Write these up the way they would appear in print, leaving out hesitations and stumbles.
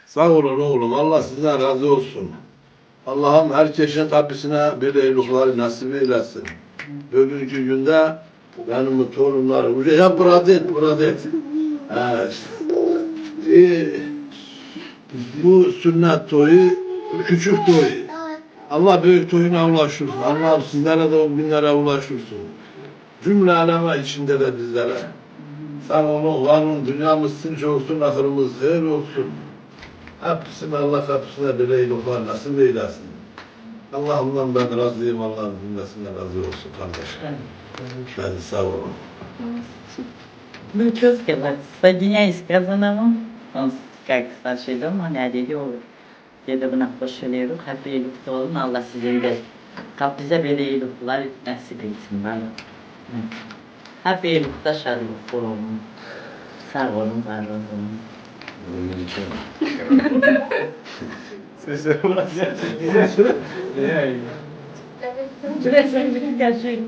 Sağ olun oğlum. Allah sizden razı olsun. Allah'ım herkesin kapısına bir eyluhları nasip eylesin. Bugünkü günde benim torunlarım, buraya burada et. Evet. Bu sünnet toyu, küçük toy. Allah büyük toyuna ulaşırsın. Allah sizlere de o günlere ulaşırsın. Cümle aleme içinde de bizlere. Sağ olun, var olun, dünyamız sinç olsun, ahırımız hayır olsun. Hepsini Allah kapısına bir eyluhlar nasip eylesin. Allah'ımdan ben razıyım, Allah'ın cümlesinden razı olsun kardeşim. Ben sağ olun. Ну, что сказать, соединяюсь с Казановым, он как старший дом, он adedi olur. Dedi buna koşuluyoruz, hep iyilikte olun, Allah sizin de bize böyle iyilikler nasip etsin bana. Hep iyilikte şadlık olun. Sağ olun, var olun. Sesleri bırak ya. Gerçekten.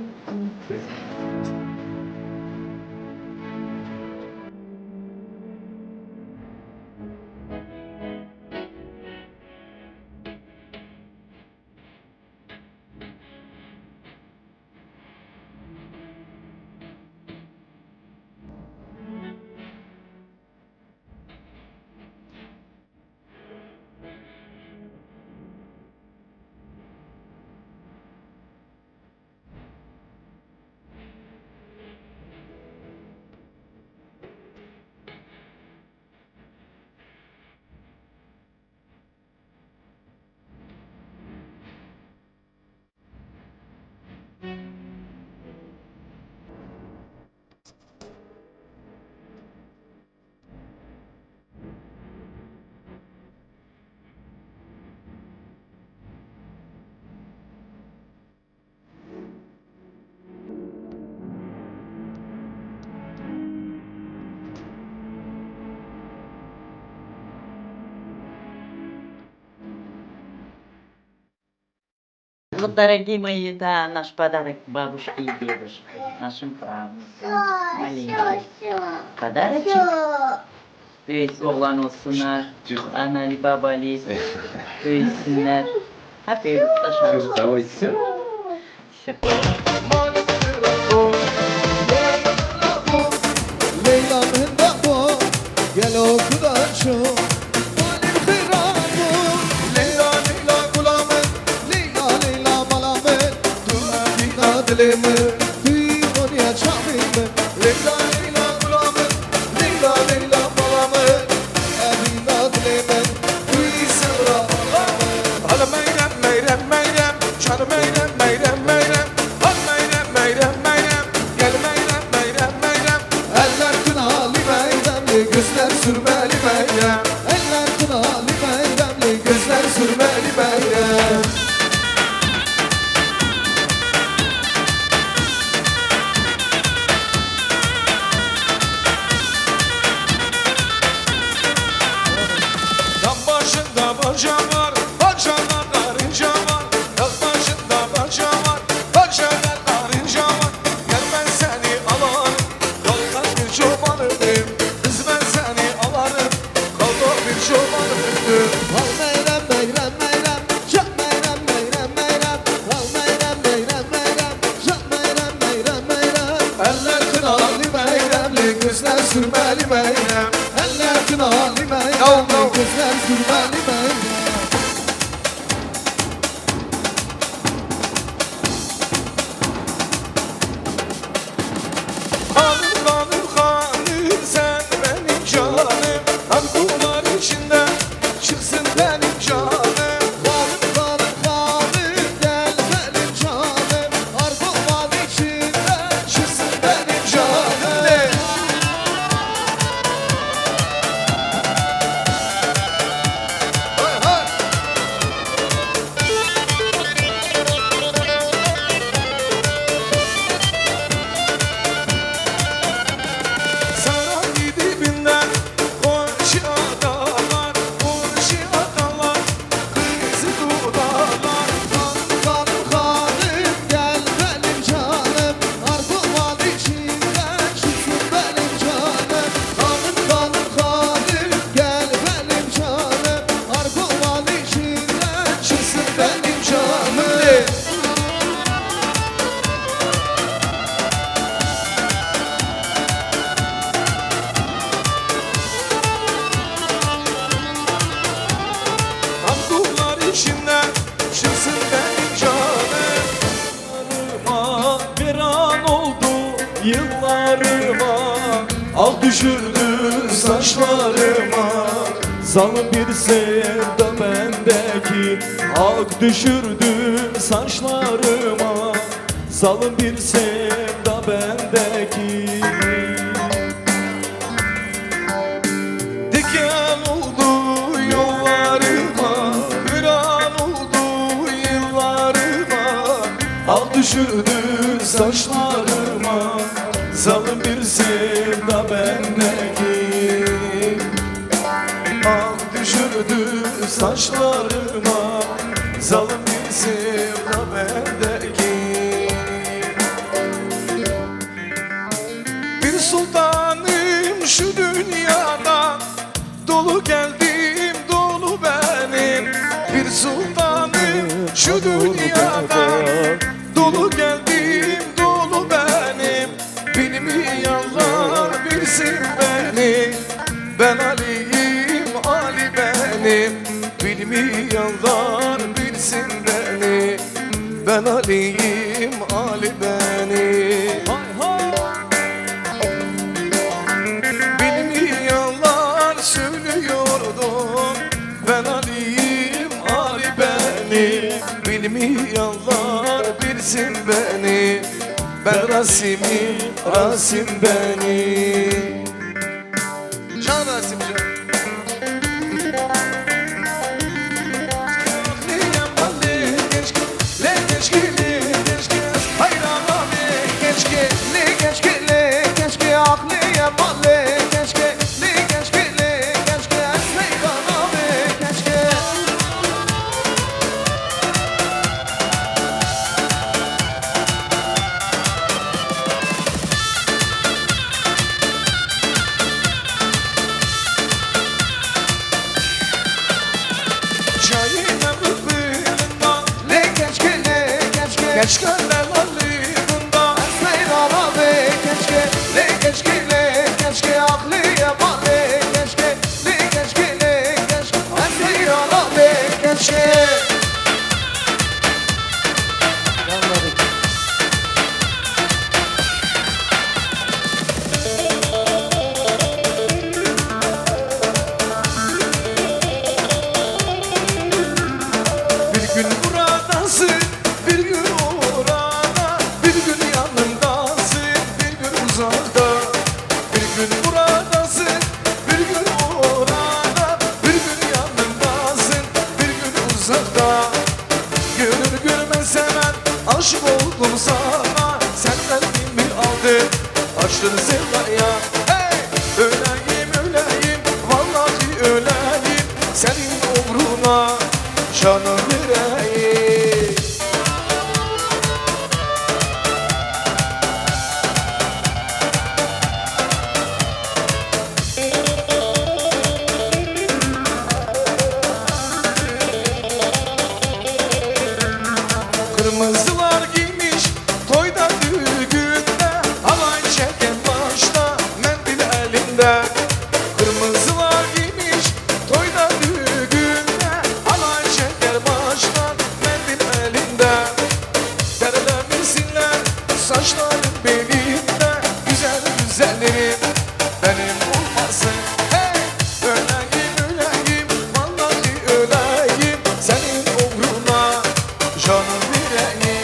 Вот, дорогие мои, да, наш подарок бабушке и дедушке, нашим правнукам, маленький подарочек. Büyük oğlan olsunlar, anali babali, büyüsünler. Hep birlikte şarkı. Давай. Leyla mendabo, gel okudan şu. Malim khirabu, Leyla Leyla gulamen, Leyla Leyla malamen. Tuna dina dileme, dünya çamime. Leyla Leyla gulamen, Leyla Leyla malamen. Dina dileme, dünya malamen. Hala meyrem meyrem meyrem, çar meyrem meyrem meyrem, hal meyrem meyrem meyrem, gel meyrem meyrem meyrem. Eller kınalı meydemli, gözler sürmeli meydem. Eller kınalı meydemli, gözler sürmeli meydem. Dam başında barca var, barcada karınca var. Dam başında barca var, barcada karınca var. Gel ben seni alarım, kalkan bir çobanım. Kız ben seni alarım, kalkan bir çobanım. Al meyrem meyrem meyrem, şak meyrem meyrem meyrem. Al meyrem meyrem meyrem, şak meyrem meyrem meyrem. Eller kınalı meyremli, gözler sürmeli meyrem. Eller kınalı meyremli, gözler sürmeli meyrem. Hanım hanım hanım sen benim canım. Arkular içinde çıksın benim canım. Hanım hanım hanım gel benim canım. Arpa içinde Çıksın benim canım. yıllarıma, al düşürdü saçlarıma. Zalim bir sevda bendeki, ak düşürdü saçlarıma. Zalim bir sevda bendeki. Diken oldu yollarıma, viran oldu yıllarıma. Al düşürdü saçlarıma, zalim bir sevda bendeki. Al düşürdü saçlarıma, zalim bir sevda bendeki. Bir sultanım şu dünyada, dolu geldim dolu benim. Bir sultanım şu dünyada, dolu geldim dolu benim. Bilimi yalvar bilsin beni, ben Ali'yim Ali benim. Bilimi yalvar bilsin beni, ben Ali'yim Ali benim. Bilimi yalvar söylüyordum, ben Ali'yim Ali benim. Bilimi yalvar bilsin beni, ben Rasim'im Rasim benim. Can Rasim can. Keşke lalibunda Esmeyra be keşke le keşke le keşke aklıya bale keşke le keşke le keşke Esmeyra be keşke. Bir gün buradasın, bir gün orada, bir gün yanımdasın, bir gün uzakta. Bir gün buradasın, bir gün orada, bir gün yanımdasın, bir gün uzakta. Görür görmez hemen aşık oldum sana, senden mi aldın açtın sevdaya. Hey! Öleyim öleyim, vallahi öleyim, senin uğruna canım vereyim. Kırmızılar giymiş toyda düğünde, halay çeken başta mendil elinde. Kırmızılar giymiş toyda düğünde, halay çeker baştan mendil elinde. Derlemesinler saçların belinde, güzel güzellerim benim olmasın. Hey! Öleyim öleyim, vallahi öleyim, senin uğruna canım vereyim.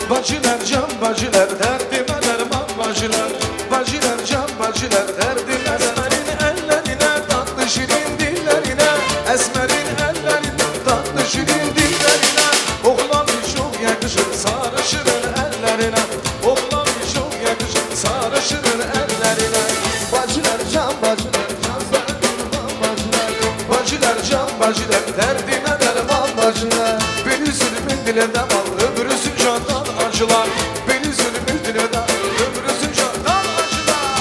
Bacılar can bacılar derdime derman bacılar Bacılar can bacılar derdime Esmerin ellerine tatlı şirin dillerine Esmerin ellerine tatlı şirin dillerine Oğlan çok yakışır sarışırın ellerine Oğlan çok yakışır sarışırın ellerine Bacılar can bacılar can derman bacılar Bacılar can bacılar derdime derman bacılar Bir üzülümün dile devam öbürüsü candan acılar Bir üzülümün dile devam öbürüsü candan acılar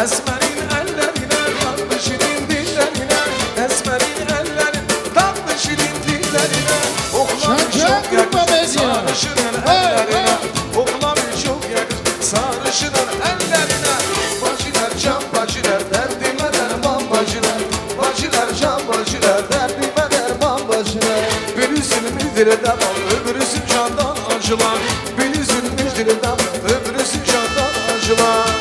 Esmerin ellerine tatlı şirin dillerine Esmerin ellerine tatlı şirin dillerine Oğlan çok yakışır sarışırın ellerine Oğlan çok yakışır sarışırın ellerine Bacılar can bacılar derdime derman bacılar Bacılar can bacılar derdime derman bacılar Bir üzülümüz dile devam öbürüsü candan acılar Bir üzülümüz dile devam öbürüsü candan acılar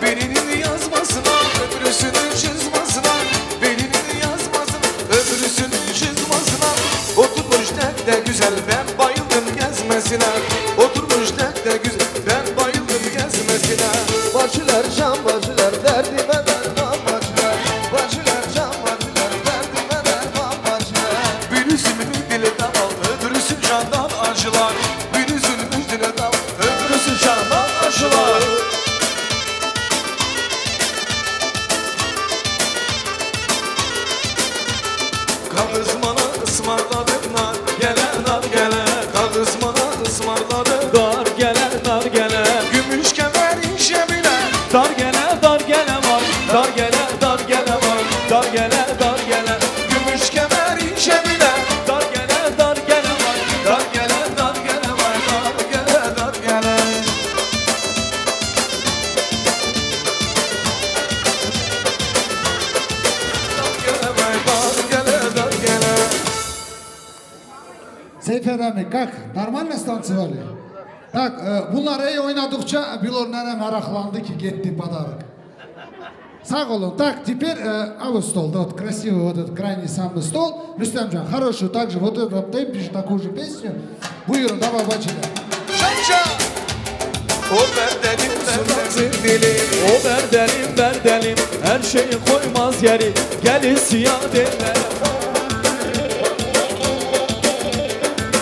Birinin yazmasına, öbürüsünün çizmasına Birinin yazmasına, öbürüsünün çizmasına Oturmuş tek de güzel, ben bayıldım gezmesine Oturmuş tek de güzel, ben bayıldım gezmesine Bacılar can bacılar derdime derman bacılar Bacılar can bacılar derdime derman bacılar Birisi dile daval, öbürüsü candan acılar Birisi dile daval, öbürüsü candan acılar Kağızmana ısmarladık nar gele nar gele Kağızmana ısmarladık dar gele nar gele Gümüş kemerin şemine dar gele var Dar gele var dar gele Gümüş kemerin şemine dar gele var Dar gele var dar gele Dar gele Seyfer Rami, как? Нормально станцевали? Так, bunlar iyi oynadıkça Bilor nene meraklandı ki gitti подарок. Sağ olun. Так, теперь а вот стол, да, вот красивый вот этот крайний самый стол. Рустамжан, хорошую также вот этот темп, такую же песню. Buyurun, давай бачили. Şamşa O berdelim berdelim dili O berdelim her şeyi koymaz yeri Gelin siyah derler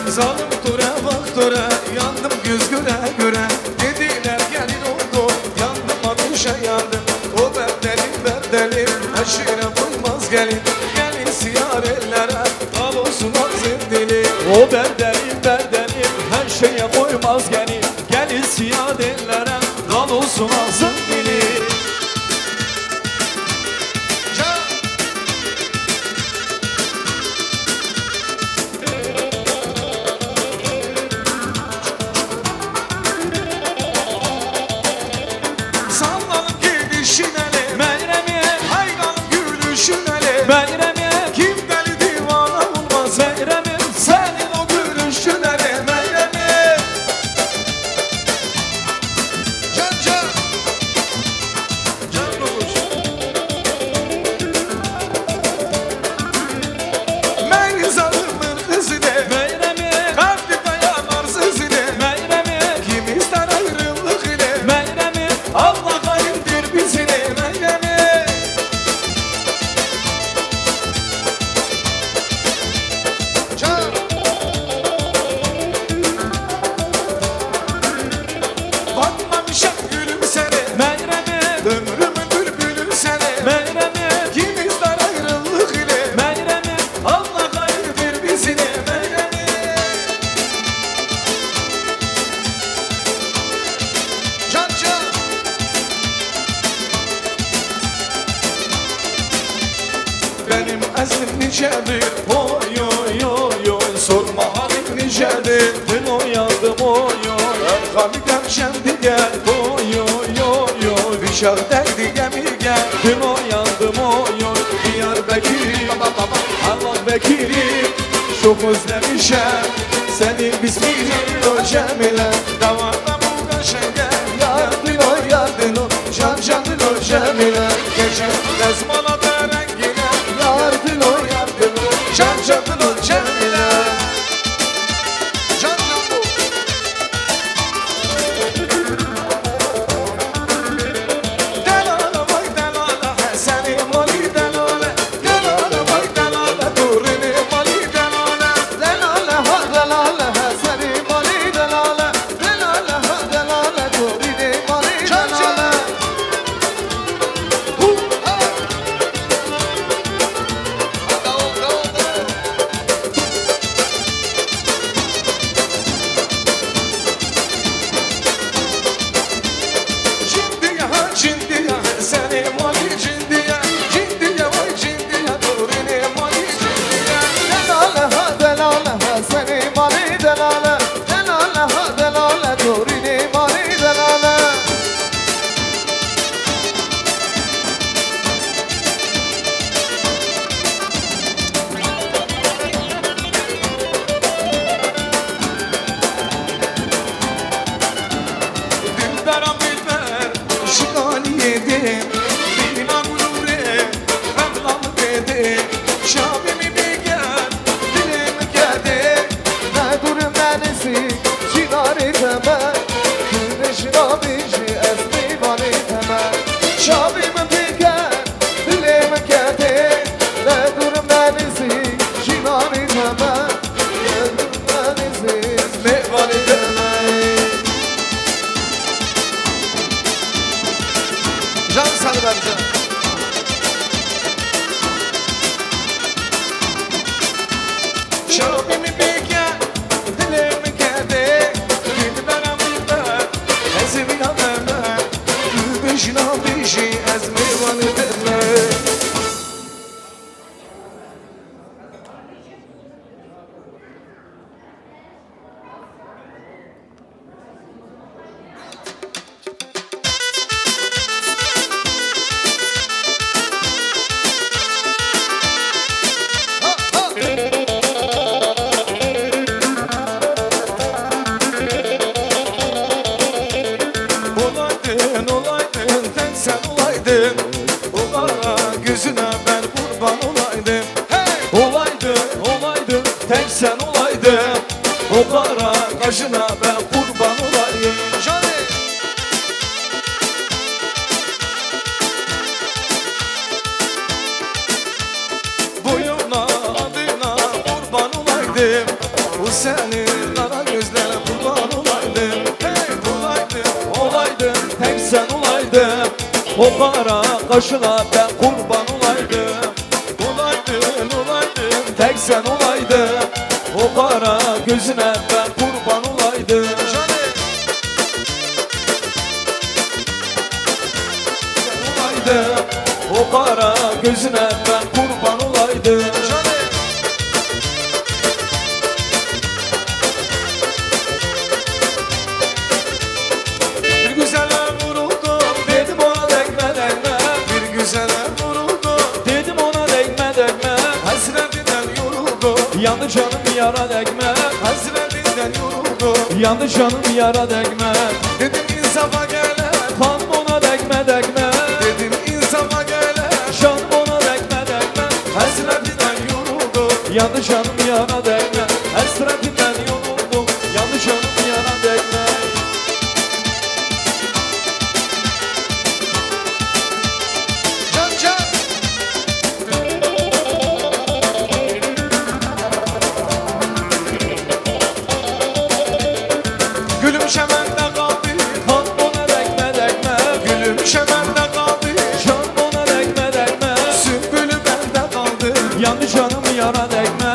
Zalim ture bak ture yandım göz göre göre Dediler gelin oldu yandım ateşe yandım O berdelim her şeyine koymaz gelin Gelin siyah ellere al olsun azim dili O berdelim her şeye koymaz gelin Gelin siyah ellere dal olsun azim dili Sallanıp gidişineli Meyremi hayranım gülüşüneli Meyremi kim deli divana olmaz Meyremi senin o gülüşüneli Meyremi Can olmuş Meyrizalımın kızı de Meyremi kalpli dayanar sözü de Meyremi kim ister ayrılık ile Meyremi Allah hayırdır bizine Meyremi Can Bakmamışam gülüm seni Meyremi ömrümün bülbülüm seni Meyremi kim ister ayrılık ile Meyremi Allah hayırdır bizine Meyremi Can Benim ezim nicedir Oy oy oy oy Sorma halim nicedir Dün oyandım oy oy Erkanı şimdi gel Oy oy oy oy Bişar derdi gemi gel Dün oyandım oy oy Diyarbakır Allah çekilir. Çok özlemişem senin bismini o Cemile. Davada bu kaşenge yardın o yardın o can canın o Cemile. Gece ezmana da rengine yardın o yardın o can canın o Cemile. Can can bu. Delala vay delala seni mali delala. Delala vay delala durini mali delala. Delala ha delala ha seni mali delala. Delala ha delala durini mali Can can. delala. Hu ha. Davul davul davul. Cindiye ha cindiye seni mali cindiye. Cindiye vay cindiye durini mali cindiye. Delala ha delala ha seni mali delala. Delala ha delala durini mali delala. Dilberam dilber şikali yedim. Bina gurure Mevlam dedi. Şabimi bir gel dilim geldi. Ne durum menisi çinari temel. Güneşin abici esmi mali temel. Şabim piker dilim geldi. Ne durum menisi çinari temel. Ne durum menisi Mevali demey. Can sana vereceğim. Şarabimi bir gel dilim geldi. Dilberam dilber ezmi nameme. Gülbeşin abişi ezmi vali demey. Olaydın, olaydın, tek sen olaydın. Olara gözüne ben kurban olaydım. Hey! Olaydın, olaydın, tek sen olaydın. Olara kaşına ben kurban olayım. Johnny! Boyuna adına kurban olaydım. Bu senin kara gözlerine kurban olaydım. Hey! Olaydın, olaydın, tek sen olaydın. O kara kaşına ben kurban olaydım. Olaydın, olaydın, tek sen olaydın. O kara gözüne ben kurban olaydım. Olaydım, o kara gözüne ben kurban olaydım. Bir güzele vuruldum, dedim ona değme değme. Bir güzele vuruldum, dedim ona değme değme. Hasretinden yoruldum, yandı canım yara değme. Hasretinden yoruldum, yandı canım yara değme. Dedim insafa gele, kanım ona değme değme. Dedim insafa gele, canım ona değme değme. Hasretinden yoruldum, yandı canım yara değme. Hasretinden yoruldum, yandı canım yara değme. Can can. Gülüm şemende kaldı, kan ona değme değme. Gülüm şemende kaldı, can ona değme değme. Sümbülü bende kaldı, yandı canım yara değme.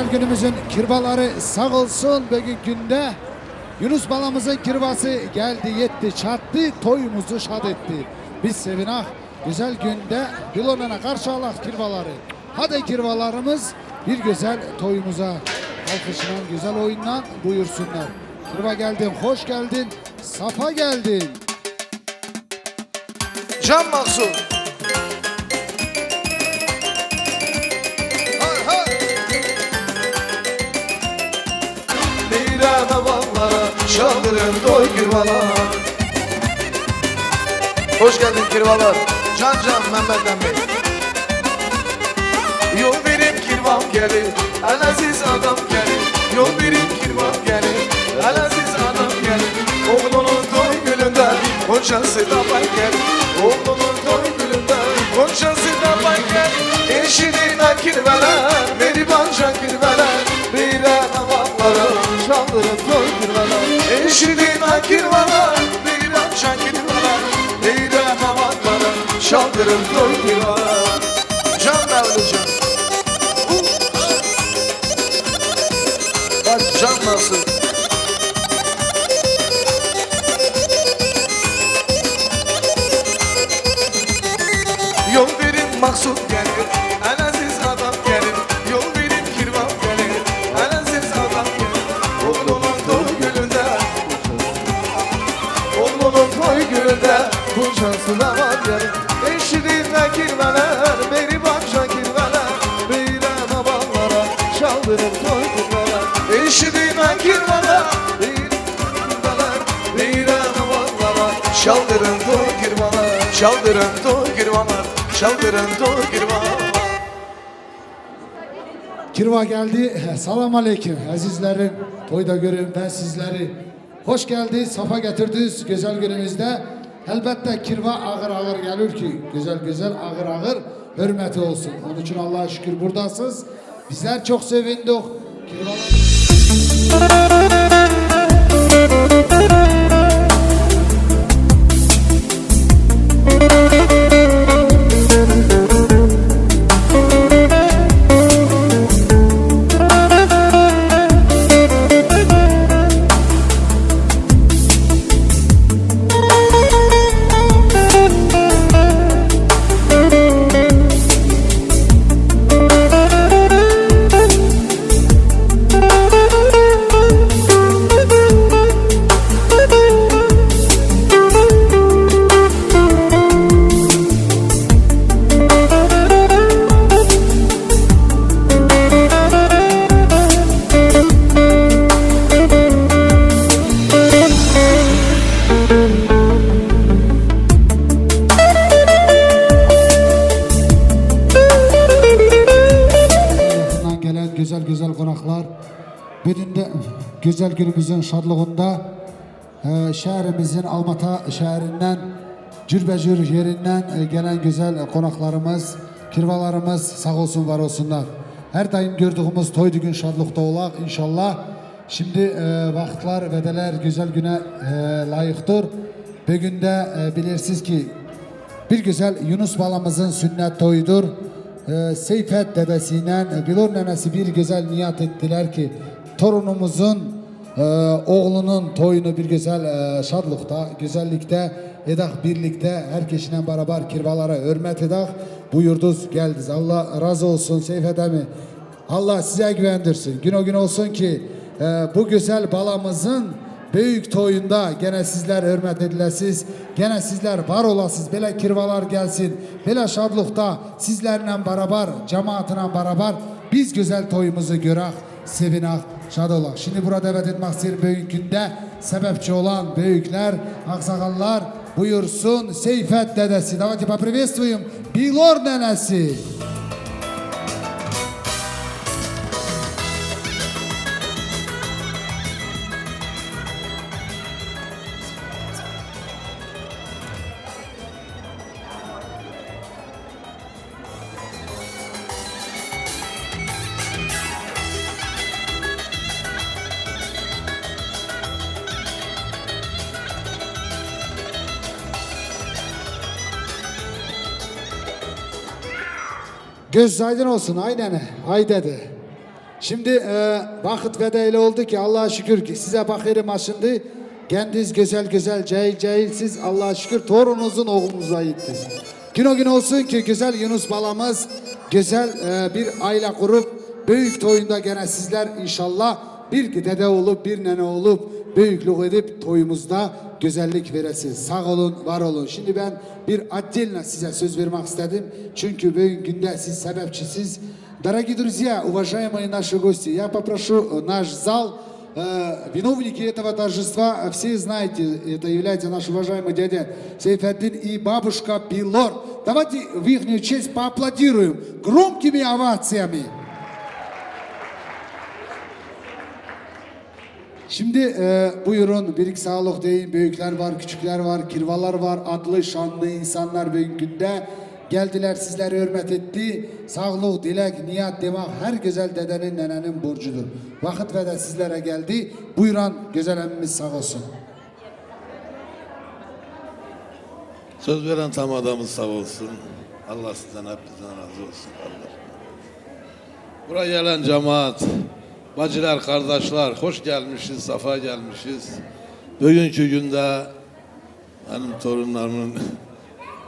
güzel günümüzün kirvaları sağ olsun. Bugün günde Yunus balamızın kirvası geldi, yetti, çattı, toyumuzu şad etti. Biz sevinak güzel günde Bilonana karşı alak kirvaları. Hadi kirvalarımız bir güzel toyumuza alkışla, güzel oyunla buyursunlar. Kirva geldin, hoş geldin, safa geldin. Can Mansur. Hay hay. Neyran havanlara, şaldırın doy kirvalar. Hoş geldin kirvalar. Can Mehmet'ten Bey. Yol verin kirvam gelir, el aziz adam gelir. Yol verin kirvam gelir, el aziz adam gelir. Oğlunun toy gülünden, konşası da bay gelir. Oğlunun toy gülünden, konşası da bay gelir. Eşine kirveler, meribanca kirveler. Beyler havalara, şaldırın toy kirveler. Eşine kirveler, meribanca kirveler. Beyler havalara, şaldırın toy kirveler. Can Mevlucan. Bak can nasıl? Yol verin maksut gelir, en aziz adam gelir. Yol verin kirvam gelir, en aziz adam gelir. Oğlunun toy gülünde, oğlunun toy gülünde, bunçası da var gelir. Eşliğinde kirveler, beri bakşa kirveler. Beyler babalara, çaldırın toy kirveler. Eşliğinde kirveler, beri kirveler. Beyler babalara, çaldırın toy kirveler. Çaldırın toy kirveler, çaldırın toy kirveler. Kirva geldi. Salam aleyküm azizlerim. Toyda görün ben sizleri. Hoş geldi, safa getirdiniz güzel günümüzde. Elbette kirva ağır ağır gelir ki güzel ağır ağır hürmeti olsun. Onun için Allah'a şükür buradasınız. Bizler çok sevindik. Kirvalar... güzel konaklar. Bugün de güzel günümüzün şadlığında şehrimizin Almatı şehrinden cürbecür yerinden gelen güzel konaklarımız, kirvalarımız sağ olsun var olsunlar. Her daim gördüğümüz toydu gün şadlıkta olaq inşallah. Şimdi vaxtlar, vedeler güzel güne layıktır. Bugün de bilirsiniz ki bir güzel Yunus balamızın sünnet toyudur. Seyfet dedesiyle Bilor nenesi bir güzel niyat ettiler ki torunumuzun oğlunun toyunu bir güzel şadlıkta, güzellikte edak birlikte herkesinle beraber kirvalara hürmet edak buyurduz geldiniz. Allah razı olsun Seyfet emi. Allah size güvendirsin. Gün o gün olsun ki bu güzel balamızın büyük toyunda gene sizler hürmet edilesiz, gene sizler var olasız, böyle kirvalar gelsin, böyle şadlıkta sizlerle beraber, cemaatine beraber biz güzel toyumuzu görək, sevinak, şad olaq. Şimdi burada davet etmek istedim büyük günde sebepçi olan büyükler, aksakallar buyursun Seyfet dedesi. Давайте поприветствуем Bilor nenesi. Göz aydın olsun aynen ay dedi. Şimdi vakit ve de öyle oldu ki Allah'a şükür ki size bakırım aşındı. Kendiniz güzel güzel cahil cahilsiz Allah'a şükür torununuzun oğlunuza gittiniz. Gün o gün olsun ki güzel Yunus balamız güzel bir aile kurup büyük toyunda gene sizler inşallah bir dede olup bir nene olup büyüklük edip toyumuzda güzellik veresiniz. Sağ olun, var olun. Şimdi ben bir отдельно size söz vermek istedim. Çünkü bugün günde siz sebepçisiz. Дорогие друзья, уважаемые наши гости, я попрошу наш зал, виновники этого торжества, все знаете, это является наш уважаемый дядя Сейфетдин и бабушка Пилор. Давайте в их честь поаплодируем громкими овациями. Şimdi buyurun birlik sağlık deyin. Büyükler var, küçükler var, kirvalar var, adlı şanlı insanlar bugün günde geldiler, sizleri hürmet etti. Sağlık, dilek, niyat demek her güzel dedenin, nenenin borcudur. Vakit ve de sizlere geldi. Buyurun güzel emmimiz sağ olsun. Söz veren tam adamız sağ olsun. Allah sizden hepinizden razı olsun. Allah. Buraya gelen cemaat, bacılar, kardeşler, hoş gelmişiz, safa gelmişiz. Bugünkü günde benim torunlarımın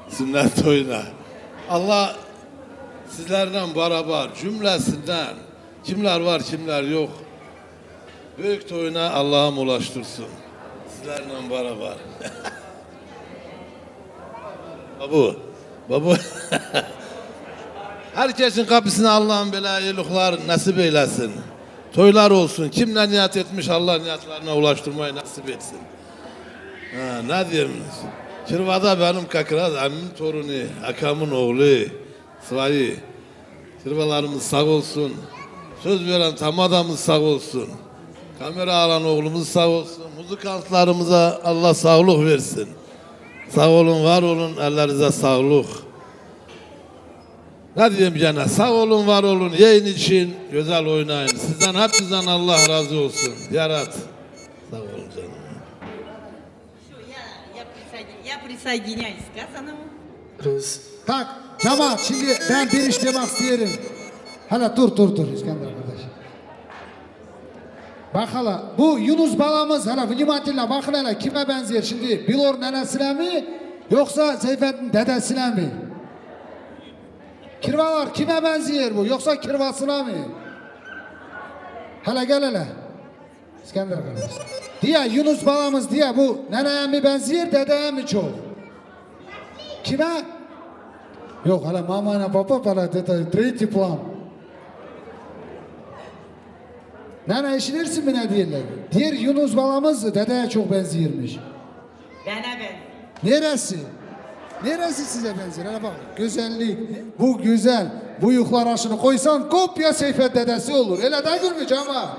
sünnet toyuna. Allah sizlerden beraber cümlesinden kimler var kimler yok. Büyük toyuna Allah'ım ulaştırsın. Sizlerle beraber. Babu. Herkesin kapısına Allah'ın böyle iyilikler nasip eylesin. Toylar olsun. Kimler niyet etmiş Allah niyetlerine ulaştırmayı nasip etsin. Ne diyeyim? Kirvada benim kakraz, emmin torunu, akamın oğlu, Sıvayı. Kirvalarımız sağ olsun. Söz veren tam adamız sağ olsun. Kamera alan oğlumuz sağ olsun. Muzikantlarımıza Allah sağlık versin. Sağ olun, var olun, ellerinize sağlık. Ne diyeyim gene? Sağ olun, var olun, yayın için güzel oynayın. Sizden hepinizden Allah razı olsun. Yarat. Sağ olun canım. Я присоединяюсь к сказанному. Tak, cemaat şimdi ben bir iş demek isterim. Hala dur İskender kardeş. Bak hala bu Yunus balamız hala vnimatillah bakın hala kime benziyor şimdi Bilor nenesine mi yoksa Seyfettin dedesine mi? Kirvalar kime benziyor bu yoksa kirvasına mı? Hala gel hele. İskender kardeş. Diye Yunus balamız diye bu neneye mi benziyor dedeye mi çok? Kime? Yok hala mamana papa para это третий план. Nene işinirsin mi ne diyorlar? Diğer Yunus balamız dedeye çok benziyormuş. Bana ben. Neresi? Neresi size benziyor? Hele bak güzellik. Bu güzel. Bu yuklar aşını koysan kopya Seyfet dedesi olur. Hele de gülmüş ama.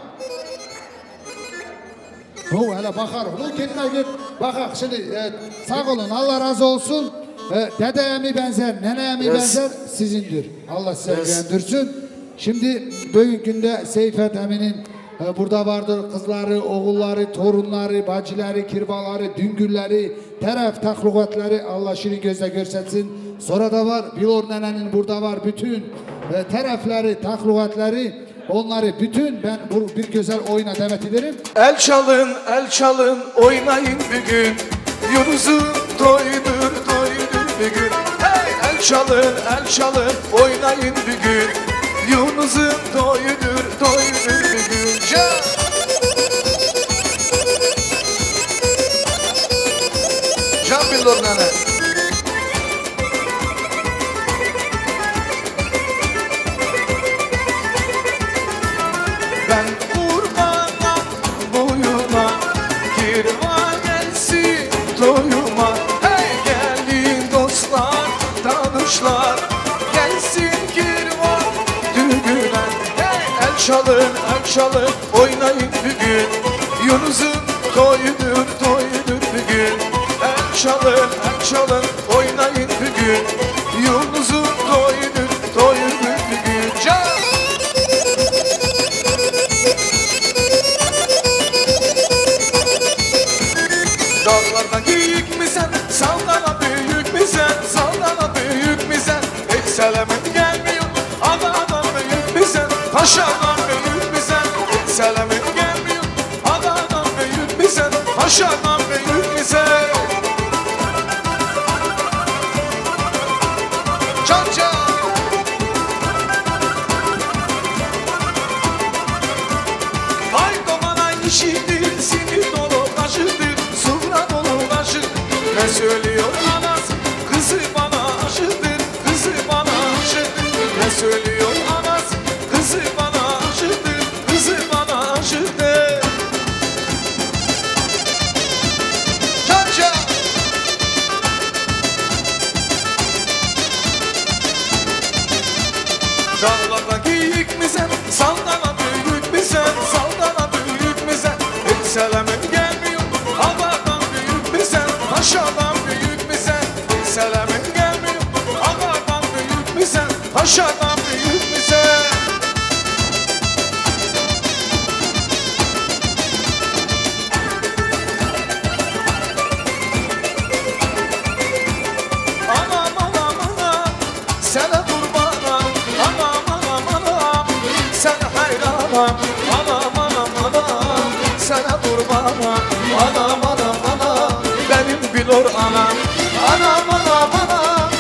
Bu hele bakar. Bu gitme git. Bakak şimdi sağ olun Allah razı olsun. Dedeye mi benzer, neneye mi benzer sizindir. Allah size beğendirsin. Şimdi bugün günde Seyfet Emin'in burada vardır kızları, oğulları, torunları, bacıları, kirbaları, düngülleri, taraf taklukatları Allah şirin gözle görsetsin. Sonra da var Bilor nenenin burada var bütün tarafları, taklukatları onları bütün ben bu bir güzel oyuna davet ederim. El çalın, oynayın bir gün. Yunus'un toyudur bir gün. Hey! El çalın, oynayın bir gün. Yunus'un toyudur bir gün. Can Billor nene. Ben kurbanam boyuna, kirva gelsin toyuma. Hey gelin dostlar, tanışlar, gelsin kirva düğüne. Hey el çalın, oynayın bir gün. Yunus'un toyudur bir gün. El çalın, oynayın bir gün. Yunus'un toyudur bir gün. Can! Dağlardan büyük mü sen? Sallana büyük mü sen? Sallana büyük mü sen? Hiç selemin gelmiyor. Anadan büyük mü sen? Paşadan büyük paşadan büyük bize. Can can. Ay domana işidir, sinir dolu taşıdır, sufra dolu taşıdır. Ne söylüyor anası, kızı bana aşıdır, kızı bana aşıdır. Ne söylüyor anası, kızı bana aşıdır, kızı bana aşıdır. Can can. Dağlarda geyik mi sen, saldana büyük mi sen, saldana büyük mi sen? Hiç selemin gelmiyor, havadan büyük mi sen, aşağıdan büyük mi sen? Hiç selemin gelmiyor, havadan büyük mi sen, aşağıdan büyük mi sen? Anam anam anam, sana kurbanım. Anam anam anam, sana hayranım. Anam anam anam, sana kurbanım. Anam anam anam, benim bilor anam. Anam anam anam,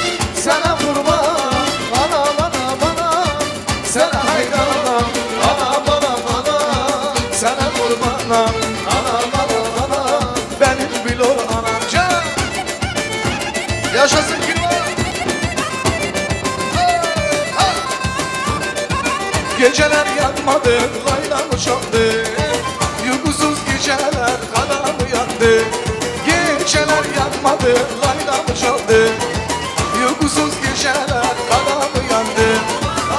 sana kurbanım. Anam anam anam, sana hayranım. Anam anam anam, sana kurbanım. Anam anam anam, benim bilor anam. Can! Yaşasın Kirva! Geceler yatmadı, layla uçandı. Uykusuz geceler kanamı yandı. Geceler yatmadı, layla uçandı. Uykusuz geceler kanamı yandı.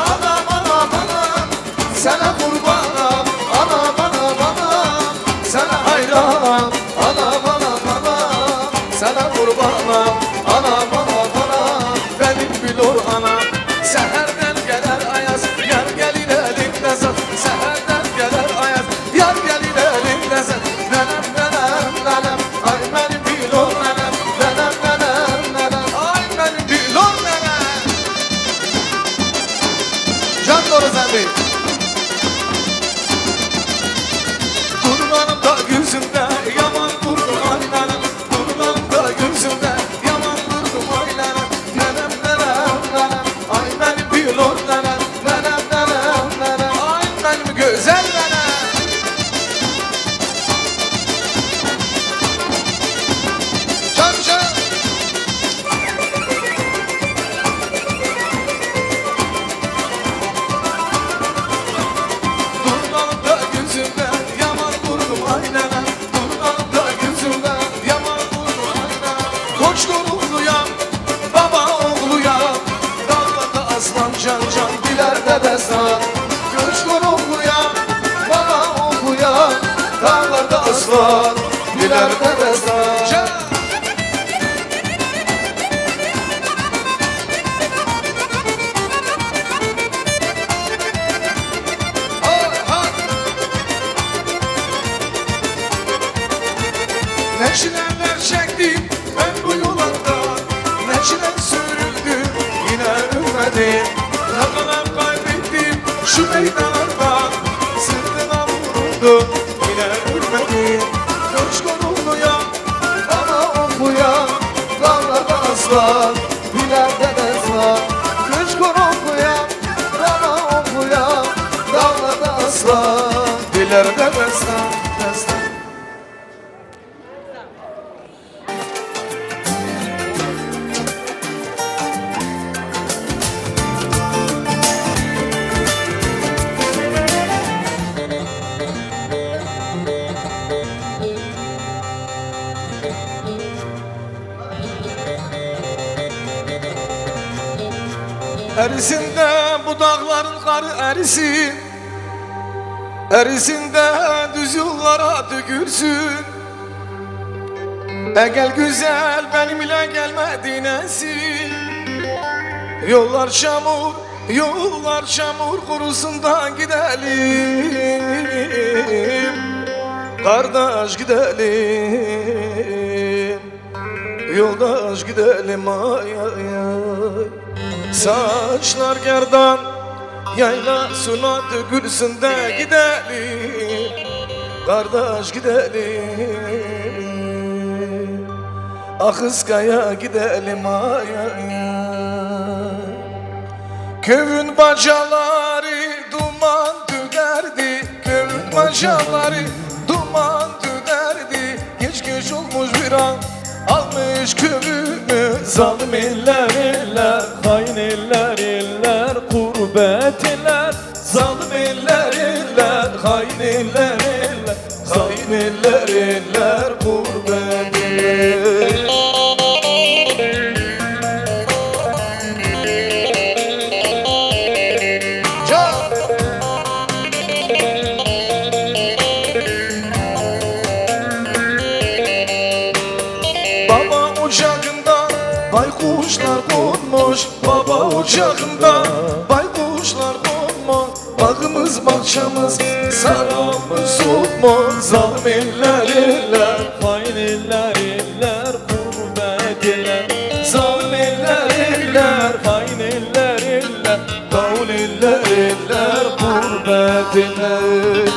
Anam anam anam, sana kurbanım. Anam anam anam, sana hayranım. Anam anam anam, sana kurbanım. Anam anam anam, benim bilor anam. Seherden gelir ayaz, yar gelir elinde zat. Seherden gelir ayaz, yar gelir elinde zat. Nenem nenem nenem, ay benim bilor nenem. Nenem nenem nenem, ay benim bilor nenem. Can doğru zendi. Kurbanım da gözümde, yaman vurdum aynanem. Kurbanım da gözümde, yaman vurdum aynanem. Nenem nenem nenem, ay benim bilor nenem. Nenem nenem nenem, ay benim güzel nenem. Can can. Durmanım da gözümde, yaman vurdum aynana. Durmanım da gözümde, yaman vurdum aynana. Koç oğluyam, baba oğluyam. Dağlarda aslan can can, dilerde destan. Koç oğluyam, baba oğluyam. Dağlarda aslan, dilerde destan. Can! Ne çileler çektim ben bu yollarda, ne çiler sürüldüm yine ölmedim. Ne kadar kaybettim şu meydanlarda, sırtına vuruldum yine ölmedim. Koç konumluyam, bana okuyam, dağlarda aslan, ileride destan. Koç konumluyam, bana okuyam, dağlarda aslan, ileride destan, destan. Erisin de bu dağların karı erisin, erisin de düz yollara dökülsün. Gel güzel benimle gelmedin esin. Yollar çamur, yollar çamur kurusun da gidelim. Kardeş gidelim, yoldaş gidelim ay ay ay. Saçlar gerdan yaylasına dökülsün de gidelim. Kardeş gidelim, Akıskaya gidelim aya. Köyün bacaları duman tüderdi, köyün bacaları duman tüderdi. Geç geç olmuş bir an almış köyümü. Zalim eller eller, hain eller eller, gurbetler. Zalim eller eller, hain eller eller, hain eller eller, gurbetler. Baba ocağında baykuşlar konmuş, baba ocağında baykuşlar konmuş. Bağımız bahçemiz sarılmış solmuş. Zalim eller eller, hain eller eller, gurbet eller. Zalim eller eller, hain eller eller, kavul eller eller, gurbet eller.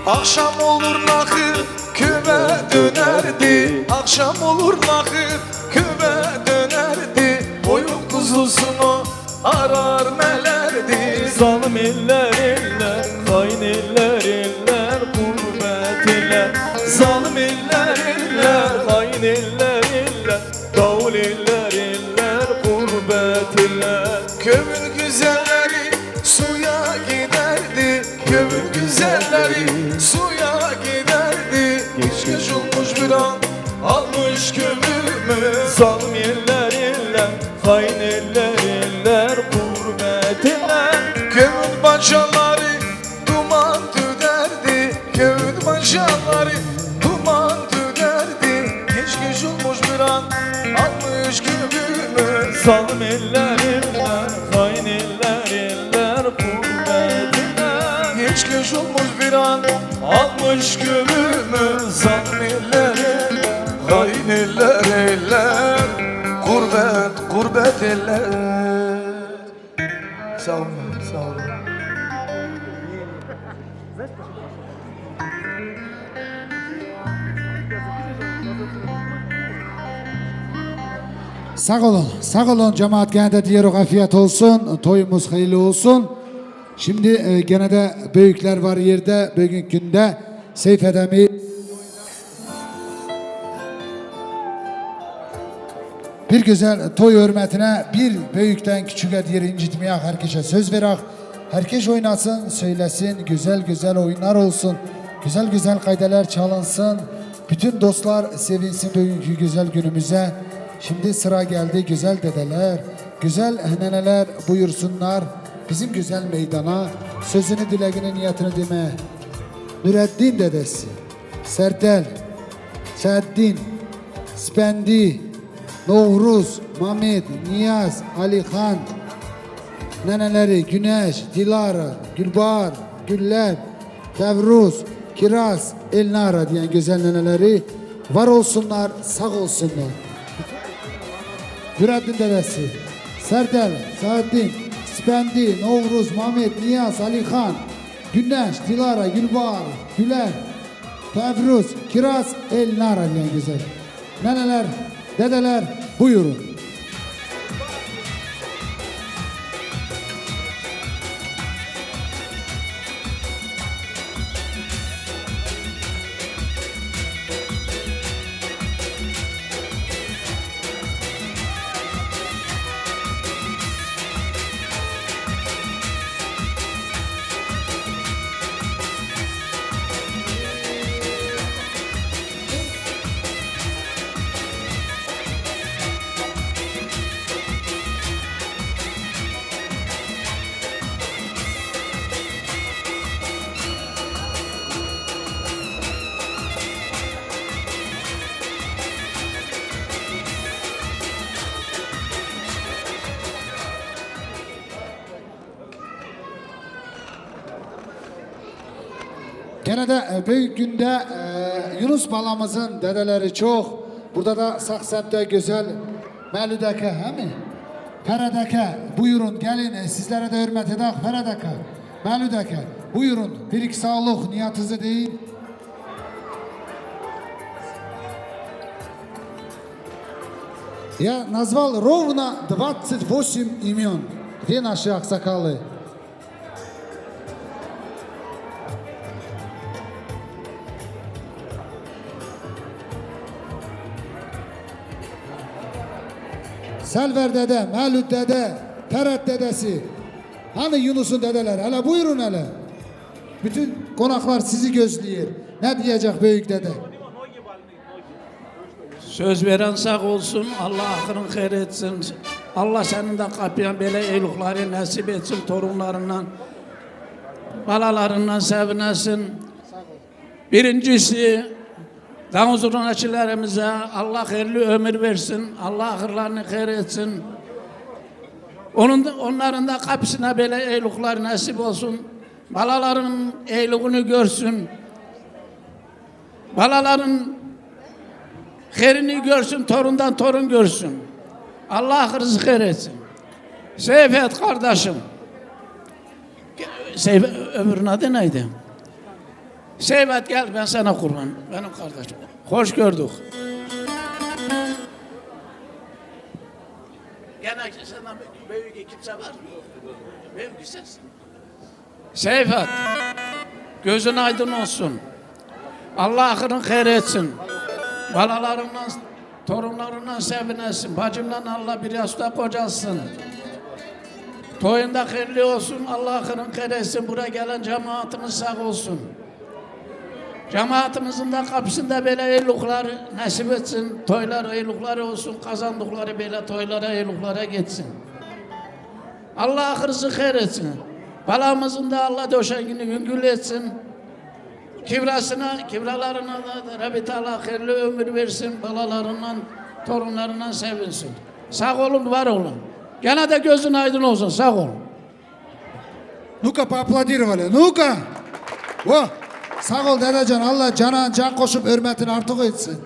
Akşam olur nakır köme dönerdi, akşam olur nakır köme dönerdi. Boyun kuzusunu arar melerdi. Zalim eller eller, hain eller eller, gurbet eller. Zalim eller eller, hain eller eller, kavul eller eller, gurbet eller. Köyün güzelleri suya giderdi, köyün güzelleri suya giderdi. Geç geç olmuş bir an almış köyümü. Zalim eller eller, hain eller eller, gurbet eller. Köyün bacaları duman tüderdi, köyün bacaları duman tüderdi. Geç geç olmuş bir an almış köyümü. Zalim eller eller, hain eller eller, gurbet eller. Geç geç olmuş bir an almış köyümü. Zalim eller eller, hain eller eller, gurbet gurbet eller. Sağ olun, sağ olun. Sağ olun cemaat gene de diyoruz afiyet olsun, toyumuz hayırlı olsun. Şimdi gene de büyükler var yerde, bugün günde Seyf Edemi bir güzel toy hürmetine bir büyükten küçüğe diğer incitmeye herkese söz verak. Herkes oynasın, söylesin, güzel güzel oyunlar olsun. Güzel güzel kaydeler çalınsın. Bütün dostlar sevinsin bugünkü güzel günümüze. Şimdi sıra geldi güzel dedeler, güzel neneler buyursunlar bizim güzel meydana. Sözünü, dileğini, niyetini deme. Nureddin dedesi, Sertel, Seddin, Spendi, Novruz, Mehmet, Niyaz, Alihan, neneleri Güneş, Dilara, Gülbahar, Güller, Tevruz, Kiraz, Elnara diyen güzel neneleri var olsunlar, sağ olsunlar. Nureddin dedesi, Sertel, Saadettin, Spendi, Novruz, Mehmet, Niyaz, Alihan, Güneş, Dilara, Gülbahar, Güler, Tevruz, Kiraz, Elnara diyen güzel. Neneler, dedeler buyurun. Gene de büyük günde Yunus balamızın dedeleri çok. Burada da Saksem'de güzel Məludəka, həmi? Fərədəka, buyurun, gəlin, sizlərə də hörmət edək, Fərədəka. Məludəka, buyurun, bir-iki sağlıq, niyatınızı deyin. Я назвал ровно 28 имен. Где наши аксакалы? Selver dede, Mevlüt dede, Ferhat dedesi. Hani Yunus'un dedeler? Hele buyurun hele. Bütün konaklar sizi gözlüyor. Ne diyecek büyük dede? Söz veren sağ olsun, Allah ahırın xeyir etsin. Allah senin de kapıyan belə eyluqları nasip etsin torunlarından, balalarından sevinesin. Birincisi, davuzurnaçilerimize Allah hayırlı ömür versin, Allah ahırlarını xeyir etsin. Onların da kapısına belə eyluqlar nasip olsun. Balaların eyluğunu görsün. Balaların xeyrini görsün, torundan torun görsün. Allah rızık hayır etsin. Seyfet kardeşim. Öbürünün adı neydi? Seyfet gel, ben sana kurban. Benim kardeşim. Hoş gördük. Gene senden büyük kimse var mı? Büyük sensin. Seyfet, gözün aydın olsun. Allah ahırın hayır etsin. Balalarından, torunlarından sevinesin. Bacımdan Allah bir yastığa kocasın. Toyunda hayırlı olsun. Allah ahırın hayır etsin. Buraya gelen cemaatimiz sağ olsun. Cemaatimizin de kapısında böyle eyluqlar nasip etsin. Toylar eyluqları olsun. Kazandıkları böyle toylara eyluqlara geçsin. Allah ahırızı hayır etsin. Balamızın da Allah döşeğini güngül etsin. Kivralarına da Rabbi Teala hayırlı ömür versin. Balalarından, torunlarından sevinsin. Sağ olun, var olun. Gene de gözün aydın olsun. Sağ olun. Ну-ка, поаплодировали. Ну-ка. О, sağ ol dedecan. Allah can koşup hürmetini artık etsin.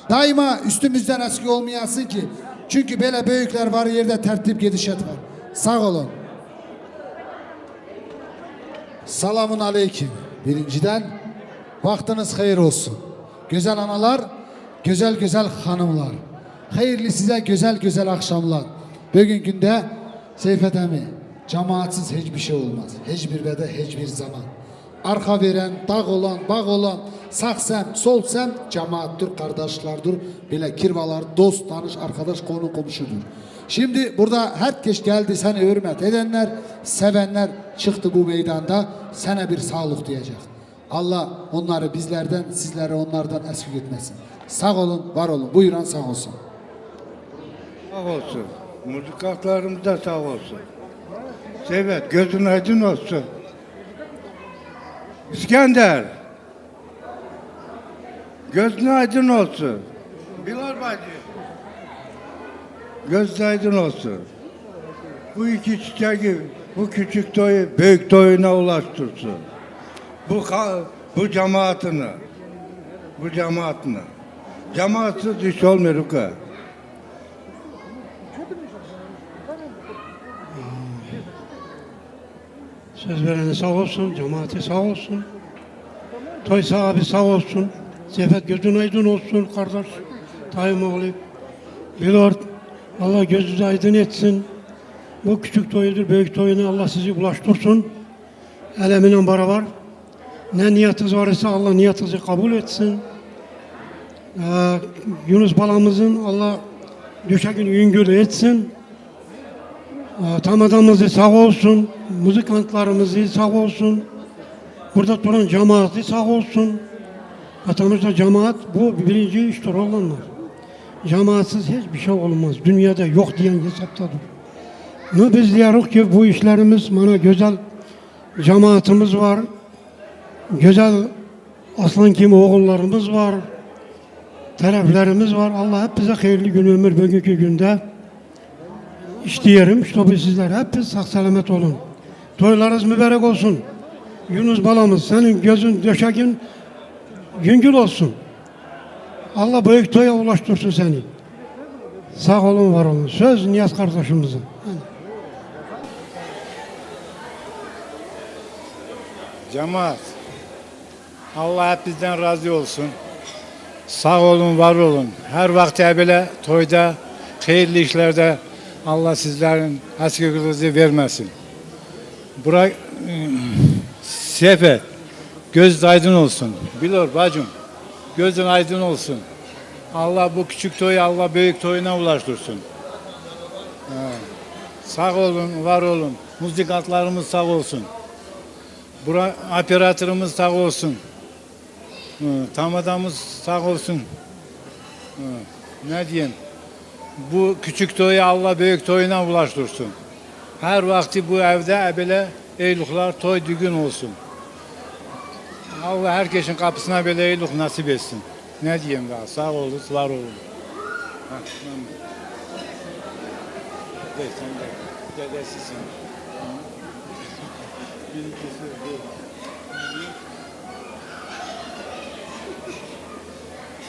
Daima üstümüzden eski olmayasın ki. Çünkü böyle büyükler var, yerde tertip gedişet var. Sağ olun. Selamun aleyküm. Birinciden vaktiniz hayır olsun. Güzel analar, güzel hanımlar. Hayırlı size güzel akşamlar. Bugün günde Seyfet emi, cemaatsiz hiçbir şey olmaz. Hiçbir vədə, hiçbir zaman. Arka veren, dağ olan, bağ olan, sağ sem, sol sem, cemaattir, kardeşlerdir. Böyle kirvalar, dost, tanış, arkadaş, konu komşudur. Şimdi burada herkes geldi, seni hürmet edenler, sevenler çıktı bu meydanda, sana bir sağlık diyecek. Allah onları bizlerden, sizleri onlardan eksik etmesin. Sağ olun, var olun. Buyuran sağ olsun. Sağ olsun. Müzikantlarımız da sağ olsun. Seyfet, gözün aydın olsun. İskender, gözün aydın olsun. Bilal bacı, gözün aydın olsun. Bu iki çiçeği, bu küçük toyu büyük toyuna ulaştırsın. Bu cemaatini, Cemaatsiz iş olmuyor ki. Söz vereni sağ olsun, cemaati sağ olsun. Toy sahibi sağ olsun. Seyfet gözün aydın olsun kardeş. Tayyimoğlu. Bilord, Allah gözünüzü aydın etsin. Bu küçük toyudur, büyük toyuna Allah sizi ulaştırsın. Eleminin beraber. Ne niyetiniz var ise Allah niyetinizi kabul etsin. Yunus balamızın Allah düşeğini yüngül etsin. Tamadamızı sağ olsun. Müzikantlarımızı sağ olsun. Burada duran cemaati sağ olsun. Atamızda cemaat bu birinci iştir olanlar. Cemaatsiz hiçbir şey olmaz. Dünyada yok diyen hesaptadır. Biz diyoruz ki bu işlerimiz bana güzel cemaatimiz var. Güzel aslan gibi oğullarımız var. Taraflarımız var. Allah hep bize hayırlı gün ömür bugünkü günde işleyelim. İşte bu sizler hep sağ selamet olun. Toylarınız mübarek olsun. Yunus balamız senin gözün döşeğin güngül olsun. Allah büyük toya ulaştırsın seni. Sağ olun, var olun. Söz Niyaz kardeşimizin. Cemaat, Allah hepinizden razı olsun. Sağ olun, var olun. Her vakti böyle toyda, hayırlı işlerde Allah sizlerin eskiliğinizi vermesin. Bura Seyfet, göz aydın olsun. Bilor bacım, gözün aydın olsun. Allah bu küçük toyu Allah büyük toyuna ulaştırsın. Sağ olun, var olun. Müzikantlarımız sağ olsun. Bura operatörümüz sağ olsun. Tamadamız sağ olsun. Ne diyeyim? Bu küçük toyu Allah büyük toyuna ulaştırsın. Her vakti bu evde böyle eylikler toy düğün olsun. Allah herkesin kapısına böyle eylik nasip etsin. Ne diyeyim daha? Sağ olun, var olun. Sen de dedesisin.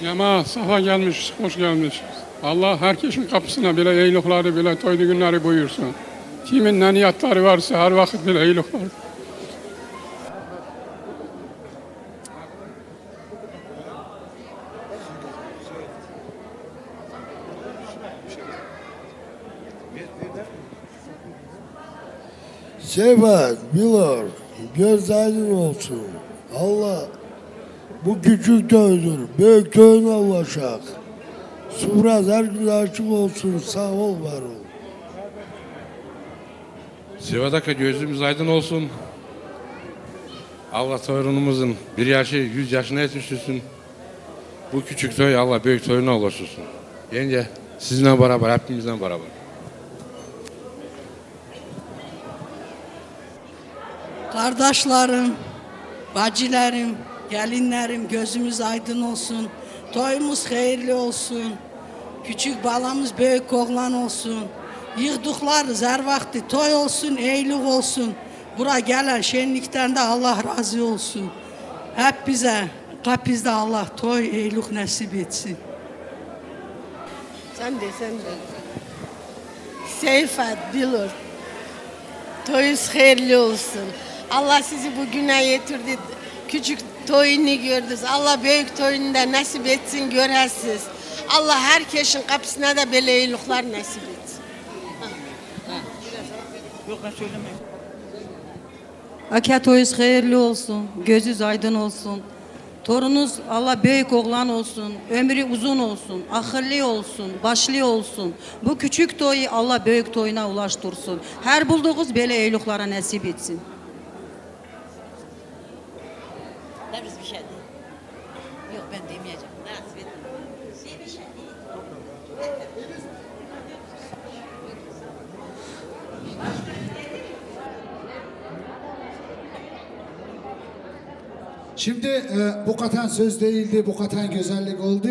Yama safa gelmiş, hoş gelmiş. Allah herkesin kapısına bile eylikleri, bile toylu günleri buyursun. Kimin ne niyatları varsa her vakit bile eylikler. Seyfet, Bilor, göz aydın olsun. Allah bu küçük toydur, büyük toyuna ulaşak. Sufraz her gün açık olsun, sağ ol, var ol. Sivadaka gözümüz aydın olsun. Allah torunumuzun bir yaşı 100 yaşına yetiştirsin. Bu küçük toy Allah büyük toyuna ulaştırsın. Yenge sizinle beraber, hepimizle beraber. Kardeşlerim, bacılarım, gelinlerim gözümüz aydın olsun. Toyumuz hayırlı olsun. Küçük balamız büyük oğlan olsun. Yığdıklarız her vakti toy olsun, eylik olsun. Bura gelen şenlikten de Allah razı olsun. Hep bize kapızda Allah toy, eylik nasip etsin. Sen de. Seyfet, Bilor. Toyunuz hayırlı olsun. Allah sizi bugüne getirdi. Küçük toyunu gördünüz. Allah büyük toyunu da nasip etsin görersiniz. Allah herkesin kapısına da böyle iyilikler nasip etsin. Aka toyunuz hayırlı olsun. Gözünüz aydın olsun. Torununuz Allah büyük oğlan olsun. Ömrü uzun olsun. Akıllı olsun. Başlı olsun. Bu küçük toyu Allah büyük toyuna ulaştırsın. Her bulduğunuz böyle iyiliklara nasip etsin. Bir şey değil. Yok ben demeyeceğim. Nasip etmeyeyim. Bir şey değil. Şimdi bu katan söz değildi, bu katan güzellik oldu.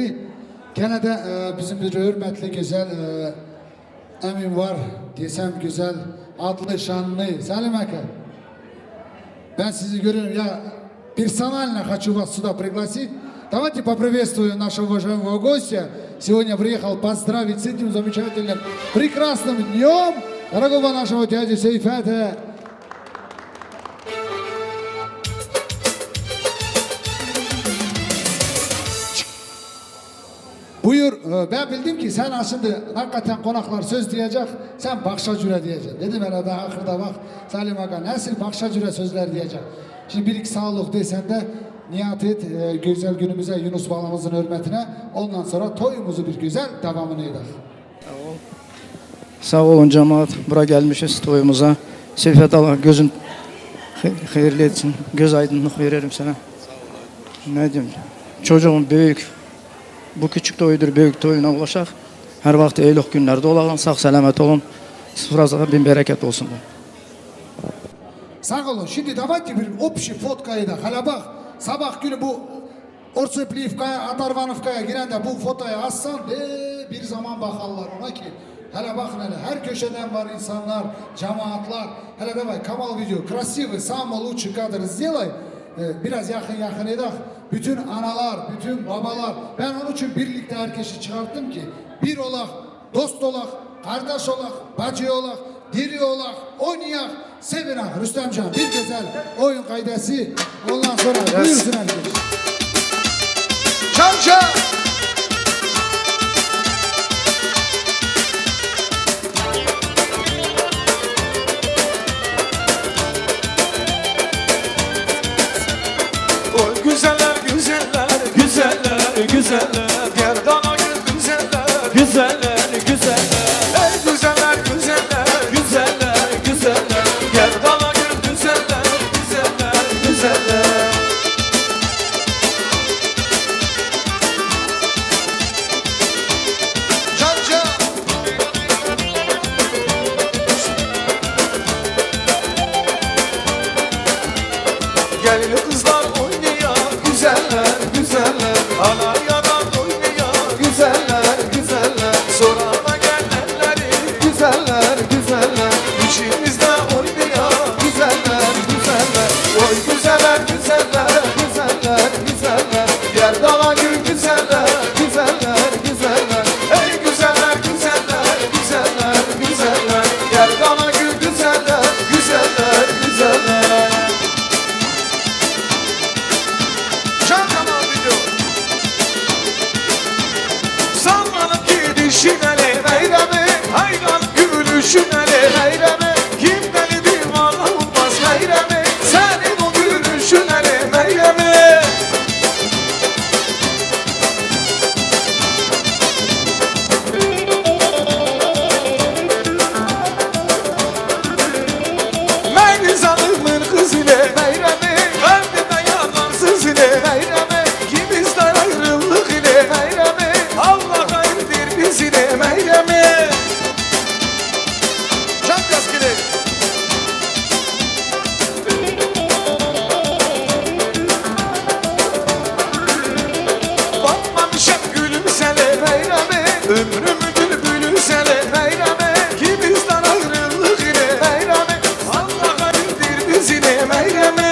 Gene de bizim bir hürmetli güzel emin var desem güzel, adlı şanlı Salim Aka. Ben sizi görüyorum, я персонально хочу вас сюда пригласить. Давайте поприветствуем нашего уважаемого гостя. Сегодня приехал поздравить с этим замечательным, прекрасным днем дорогого нашего дядю Сейфета. Buyur, ben bildim ki sen şimdi hakikaten konaklar söz diyecek, sen bakşa cüre diyeceksin. Dedim hele daha ahırda bak, Salim Aga nasıl bakşa cüre sözler diyecek. Şimdi bir iki sağlık desen de niyat et güzel günümüze Yunus balamızın hürmetine. Ondan sonra toyumuzu bir güzel devamını eder. Sağ olun cemaat, bura gelmişiz toyumuza. Seyfet Allah gözün hayırlı etsin, göz aydınlık veririm sana. Ne diyeyim, çocuğum büyük. Bu küçük toyudur, büyük toyuna ulaşaq. Her vaxt eylik günlerde olalım, sağ selamet olun. Sıfırazada bin bereket olsun. Sağ olun. Şimdi давайте bir общий fotkayı da. Hala bak, sabah günü bu Orsoplivkaya, Atarvanovkaya giren de bu fotoyu assan bir zaman bakarlar ona ki. Hele bakın hele, her köşeden var insanlar, cemaatler. Hele давай, Kamal video, красивый, самый лучший кадр сделай. Biraz yakın edek. Bütün analar, bütün babalar. Ben onun için birlikte herkesi çıkarttım ki bir olak, dost olaq, kardeş olaq, bacı olaq, diri olaq, oynayaq, sevinaq. Rüstemcan bir güzel oyun kaydesi. Ondan sonra buyursun herkes. Çamça. Oy güzeller güzeller güzeller güzeller Gerdana güzeller güzeller güzeller Ey güzeller güzeller güzeller güzeller Gerdana güzeller güzeller güzeller Çamça. Gelin kızlar oynuyor güzeller güzeller Alarya'dan oynuyor güzeller güzeller Sonra da gelenleri güzeller güzeller İçimizde oynuyor güzeller güzeller Oy güzeller güzeller güzeller güzeller Yerdala gül güzeller güzeller güzeller Ey güzeller güzeller güzeller güzeller Yerdala gül güzeller güzeller güzeller Çantaman biliyor Sallanıp gidişinele meyreme Hayran gülüşünele meyreme Kim beni divana olmaz meyreme Senin o gülüşünele meyreme Meyli zalımın kız ile meyreme Kalbime yalansız ile meyreme Kimizden ayrılık ile meyreme Allah hayırdır biz ile meyreme Can kaskili Bakmamışım gülümsele meyreme Ömrümü bülbülü sele meyreme Kimizden ayrılık ile meyreme Allah hayırdır biz ile meyreme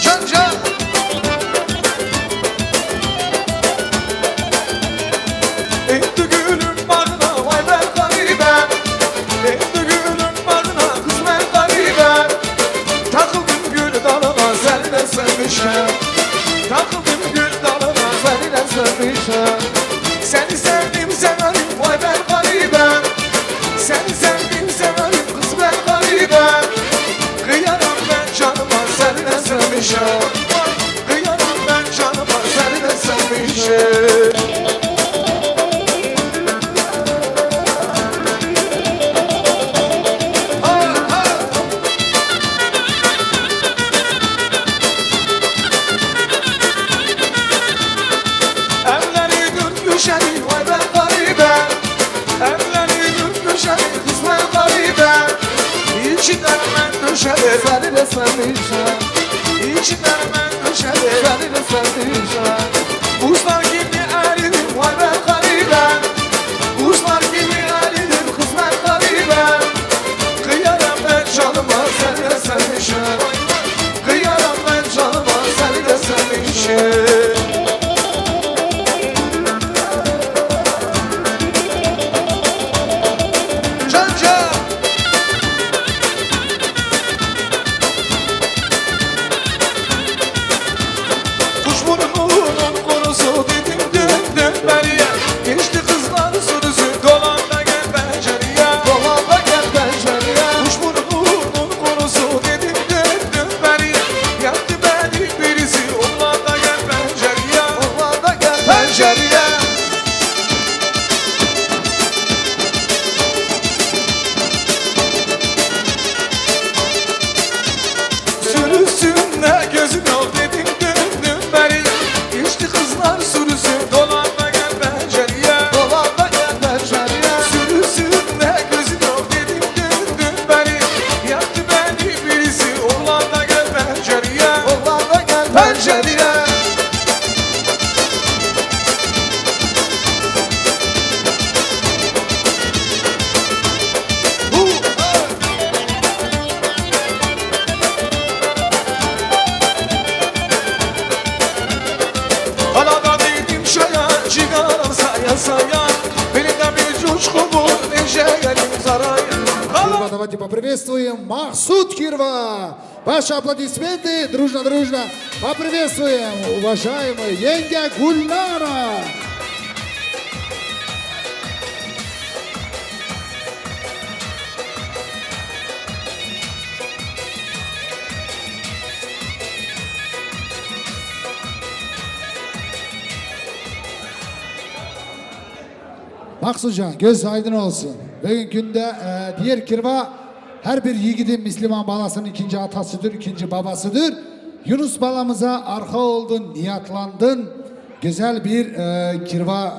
Can can Endi gülüm bağına vay ben garibem Endi gülüm bağına kız ben garibem Takıldım gül dalına seninle sevmişim Takıldım gül dalına seninle sevmişim Seni sevdim severim vay ben garibem Seni sevdim severim kız ben garibem Kıyarım ben canıma seninle sevmişim Kıyarım ben canıma seninle sevmişim Evleri dört köşeli vay ben garibem Evleri dört köşeli kız ben garibem İçinden ben köşeli seni de sevmişim İçinden ben köşeli seni de sevmişim Buzlar gibi eridim vay ben garibem Buzlar gibi eridim kız ben garibem Kıyarım ben canıma seni de sevmişim Kıyarım ben canıma seni de sevmişim Kuşburnunun konusu dedi Поприветствуем Махсуд Кирва. Ваши аплодисменты, дружно-дружно. Поприветствуем, уважаемая Енге Гульнара. Maksudcan göz aydın olsun. Bugün günde diğer kirva her bir yiğidin Müslüman balasının ikinci atasıdır, ikinci babasıdır. Yunus balamıza arka oldun, niyatlandın. Güzel bir kirva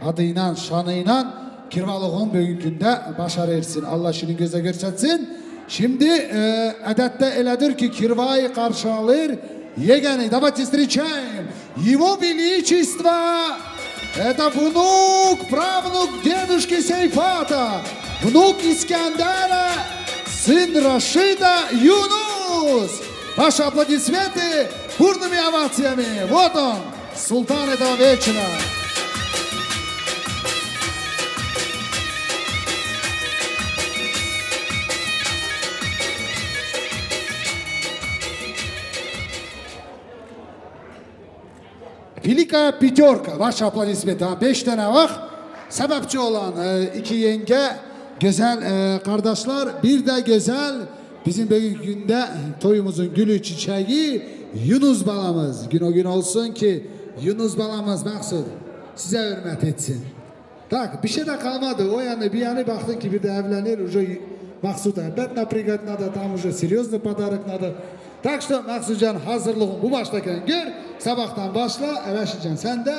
adıyla, şanıyla kirvalığın bugün günde başarı etsin. Allah şunu göze görsetsin. Şimdi adette elədir ki kirvayı karşı alır. Yegeni, давайте встречаем его величество. Это внук, правнук дедушки Сейфата, внук Искандера, сын Рашида Юнус. Ваши аплодисменты бурными овациями. Вот он, султан этого вечера. Великая пятерка, ваши аплодисменты. 5 tane var. Sebepçi olan iki yenge, güzel kardeşler, bir de güzel bizim bugün günde toyumuzun gülü çiçeği Yunus balamız. Gün o gün olsun ki Yunus balamız Maksud size hürmet etsin. Tak bir şey de kalmadı. O yani bir yana baktın ki bir de evlenir. Уже Maksud опять напрягать надо, там уже серьезный подарок надо. Так что Maksudcan hazırlığın bu baştaken gör. Sabahtan başla Eveşican sen de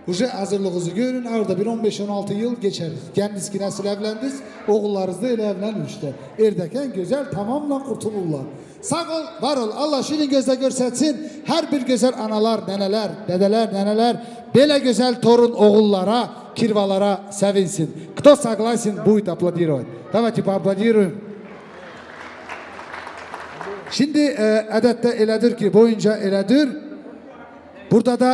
уже hazırlığınızı görün. Orada bir 15-16 yıl geçer. Kendiniz ki nasıl evlendiniz? Oğullarınız da öyle evlenmişler. Erdeken güzel tamamla kurtulurlar. Sağ ol, var ol. Allah şirin gözle görsetsin. Her bir güzel analar, neneler, dedeler, neneler böyle güzel torun oğullara, kirvalara sevinsin. Кто согласен, будет аплодировать. Давайте поаплодируем. Şimdi adette elədir ki boyunca elədir. Burada da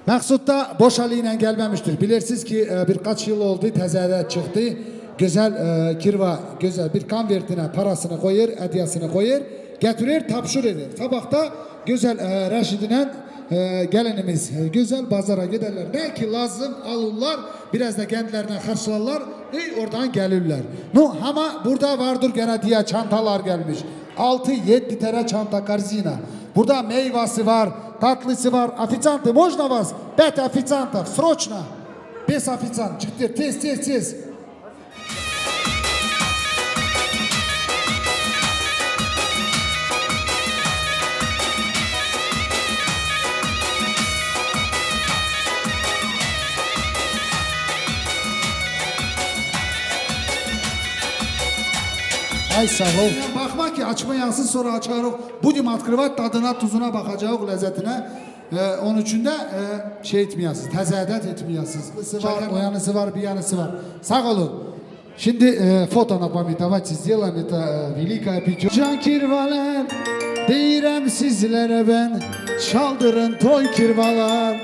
Maksud da boş haliyle gelmemiştir. Bilirsiniz ki birkaç yıl oldu tezahürat çıktı. Güzel kirva, güzel bir konvertine parasını koyar, hediyesini koyar, getirir, tapşır eder. Sabahta güzel Reşid'ine gelinimiz güzel pazara giderler. Ne ki lazım alırlar, biraz da kendilerine karşılarlar, oradan gelirler. No, ama burada vardır gene diye çantalar gelmiş. 6-7 tane çanta karzina. Burada meyvası var, tatlısı var. Официанты, можно вас? 5 официантов, срочно. Без официант, çıktı, tez. Ay sağ ol. Bakma ki açmayansın sonra açarıq. Будем открывать tadına tuzuna bakacağıq lezzetine. Onun için de şey etmeyasınız, tezahürat etmeyasınız. O yanısı var, bir yanısı var. Sağ olun. Şimdi foto напомнить, давайте сделаем это великое пятерка. Can kirvalar, deyirəm sizlere ben, çaldırın toy kirvalar.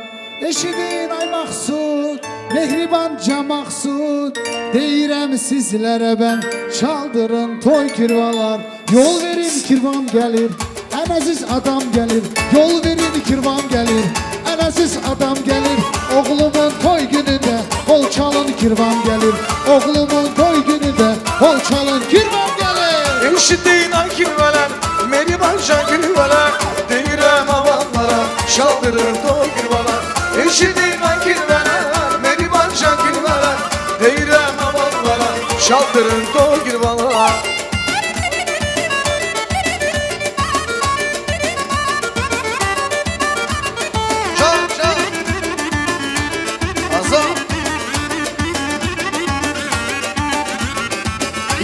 Eşidin ay Maksud, mehribanca Maksud, deyirəm sizlere ben, çaldırın toy kirvalar. Yol verin kirvam gelir, en aziz adam gelir. Yol verin kirvam gelir, en aziz adam gelir. Oğlumun toy gününde bol çalın kirvam gelir. Oğlumun toy gününde bol çalın kirvam gelir. Eşitliğin ay kirveler, meribanca kirveler, deyirəm avanlara, şaldırır toy kirveler. Eşitliğin ay kirveler, meribanca kirveler, deyirəm avanlara, şaldırır toy kirveler.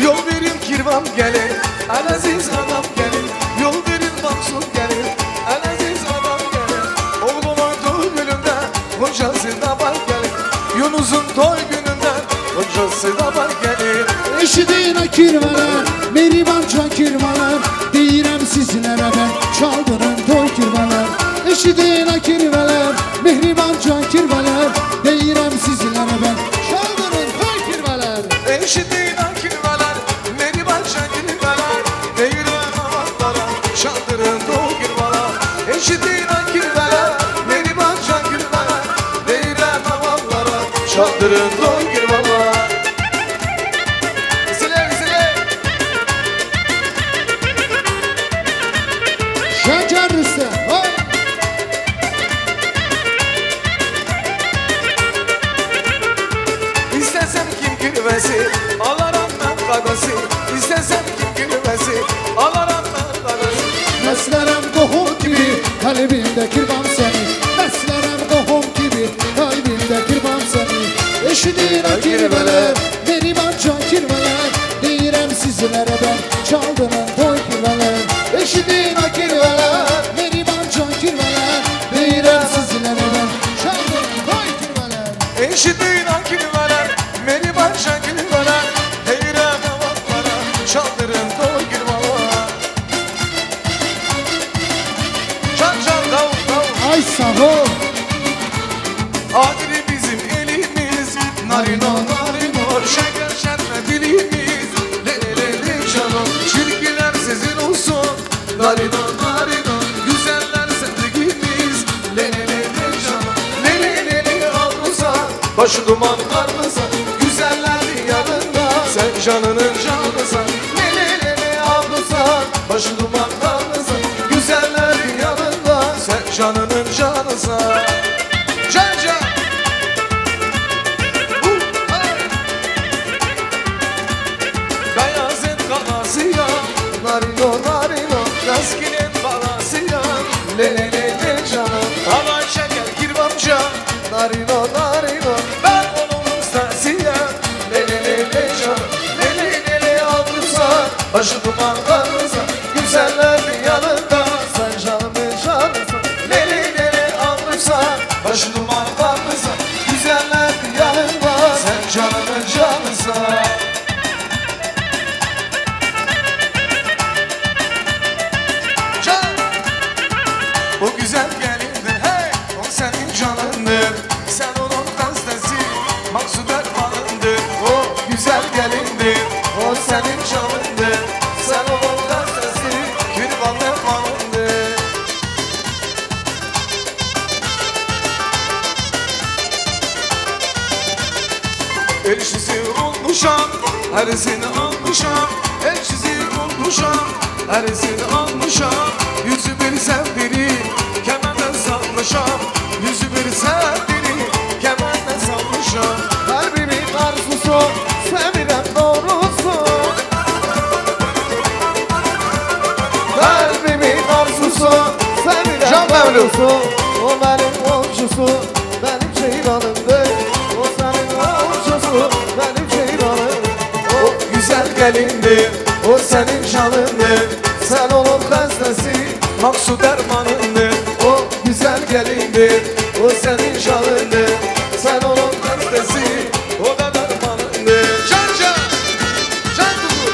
Yol verin kirvam gelir, en aziz adam gelir. Yol verin Maksud gelir, en aziz adam gelir. Oğlumun toy gününde kocası da var gelir. Yunus'un toy gününde kocası da var gelir. Eşidin kirveler, meribanca kirveler, deyirəm sizlere ben, çaldırın toy kirveler. Eşidin kirveler, mehribanca kirveler, çaldırın toy girmama. Zile zile. Şeker Rüstem. Hay. İstesem kim gülmesi, alaram ben kakası. İstesem kim gülmesi, alaram ben kakası. Meslerem tohum gibi kalbimde kirvan seni. Meslerem tohum gibi kalbimde kirvan seni. Eşidir o kirveler, benim anca kirveler. Deyirem sizlere ben çaldığının toy kirveler. Eşidir o kirveler, benim anca kirveler. Deyirem sizlere ben çaldığının toy kirveler. Eşitliğin akili veren, beni başa gül veren. Heyrem avatlara, çaldırın toy girmama. Çal çal dav dav. Ay sağ ol. Adili bizim elimiz, narino narino. Şeker şerme dilimiz, le le le le canım. Çirkiler sizin olsun, narino narino. Güzeller sevgimiz, le le le le canım. Le le le le alırsa, başı duman karmasa. Güzeller yanında, sen canının canısan. Le le le le alırsa, başı duman karmasa. Güzeller yanında, sen canının canısan. Can can. Beyazın kanası ya, narino narino. Reskinin balası ya, le le le le canım. Aman şeker kirvamca, narino narino. Ben onun ustası ya, le le le le canım. Le le le le alırsa, başı duman karırsa. Güzeller yanında, sen canımın canısın. Le le le le alırsa, başı duman karırsa. Güzeller yanında, sen canımın canısın. O güzel gelindir hey, o senin canındır. Sen onun hastası, maksud ermanındır. O güzel gelindir, o senin canındır. Sen onun hastası, kirvan ermanındır. Elçisi olmuşam, herisini almışam. Elçisi olmuşam, herisini almışam. Yüzü bir sevdiri, kemenden salmışam. Yüzü bir sevdiri, kemenden salmışam. Kalbimin arzusu, sevirem doğrusu. Kalbimin arzusu, sevirem doğrusu. O benim olcusu, benim ceylanımdır. O senin olcusu, benim ceylanım. O güzel gelindir, o senin canındır. Sen onun hastası, maksud ermanındır. O güzel gelindir, o senin canındır. Sen onun hastası, o da dermanındır. Can can, can kuzu.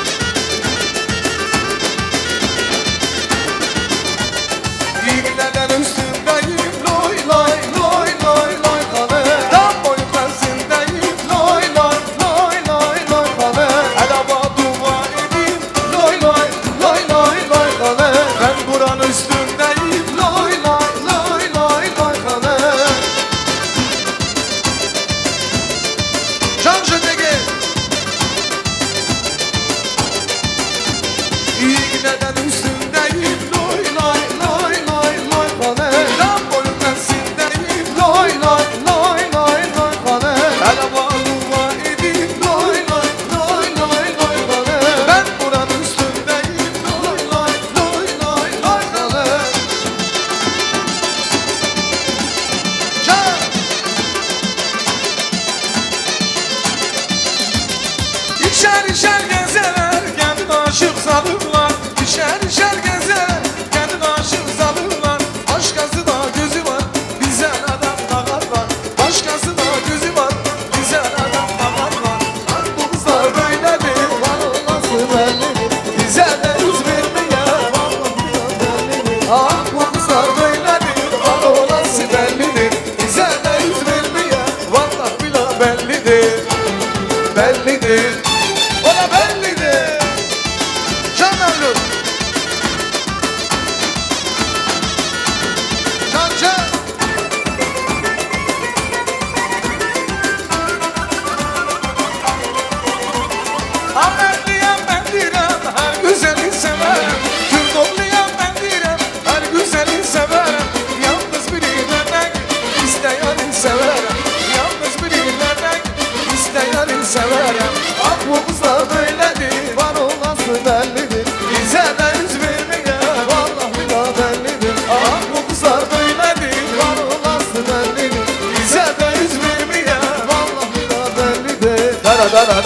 İğnelerin üstündeyim, loy loy loy loy loy kanı. Dam boyu tersindeyim, loy loy loy loy loy kanı. Elama dua edeyim, loy loy loy loy loy kanı. Ben buranın üstündeyim, loy loy loy loy loy kanı.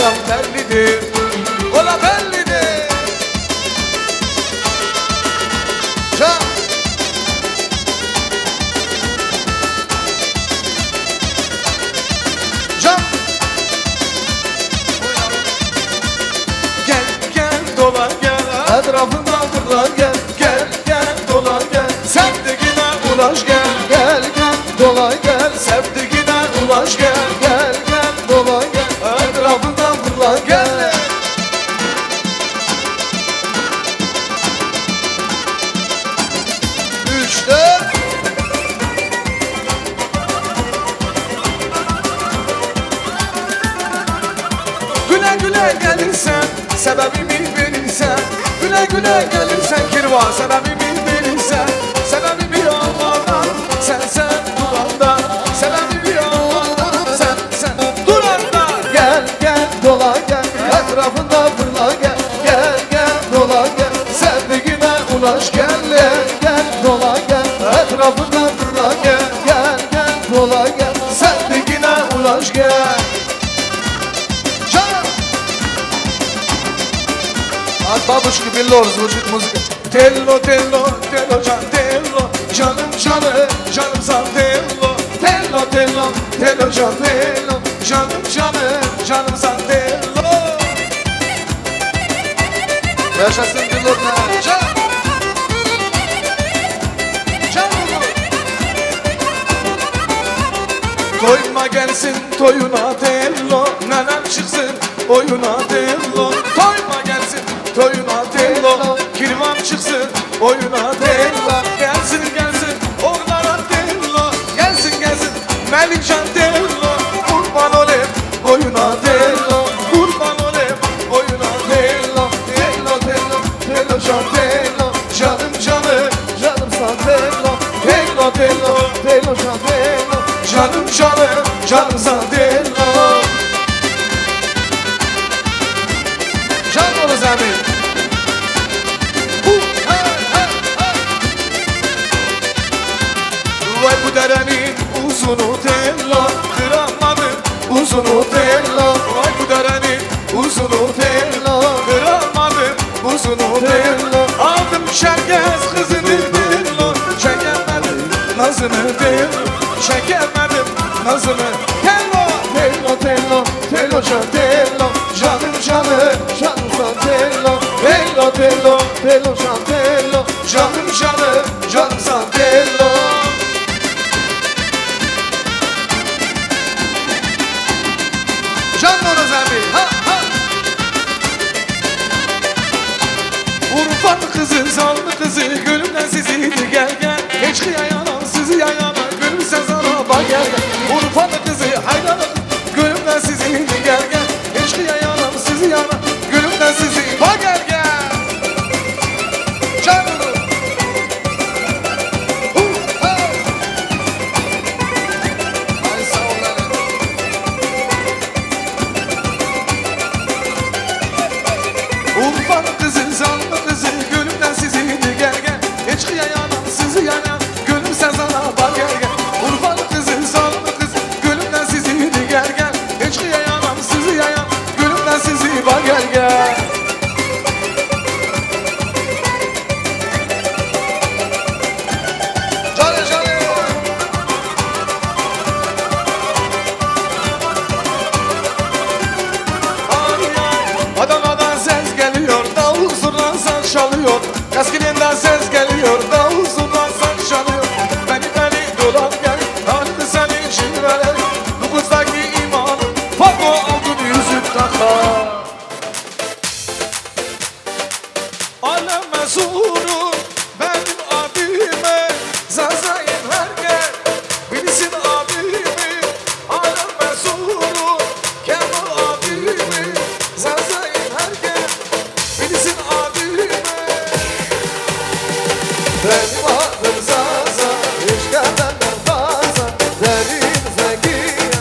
bayram bellidir Ola bellidir Can Can Gel gel dola gel Etrafından fırla gel Gel gel dola gel Sevdiğine ulaş gel Gel gel dola gel Sevdiğine ulaş gel Gel gel dola gel Etrafından fırla gel Üç, dört Güle güle gelirsen sebebimi verirsen Güle güle gelirsen kirva sebebimi verirsen Sebebimi anlardan sen duranda Sebebimi anlardan sen duranda Gel gel dola gel etrafında fırla gel Gel gel dola gel sevdiğine ulaş gel Gel dola gel etrafında fırla gel Gel gel dola gel sevdiğine ulaş gel Az babuş gibi lor звучит muzika Tello tello tello can tello Canım canım canım san tello Tello tello tello can tello Canım canım canım san tello Yaşasın dilor ne can Can Toyma gelsin toyuna tello Nenem çıksın oyuna tello Toyma gelsin toyuna tello Kirvan çıksın oyuna tello Gelsin gelsin oğlana tello Gelsin gelsin Melikcan tello Kurban olayım oyuna tello Kurban olayım oyuna tello Tello tello tello can tello Canım canım canım san tello Tello tello tello can tello Canım canım canım san tello Can olur zemin Vay bu derenin uzunu tello Kıramadım uzunu tello Vay bu derenin uzunu tello Kıramadım uzunu tello Aldım şergez kızını tello Çekemedim nazını tello Çekemedim nazını tello Tello tello tello can tello Canım canım canım san tello Tello tello tello can tello Canım canım canım san tello Can onu zembi ha ha Urfa'nın kızı zanlı kızı Gönlümden siziydi gel gel Hiç kıyayana sizi yayana Gönlüm sen sana bak gel gel Urfa'nın kızı haydana Gönlümden siziydi gel gel Hiç kıyayana sizi yana Gönlümden sizi bak gel gel Can onu Ay sağ ol lan Urfa'nın kızı, zanlı kızı Gönlümden siziydi gel gel Hiç kıyayanam sizi yana Gönlüm sen sana bak gel gel Urfa'nın kızı, zanlı kızı Gönlümden siziydi gel gel Hiç kıyayanam sizi yana Gönlümden sizi bak gel gel Canı canı Adana'dan ses geliyor, davul zurna saz çalıyor. Kaskininden ses geliyor, davul zurna saz çalıyor. Beni dolan gel, halini senin için verelim. Nüfustaki imanım, fako aldın yüzük takar. Alem mezunu benim abime, zazayım her gel. Bilsin abimi, alem mezunu Kemal abimi, zazayım her gel. Bilsin abimi. Benim adım Zaza, hiç gelmeden fazla. Derin zekiye,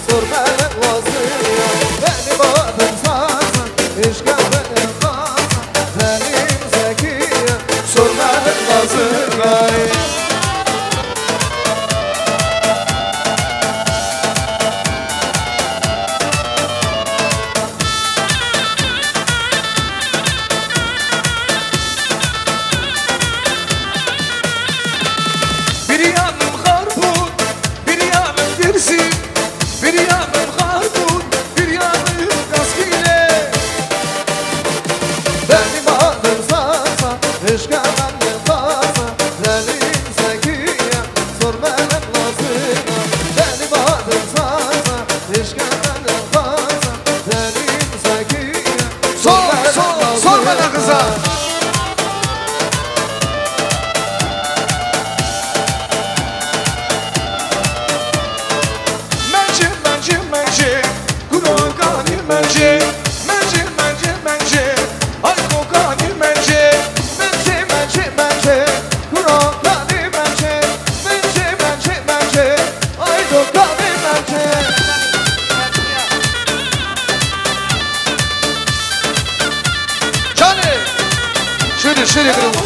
sor melek vazıya. Benim adım Zaza, hiç gelmeden fazla. Derin zekiye, sor melek vazıya. Eşke benden fazla Zelim zekiye Sor benim lazına Beni badım sazla Eşke benden fazla Zelim zekiye Sor bana kıza. Mence Kurokani mence Ay kokani mence Kurokani mence Ay dokani mence Cani Şöyle kırıldı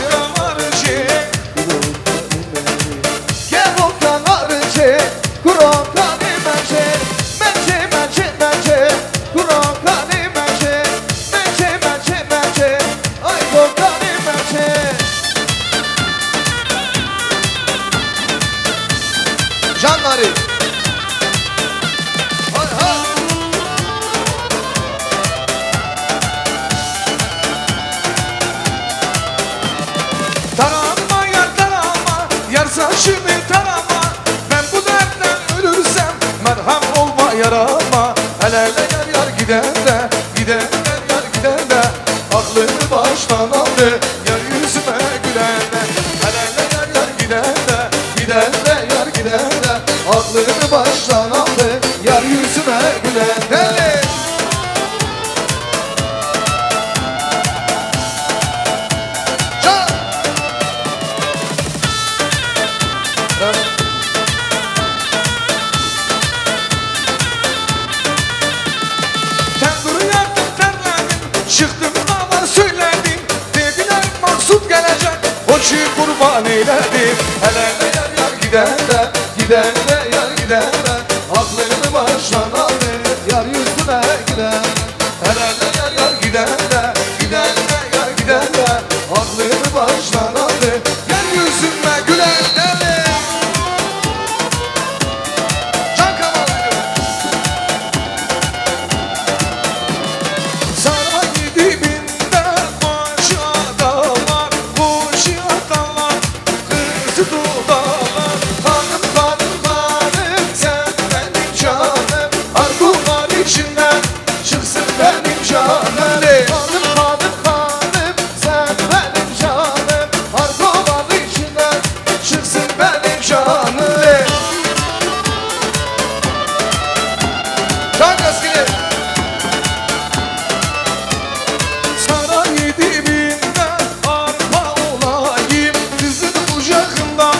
Gevoktan arıcı Kurokani mence Kurokani mence Ay dokani mence Canları Tarama yar saçımı tarama Ben bu dertten ölürsem merhem olma yarama Hele yar giden de yar Aklını baştan aldı yar yüzüme gülen de Hele yar giden de yar Aklını baştan aldı yar yüzüme gülen de Kenduru yaktım terledim Çıktım dağlar söyledim Dediler maksut gelecek O çiğ kurban eyledim Hele yar giden de yar Aklını baştan aldı yar yüzüme gülen Hele yar giden de Aklını baştan aldı yar yüzüme gülen deli Can Kamal Saray dibinde başı adamlar Boşu adamlar Kızı dudalar Hanım sen benim canım Arzular içinden çıksın benim canım Hanım sen benim canım Arzular içinden çıksın benim canım Can Kaskili Saray dibinde arpa olayım Kızın kucağında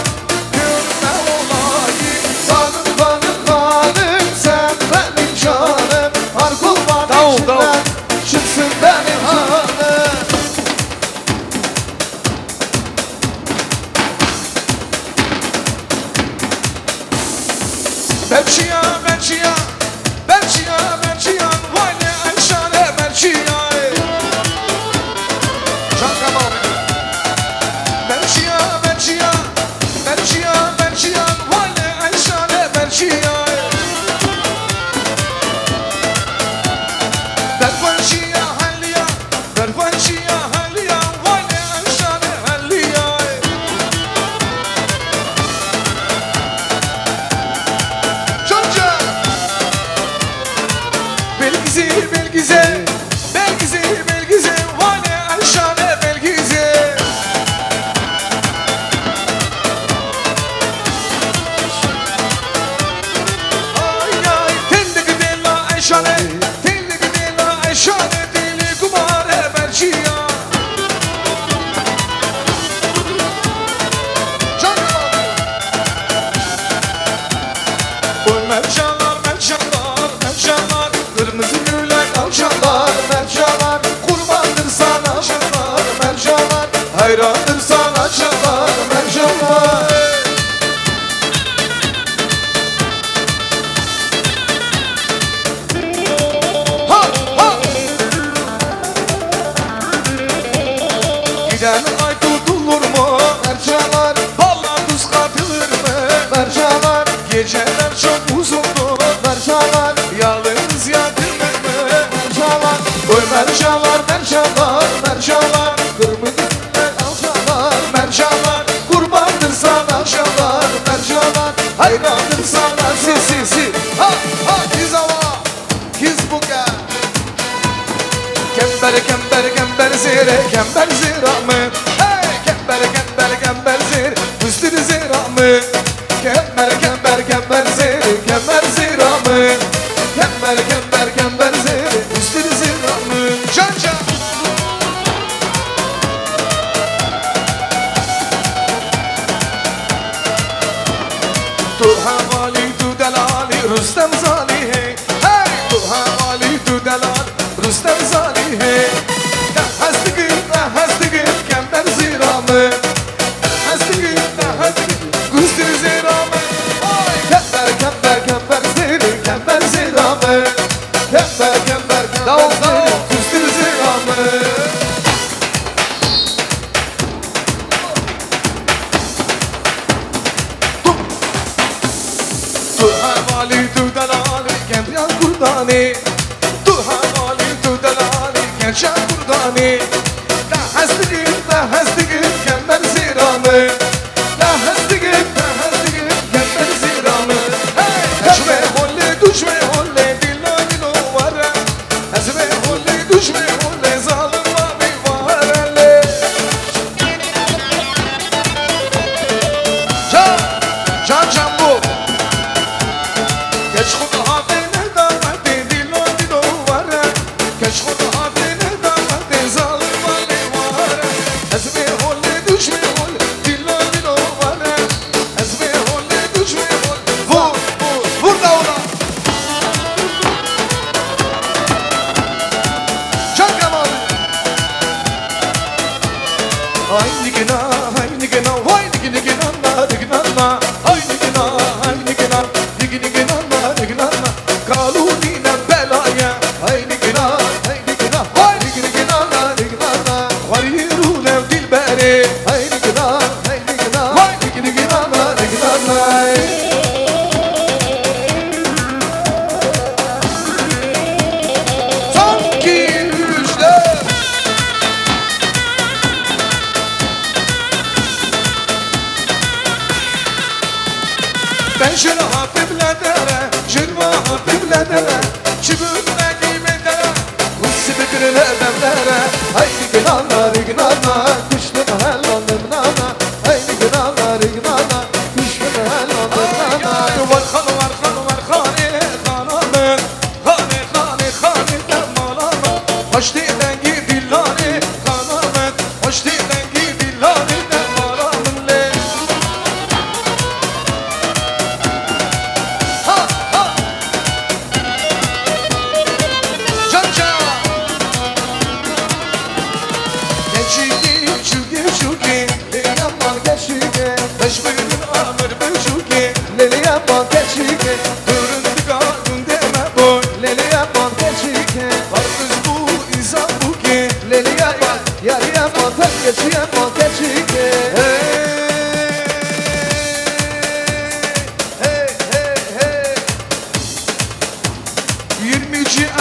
görme olayım Hanım sen benim canım Arkuvan içinden çıksın benim canım Belçiya Vay ne Ayşane Belçiya Can Kamal Belçiya Vay ne Ayşane Belçiya Dervanşiya halliya Vay ne Ayşane halliya Çonca Belgize Vay ne Ayşane Belgize Ay telli gidela Ayşane Deli kumare Belçiya Can Oy mercanlar Kırmızı gülen alçalar mercanlar Kurbandır sana mercanlar Hayrandır sana çalar mercanlar Giden ay tutulur mu mercanlar Balla tuz katılır mı mercanlar Geceler çok uzundu mercanlar Yalnız yatırır mı mercanlar Oy mercanlar Kırmızı gülen alçalar zire kember ziramı Hey kember kember kember zir Üstünü ziramı Kember kember kember zir Kember ziramı Kember kember kember zir Üstünü ziramı Can can Tu havali tu delali Rüstem zali hey Hey tu havali tu delali Rüstem zali hey Hastigin kember ziramı Hastigin Gustir ziramı Kember kember kember zir Kember ziramı Kember kember kember zir Gustir ziramı Tu havali tu delali Kemyan kurdani Tu havali tu delali Kemyan kurdani Da hastigin kember ziramı Da hastigin kember ziramı Düşme holle düşme holle dilo dilo vara Ezme holle düşme holle zalim abi varale Can bu Geç kutu abine daveti dilo dilo vara Geç kutu abine daveti zalim abi vara Ezme holle düşme holle dilo dilo vara Ezme holle düşme holle Vur da ona Can Kemal Ay nikina Vay nikina nikina Ay nikina nikina Kalunine belaya Ay nikina Vay nikina Var yerulev dilberi Ay nikina Vay nikina Sanki üçler Ben şunu hafifle dere Şunu hafifle dere Çibüğüne giyme dere Kusi bikrine demlere Haydi günahlar Kuşluk hellanım nana Haydi günahlar Kuşluk hellanım nana Var khane khanamın Khane demalama Hoş dengi dillani khanamın Hoş dengi dillani demalamın le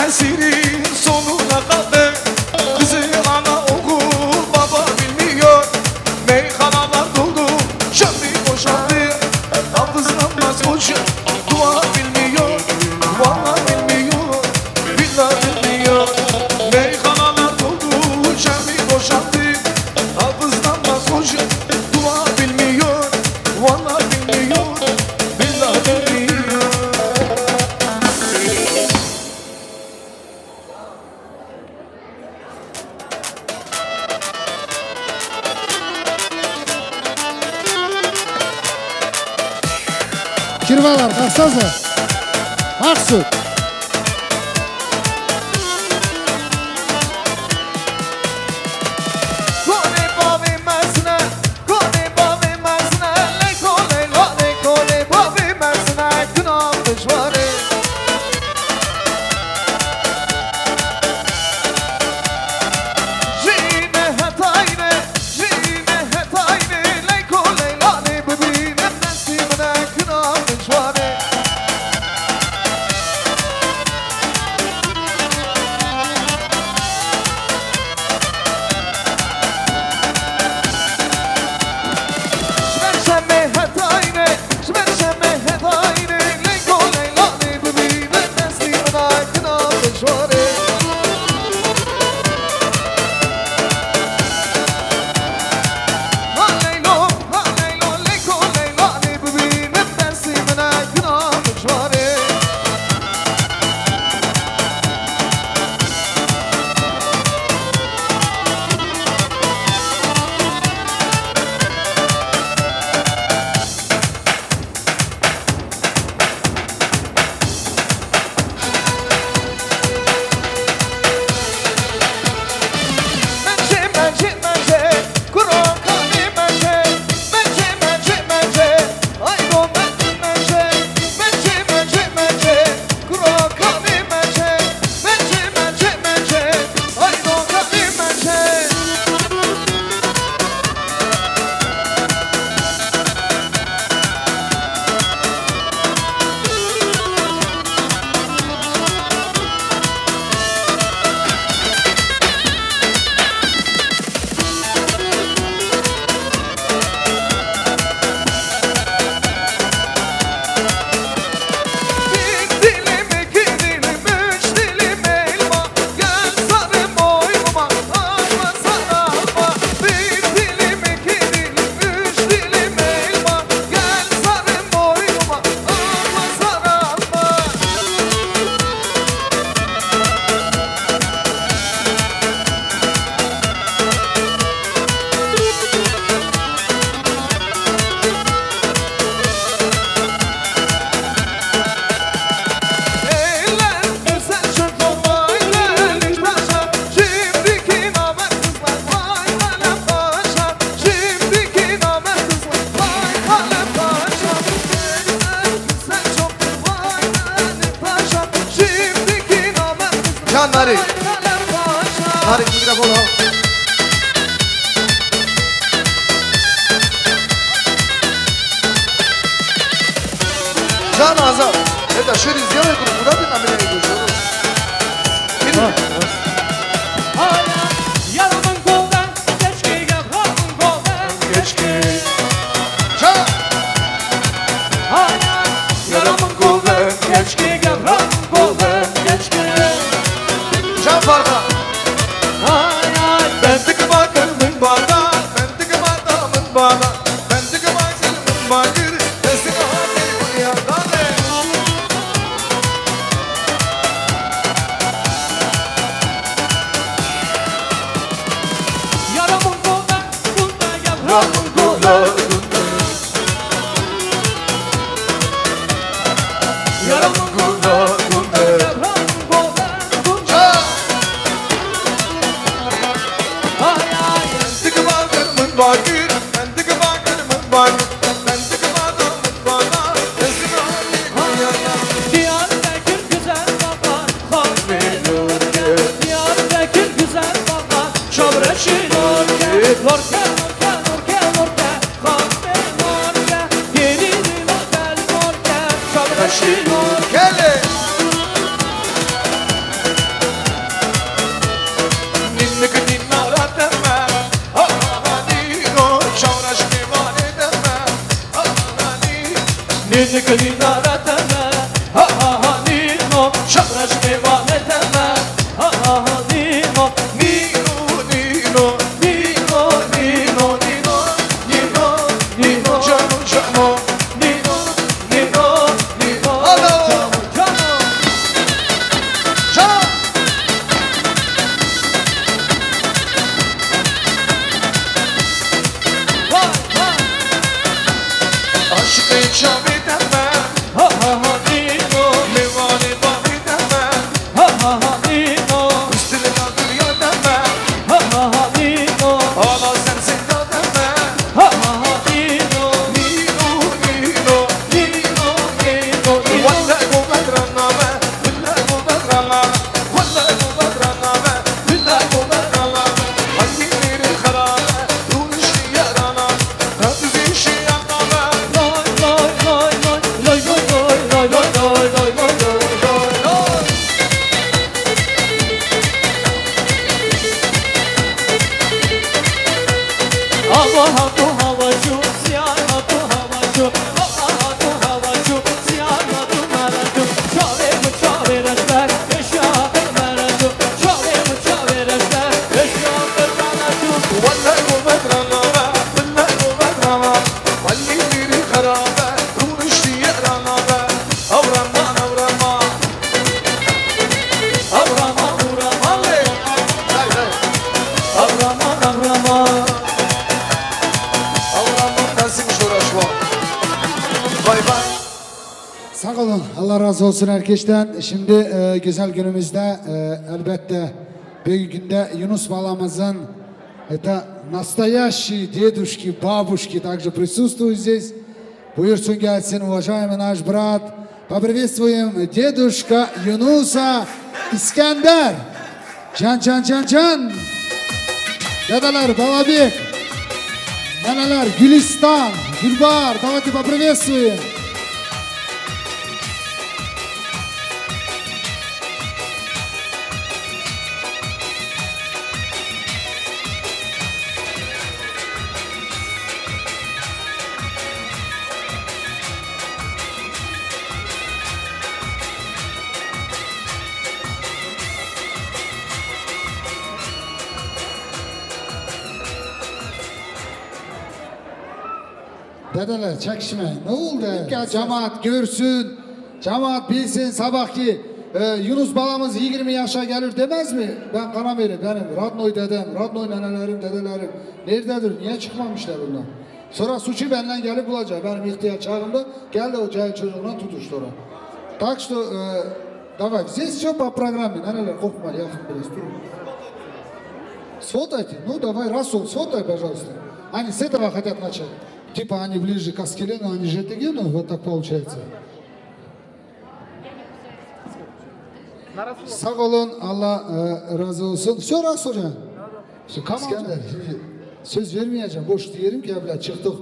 Esirin sonuna kaldı Kızı ana oku baba bilmiyor Meyhaneler doldu şömbi boşaldı Hafızlanmaz boşa dua bilmiyor Valla bilmiyor billah bilmiyor Meyhaneler doldu şömbi boşaldı Hafızlanmaz boşa dua bilmiyor Valla bilmiyor billah bilmiyor Kirvalar kalksanıza. Maksut. Aşırız ya bu da bir namine ediyoruz. Yaramın koldan keşke yaprağın koldan keşke. Yaramın koldan keşke yaprağın koldan keşke. Can parma. Ben tıkı bakırmın bana, ben tıkı badamın bana, ben tıkı bakırmın bakır, desin hadi bu yandan ne? Yaramın koldan, bunda yaprağın koldan. Yaramın koldan, bunda yaprağın koldan, bunda. Ben tıkı bakırmın bakır, ben tıkı bakırmın bakır, ben tıkı badamın bana, desin hadi bu yandan. Diyarbakır güzel baba, Hamid Urge. Diyarbakır güzel baba, Şavreşin Urge. Lorke, lorke, lorke, lorke, Hamid Urge. Gelinin otel Urge, Şavreşin Urge. Gel. Ninnik ninara deme, amanino, şavraş mevane deme, amanino. Ninnik ninara deme, amanino, şavraş mevane deme, amanino. Nino, nino, nino, nino, nino, nino, nino, cano, cano. Nino, nino, nino, Alo. cano, cano. Can. Aşk içami deme, ha ha ha nino. Mevane bami deme, ha ha ha nino. Üstüne nadir ya deme, ha ha ha nino. Hala sensin ya deme, ha ha ha nino. Nino, nino, nino, nino. Vallahi bu bedraname, billahi bu bedraname, vallahi bu bedraname, billahi bu bedraname. Hangi biri harabe, ruh işi yarana, ötüz işi yaname. Loy loy loy loy, loy loy loy loy loy loy loy loy loy loy. Allah hatu havacu, siyar hatu havacu, Allah hatu havacu, siyar hatu maracu. Çave mu çave resler, eşya maracu. Çave mu çave resler, eşya maracu. Vallahi bu bedraname, billahi bu bedraname. Halli biri harabe, ruh işi yaraname. Avraman avrama, avrama avrama. Avrama avrama. Avraman nasıl uğraşma. Bay bay. Sağ olun. Allah razı olsun herkesten. Şimdi güzel günümüzde elbette büyük günde Yunus balamızın это настоящий дедушки, бабушки также присутствуют здесь. Buyursun gelsin уважаемый наш брат. Поприветствуем дедушка Юнуса İskender. Can can can can. Dedeler Balabek. Neneler Gülistan, Gülbahar. Давайте поприветствуем. Dedeler çekişmeyin. Ne oldu? Gel cemaat görsün. Cemaat bilsin sabahki Yunus balamız 20 yaşa gelir demez mi? Ben kana verin. Benim Radnoy dedem, Radnoy nenelerim, dedelerim. Nerededir? Niye çıkmamışlar bunlar? Sonra suçu benden gelip bulacak. Benim ihtiyaç çağımda geldi o cahil çocuğuna tutuştu ona. Так что давай, здесь все по программе. Неneler korkma yakın biraz durun. Сфотайте. Ну давай, Расул, сфотай, пожалуйста. Они с этого хотят начать. Типа они ближе к Аскелену, они же Этегену, вот так получается. Sağ olun, Allah razı olsun. Все, раз уже. İskender, söz vermeyeceğim, boş diyelim ki abla çıktık.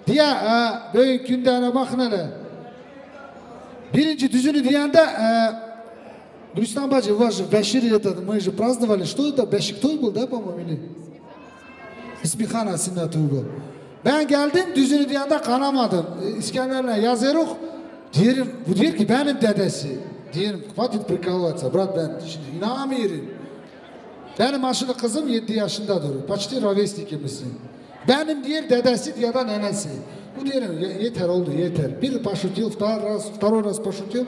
Diye büyük günlerine bakın hele. Birinci düzünü diyende Gülistan bacı, ваши Beşir этот, мы же праздновали, что это? Beşik toy был, да, по-моему, или? İsmihana sinne toy был. Ben geldim, düzünü diyende kanamadım. İskender'le yazıyoruz. Diyelim, bu diyor ki benim dedesi. Diyelim, хватит прикалываться, брат, ben şimdi inanamıyorum. Benim aşılı kızım 7 yaşındadır. Почти ровесникimizsin. Benim diğer dedesi ya da nenesi. Bu diyelim yeter oldu yeter. Bir пошутил, второй раз пошутил.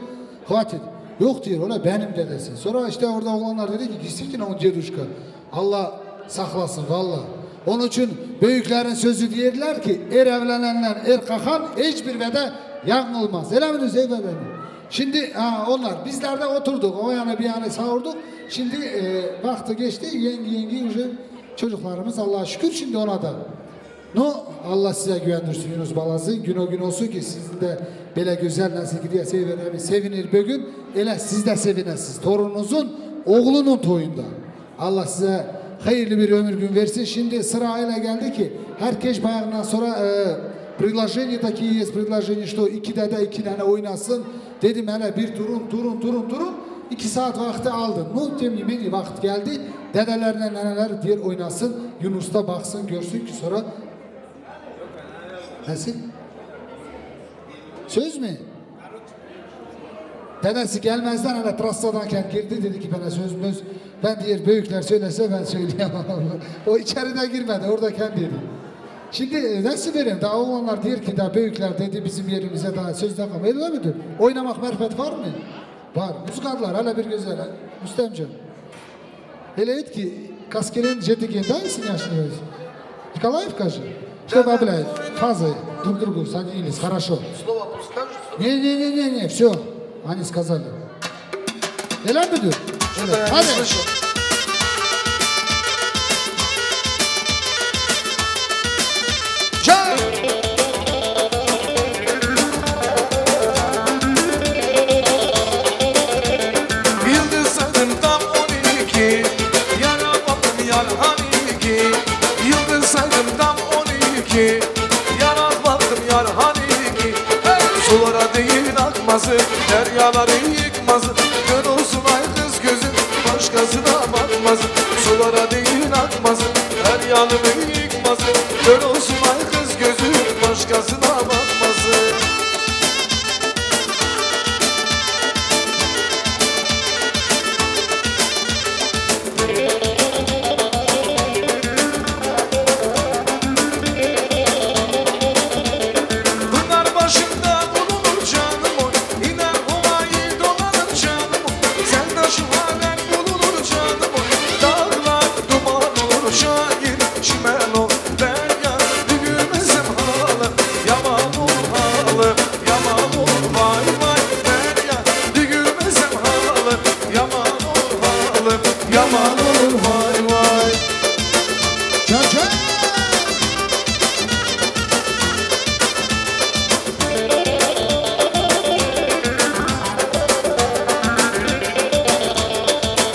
Хватит. Yok diyor ona benim dedesi. Sonra işte orada oğlanlar dedi ki действительно он дедушка. Allah saklasın valla. Onun için büyüklerin sözü diyorlar ki evlenenler kalkan hiçbir vede yanılmaz. Öyle mi Zeybe benim? Şimdi onlar bizler de oturduk o yana bir yana sağırdık. Şimdi vakti geçti yengi уже çocuklarımız Allah'a şükür şimdi ona da. No Allah size güvendirsin Yunus balası. Gün o gün olsun ki sizin de böyle güzel nasıl gidiyor sevinir bugün. Ele siz de sevinesiniz. Torununuzun oğlunun toyunda. Allah size hayırlı bir ömür gün versin. Şimdi sırayla geldi ki herkes bayağından sonra предложение такие есть предложение, что ikide de 2 tane oynasın. Dedim hele bir durun. 2 saat vakti aldım. No temimeni vakit geldi. Dedelerle neneler diğer oynasın. Yunus da baksın görsün ki sonra nasıl? Söz mü? Dedesi gelmezden hele trassadan girdi dedi ki bana söz ben diğer büyükler söylese ben söyleyemem. O içeride girmedi orada kendiydi. Şimdi nasıl vereyim daha olanlar diyor ki daha büyükler dedi bizim yerimize daha söz takım. Öyle midir? Oynamak marifet var mı? Var. Muskadılar hele bir güzel. Müstemciğim. Hele et ki kaskerin jetikin daha iyisin yaşlı öz. Николаевка же? Что добавляет? Фазы друг другу соединились. Хорошо. Слово подскажешь? Не, все. Они сказали. Öyle midir? Что-то я не Hadi. слышал. Yıldız saydım tam 12, yana baktım yar hani ki. Yıldız saydım tam 12, yana baktım yar hani ki. Sulara değil akmazı, deryaları yıkmazı. Gör olsun ay kız gözün, başkasına bakmazı. Sulara değil akmazı, deryaları yıkmazı. Gör olsun ay kız gözün, başkasına bakmazı. Pınar başında bulunur canım oy, yine ovayı dolanır canım oy. Sen taşımadan bulunur canım oy, dağlar duman olur şair çimen ol. Ben yarın gülmezim halı, yaman ol halı, yaman ol vay vay. Ben yarın gülmezim halı, yaman ol halı, yaman ol vay vay. Çocuk.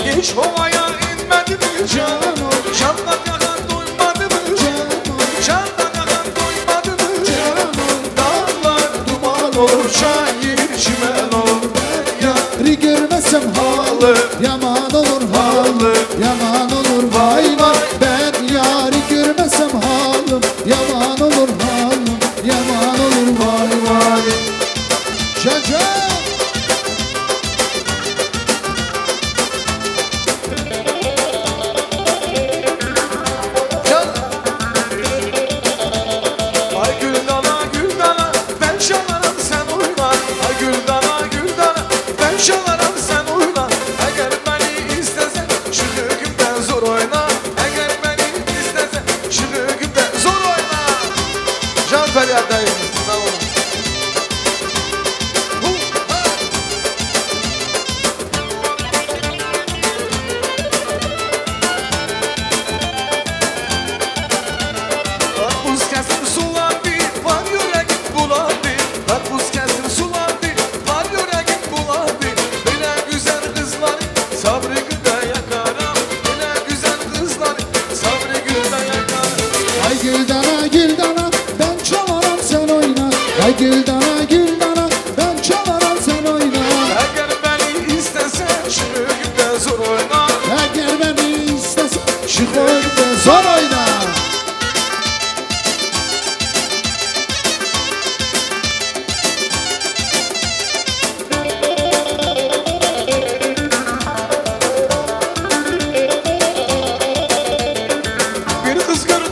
Hiç havaya inmedi mi canım? Candan yakan doymadı mı canım? Candan yakan doymadı mı canım? Dağlar duman olur, şair çimen olur. Yari görmesem halı yaman olur halı yaman olur vay vay. Ben yari görmesem halım yaman olur halım yaman olur vay vay. Çocuk. Ay güldana güldana ben çalarım sen oyna. Ay güldana güldana ben çalarım sen oyna. Eğer beni istesen şu düğümden zor oyna. Eğer beni istesen şu düğümden zor oyna. Can Feryat'tayım, sağ olun. Karpuz kestim sular bir, var yüreğim bular bir. Karpuz kestim sular bir, var yüreğim bular bir. Böyle güzel kızları sabrı güde yakarım. Böyle güzel kızları sabrı güde yakarım. Ay güldana ben çalarım sen oyna. Ay güldana ben çalarım sen oyna.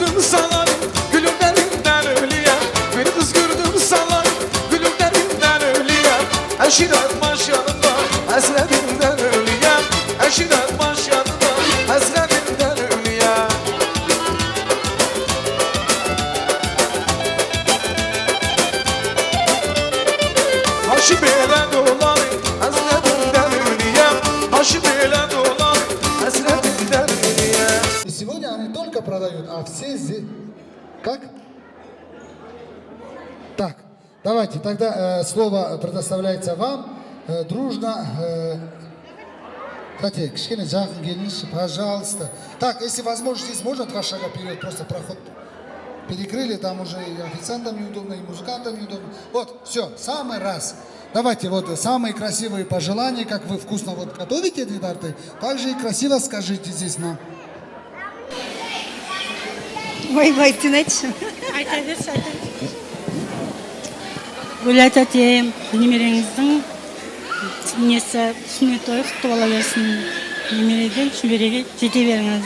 gördüm sana gülümlerinden ölüyem. Bir kız gördüm sana gülümlerinden ölüyem. Eşiren baş yanında hasretinden ölüyem. Eşiren baş yanında hasretinden ölüyem. Başı belen olan hasretinden ölüyem. Başı belen olan hasretinden ölüyem. И сегодня они только продают, а все здесь... Как? Так, давайте, тогда слово предоставляется вам. Дружно... Кстати, кішкене жақын келіңізші, пожалуйста. Так, если возможно, здесь можно 2 шага вперед, просто проход перекрыли, там уже и официантам неудобно, и музыкантам неудобно. Вот, все, самый раз. Давайте вот самые красивые пожелания, как вы вкусно вот готовите эти торты, также и красиво скажите здесь нам. Ой, ты начал. Гүләт әтем, немереңіздің несі түсіне той құтты бола берсін. Немереден шүбереге жете беріңіз.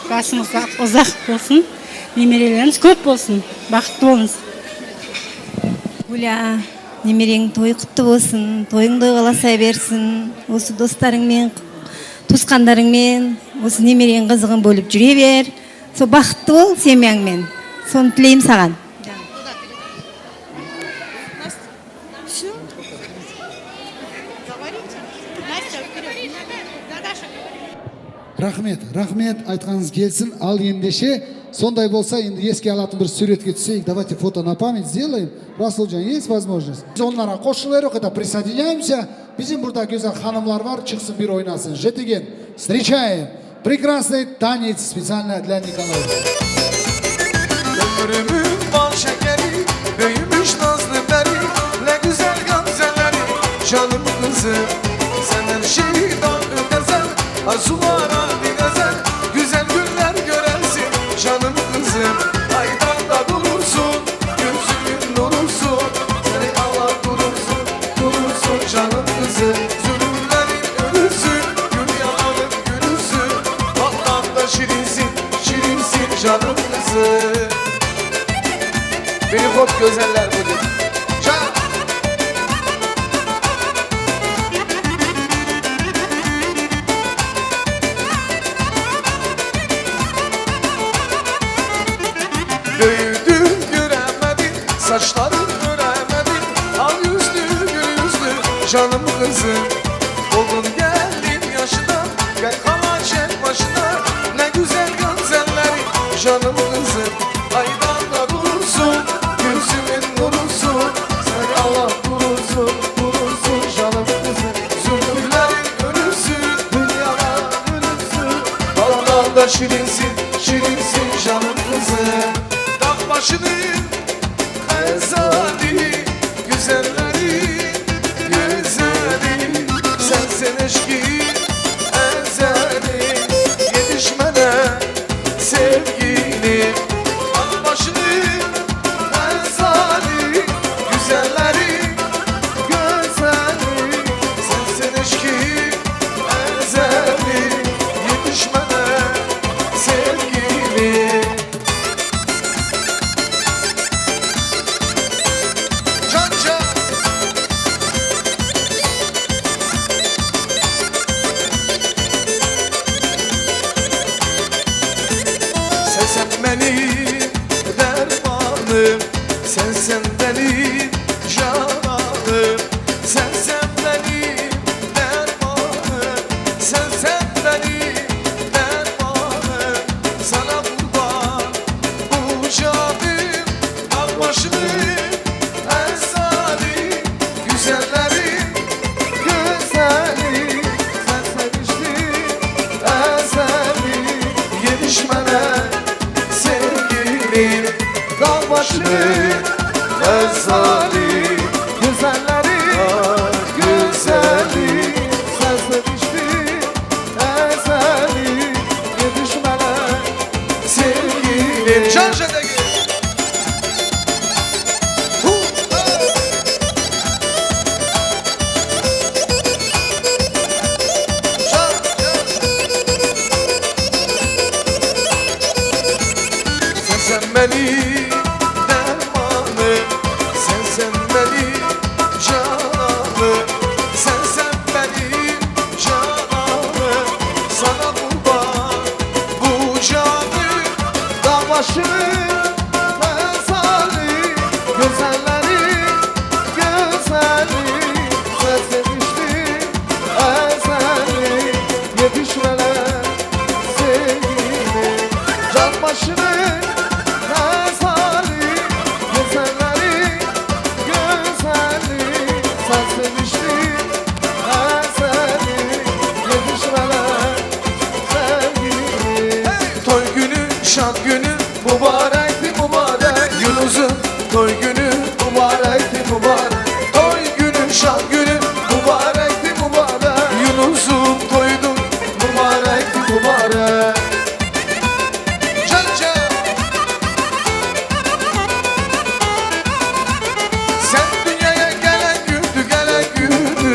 Басыңыз ұзақ болсын, немерелеріңіз көп болсын, бақытты болыңыз. Гүля, немерең той құтты болсын, тойың тойғаласа берсін. Осы достарыңмен, туысқандарыңмен, осы немерең қызығын бөліп жүре бер. Сол бақытты бол семьяңмен. Соны тілеймін саған. Рахмет, рахмет айтқаныңыз келсін. Ал ендеше, сондай болса, енді еске алатын бір суретке түсейік. Давайте фото на память сделаем. Расулжан, есть возможность? Біз онларға қосылайық, это присоединяемся. Bizim burada güzel hanımlar var, çıksın bir oynasın. Жетіген, встречаем. Прекрасный танец специально для Николая. Ömrümün bal şekeri, büyümüş nazlı beri, ne güzel gamzeleri, canım kızım. Senden şeyden ötersen, arzulara dinezen, güzel günler görersin, canım kızım. Aydan da durursun, gözümün nurursun, seni Allah durursun, durursun canım kızım. Zulümlerin ölürsün, gül yalanın gülürsün, Allah'tan da şirinsin, şirinsin canım kızım. Beni hop gözeller bugün. Can! Büyüdün göremedin, saçların öremedin, al yüzlü gül yüzlü canım kızım. Oldun geldin yaşına, gel kala çek başına, ne güzel gamzelleri canım kızım. Aydan da durursun, gözümün nurusun, sen Allah durursun, durursun canım kızım. Zulümlerin ölürsün, dünyalar ölürsün, Allah'tan da şirinsin, şirinsin canım kızım. Dağ başının ezali, güzelleri, güzeli, sensin eşkin ezeli, yetişmene sevgilim. Başının ezali, güzelleri, güzeli, sensin eşkin ezeli, yetişmene sevgilim. Can can. Sen benim dermanım, sen benim cananım, sen benim dermanım, sen benim dermanım. Sana kurban bu canım, al başını ezali, güzellerin güzeli, sen seviştin ezeli, yetişmene sevgilim. Dağ başını ezali, güzelleri güzeli, sen seviştin ezeli, yetişmene sevgilim. Can Şedeki. sen benim dermanım, sen benim canım, sen benim canım. Sana kurban bu canım, dağ başı mezarı, güzelleri güzeli, sen sevmiştin ezeli, yetişmeler sevgili. Can başının mezarı, güzelleri güzeli, sen sevmiştin ezeli, yetişmeler sevgili. Toy günü, şan günü, mübarekti mübarek. Yunus'un toy günü, mübarekti mübarek. Toy günü, şan günü, mübarekti mübarek. Yunus'un toydu, mübarekti mübarek. Can can. Sen dünyaya gelen gündü, gelen gündü.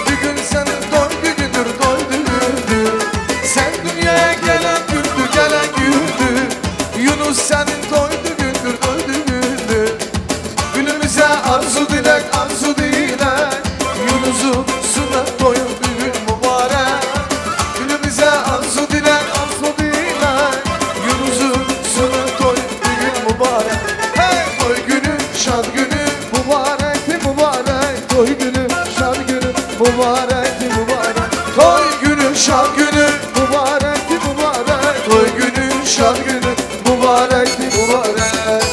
Bugün senin toy günüdür, toy günüdür. Sen dünyaya gelen gündü, gelen gündü. Yunus senin toydu gündür, toydu gündür. Günümüze arzu dilek, arzu dilek. Yunus'un sünnet toyu bugün mübarek. Günümüze arzu dilek, arzu dilek. Yunus'un sünnet toyu bugün mübarek. Hey toy günü, şad günü, mübarekti mübarek. Toy günü, şad günü, mübarekti mübarek. Toy günü, şad günü, mübarekti mübarek. Toy günü, şad günü, mübarekti mübarek.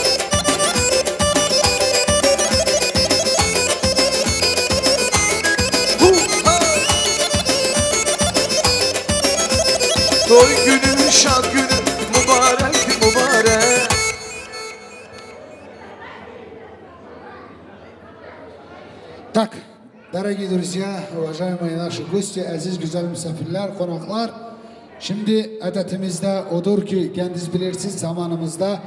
Toy günü, şad günü, mübarekti mübarek. Так, дорогие друзья, уважаемые наши гости, aziz güzel misafirler, konaklar. Şimdi adetimizde odur ki kendiniz bilirsiniz zamanımızda,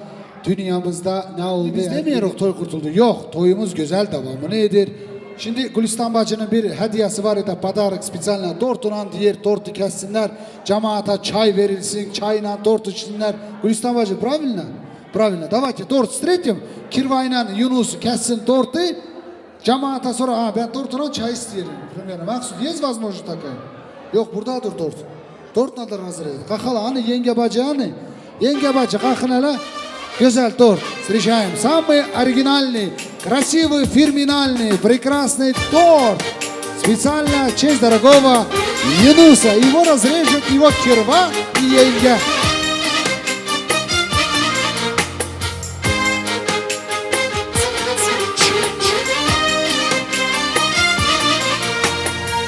dünyamızda ne oldu? Biz demiyoruz toy kurtuldu. Yok, toyumuz güzel devamı nedir? Şimdi Gülistan bacının bir hediyesi var ya da padarak spesialna tortunan diğer tortu kessinler. Cemaata çay verilsin, çayla tort içsinler. Gülistan bacı pravilna. Pravilna. Давайте торт встретим. Kirvayla Yunus kessin tortu. Cemaata sonra ben tortuna çay isterim. Примерно. Maksud есть возможность такая? Yok buradadır tort. Tort nedir hazır edin? Kakala hani yenge bacı hani? Yenge bacı kalkın hele. Güzel торт. Встречаем. Самый оригинальный, красивый, фирменальный, прекрасный торт. Специально в честь дорогого Юнуса. Его разрежет его кирва и енге.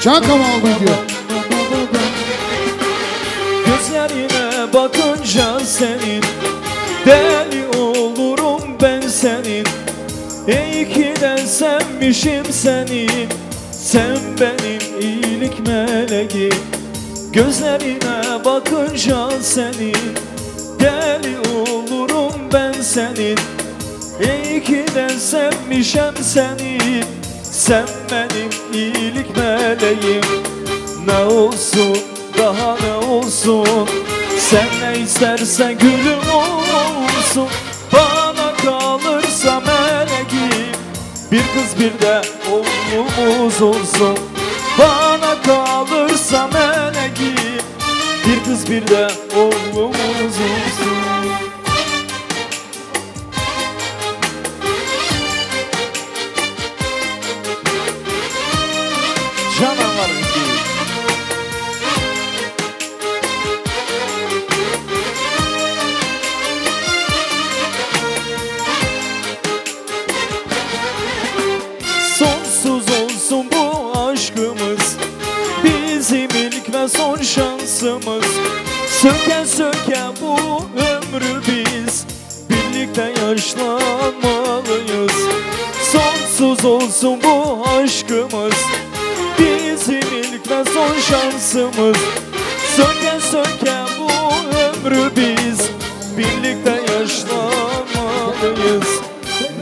Can Kamal gidiyor. Gözlerine bakınca senin deli olurum ben senin. İyi ki de sevmişim seni, sen benim iyilik meleğim. Gözlerine bakınca senin deli olurum ben senin. İyi ki de sevmişim seni, sen benim iyilik meleğim. Ne olsun daha ne olsun, sen ne istersen gülüm olsun. Bana kalırsa meleğim, bir kız bir de oğlumuz olsun. Bana kalırsa meleğim, bir kız bir de oğlumuz olsun. Canavar gibi. Sonsuz olsun bu aşkımız, bizim ilk ve son şansımız. Söke söke bu ömrü biz birlikte yaşlanmalıyız. Sonsuz olsun bu aşkımız, bizim ilk ve son şansımız. Söke söke bu ömrü biz birlikte yaşlanmalıyız.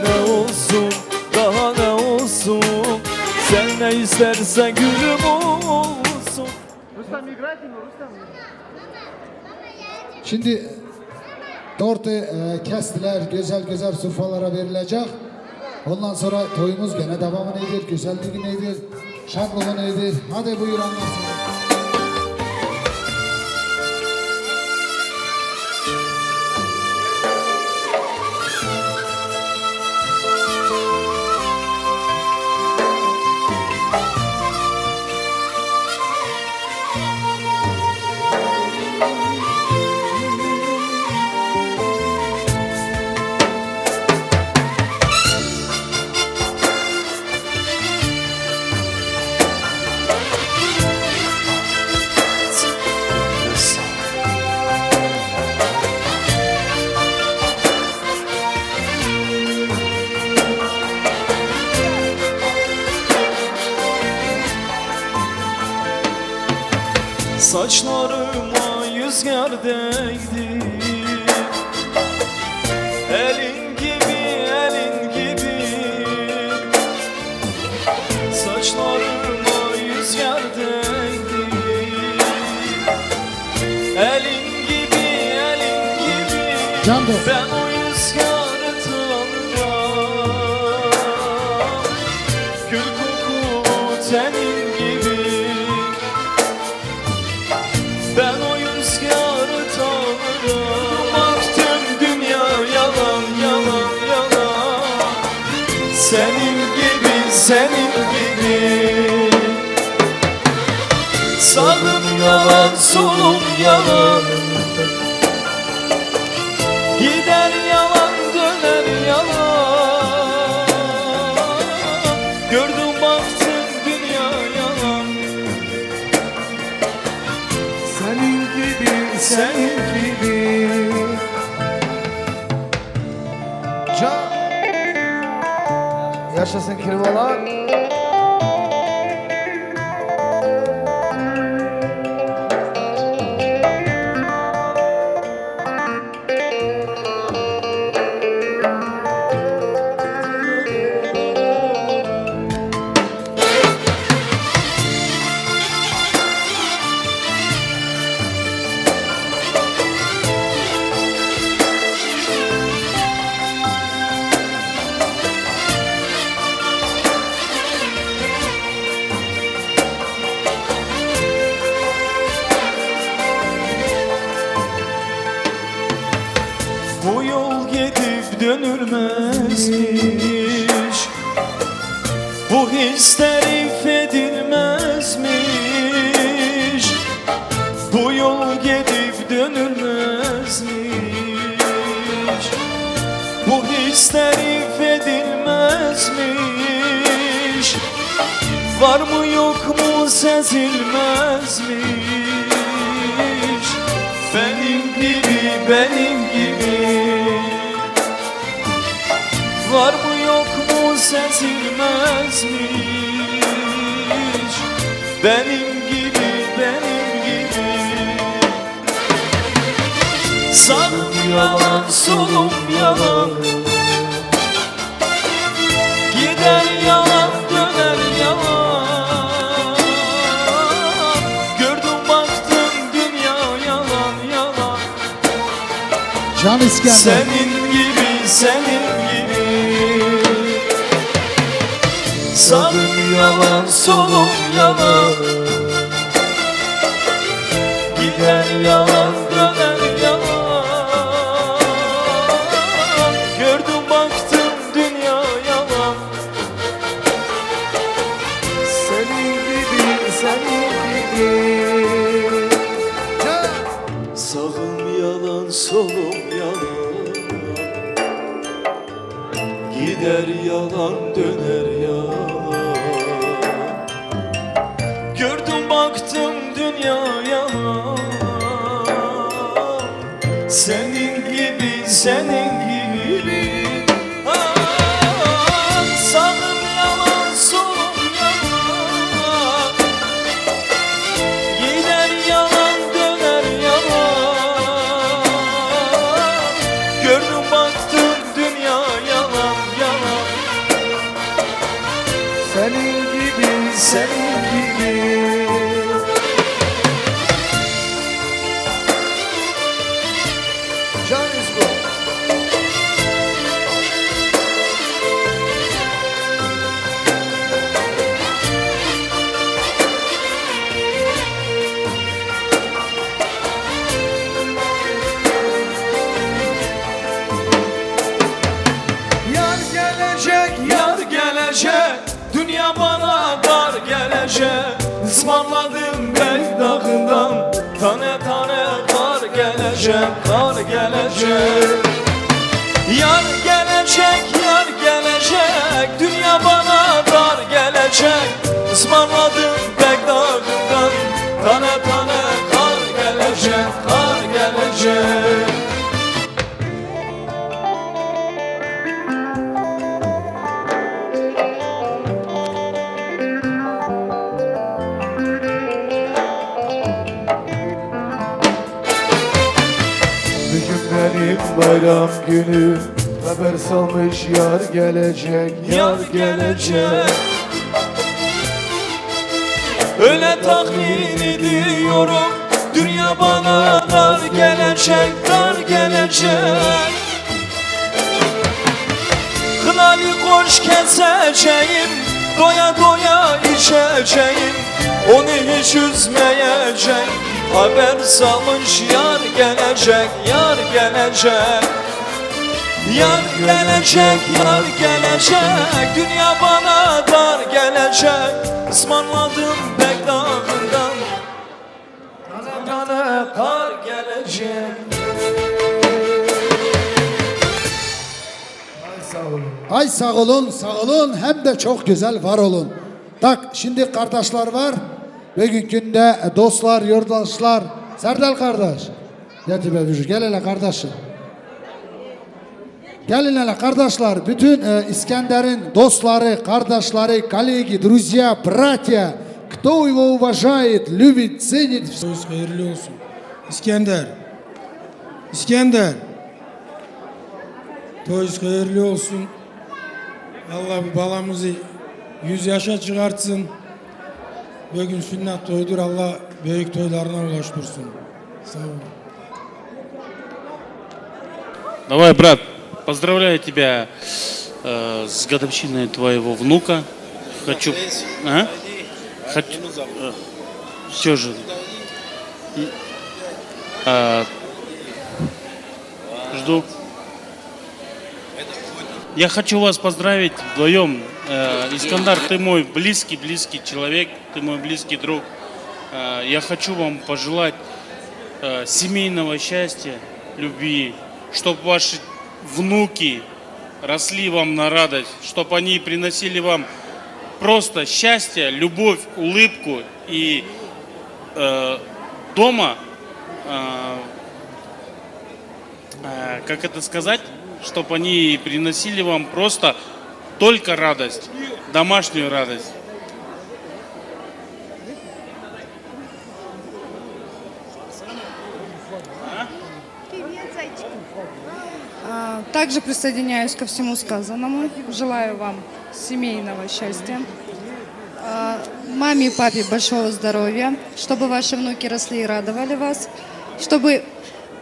Ne olsun daha ne olsun, sen ne istersen gülüm olsun. Şimdi Tortu kestiler, güzel sofralara verilecek. Ondan sonra toyumuz gene devamı nedir, güzelliği nedir, şarkılı nedir. Hadi buyur anlatsın. Saçlarıma rüzgar değdi, elin gibi saçlarıma rüzgar değdi, elin gibi Candır. ben o rüzgarı tanımam, gül kokulu tenin gibi. Ben o rüzgarı tanırım. Baktım dünya yalan Senin gibi Sağım yalan, solum yalan, gider yalan, döner yalan. Gördüm baktım dünya yalan. Senin gibi Can. Yaşasın Kirvalar. Bu yol gidip dönülmezmiş, bu his tarif edilmezmiş. Bu yol gidip dönülmezmiş, bu his tarif edilmezmiş. Var mı yok mu sezilmezmiş. Benim gibi var mı yok mu sezilmezmiş. Benim gibi sağım yalan, solum yalan, gider yalan, döner yalan. Gördüm baktım dünya yalan Can İskender. Senin gibi sağım yalan, solum yalan, gider yalan, döner yalan. Gördüm baktım dünya yalan. Senin gibi sağım yalan, solum yalan, gider yalan, döner yalan. Gördüm baktım dünya yalan. Senin gibi sağım yalan, solum yalan, gider yalan, döner yalan. Gördüm baktım dünya yalan. Senin gibi Can İsko. gelecek Ismarladım bey dağından Tane tane kar gelecek, kar gelecek Yar gelecek, yar gelecek Dünya bana dar gelecek Ismarladım bey dağından Tane tane kar gelecek, kar gelecek Bugün benim bayram günü Haber salmış yar gelecek, Yar gelecek Öyle tahmin ediyorum Dünya bana dar gelecek, dar gelecek Kınali koş keseceğim Doya doya içeceğim Onu hiç üzmeyeceğim Haber salmış yar gelecek, yar gelecek Yar gelecek, yar gelecek Dünya bana dar gelecek Ismarladım bek dağından Tane tane kar gelecek Ay sağ olun hem de çok güzel var olun. Tak şimdi kardeşler var. Bugünkünde dostlar, yurdaşlar. Serdal kardeş. Gel hele kardeşim. Gelin hele kardeşler. Bütün İskender'in dostları, kardeşleri, коллеги, друзья, братья. Кто его уважает, любит, ценит. Hayırlı olsun. İskender. İskender. Toyuz hayırlı olsun. Allah bu balamızı 100 yaşa çıkartsın. Bugün sünnet toydur. Allah büyük toylarına ulaştırsın. Sağ olun. Давай, брат, поздравляю тебя с годовщиной твоего внука. Хочу... А? Хочу... Все же. Жду. Я хочу вас поздравить вдвоем. Искандар, ты мой близкий человек, ты мой близкий друг. Я хочу вам пожелать семейного счастья, любви, чтобы ваши внуки росли вам на радость, чтобы они приносили вам просто счастье, любовь, улыбку и дома, как это сказать, чтобы они приносили вам просто только радость, домашнюю радость. Также присоединяюсь ко всему сказанному. Желаю вам семейного счастья. Маме и папе большого здоровья, чтобы ваши внуки росли и радовали вас, чтобы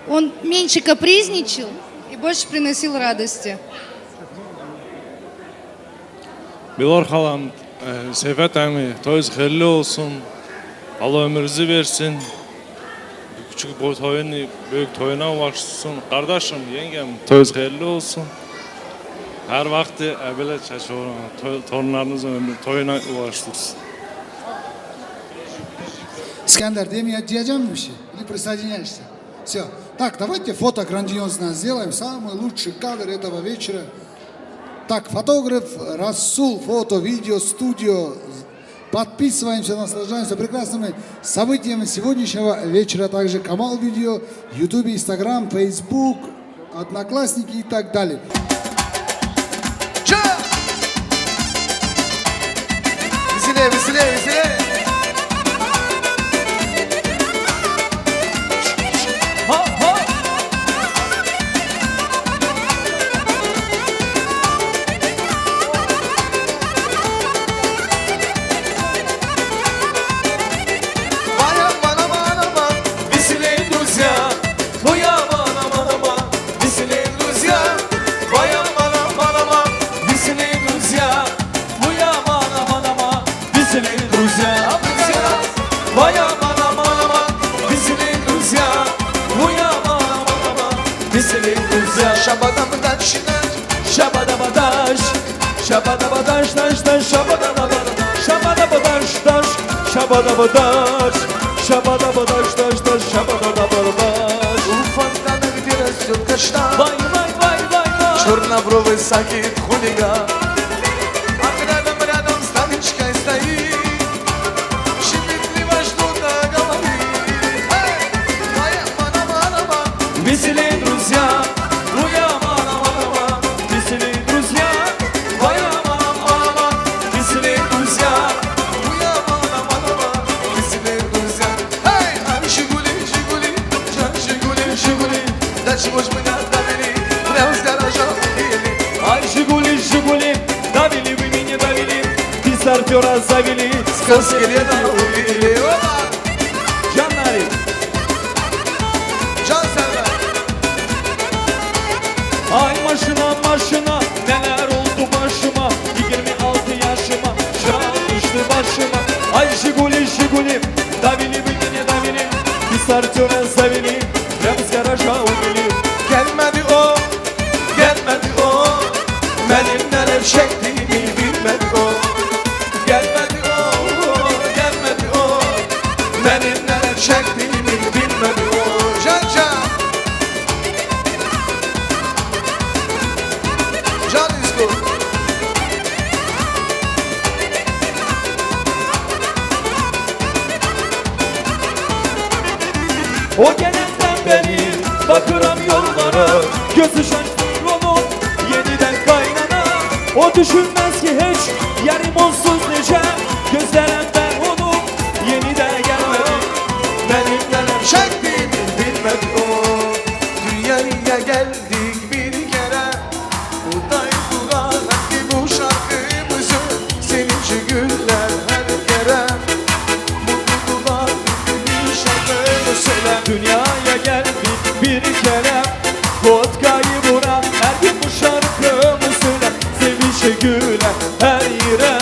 он меньше капризничал и больше приносил радости. Bilor halam, Seyfet emmi, toyunuz hayırlı olsun. Allah ömrünüzü versin. Küçük boy toyunu, büyük toyuna ulaştırsın. Kardeşim, yengem, toyunuz hayırlı olsun. Her vakti böyle torunlarınızın ömrü toyuna ulaştırsın. Искандер, ты мне дядям вообще? Или присоединяешься? Все. Так, давайте фото грандиозное сделаем. Самый лучший кадр этого вечера. Так, фотограф Расул, фото, видео, студио. Подписываемся, наслаждаемся прекрасными событиями сегодняшнего вечера. Также Камал Видео, YouTube, Instagram, Facebook, Одноклассники и так далее. Веселее, веселее, веселее. Şabadabadaş, şabadabadaş, şabadabadaş, daş, daş, şabadabadaş, şabadabadaş, daş. şabadabadaş Şabadabadaş daş daş şabadabadaş Уфандан где растет каштан Vay vay vay vay vay Чернобровый сагит хулиган А рядом с табличкой стоит Щепетливо что-то говорит Твоя мана-мана-мана Веселей, друзья, твоя мама-мама Веселей, друзья, твоя мама-мама Веселей, друзья, Твоя мана-мана-мана Веселей, друзья Эй, ай, Жигули, Жигули Жан, Жигули, Жигули До чего ж меня довели Прям с гаража увели Ай, Жигули, Жигули, довели вы меня, довели Без стартера завели Скелета увидели Опа! Canlarım Can Server Ay maşına maşına neler oldu başıma 26 yaşıma şan düştü başıma Ay Жигули, Жигули, davili beni davili Bir sartıra zavili Rams garaja umili Gelmedi o Gelmedi o Benim neler çektiğimi bilmedi o Gelmedi o Gelmedi o Benim neler çektiğimi bilmedi o Can Can Can Disco O gelenden beri bakıram yollara Gözü şaştır onun yeniden kaynana O düşünmez ki hiç yerim onsuz nece Gözlerimden onun yeniden gelmedi Benim neler çektiğimi bilmedi o Dünyaya geldik bir kere Buradaydı rahmetli bu şarkımızı Sevinci güller her kere Mutluluklar bir şarkımı söyle Dünyaya geldik bir kere Vodkayı buna her gün bu şarkımı söyle Sevinçe güle her yere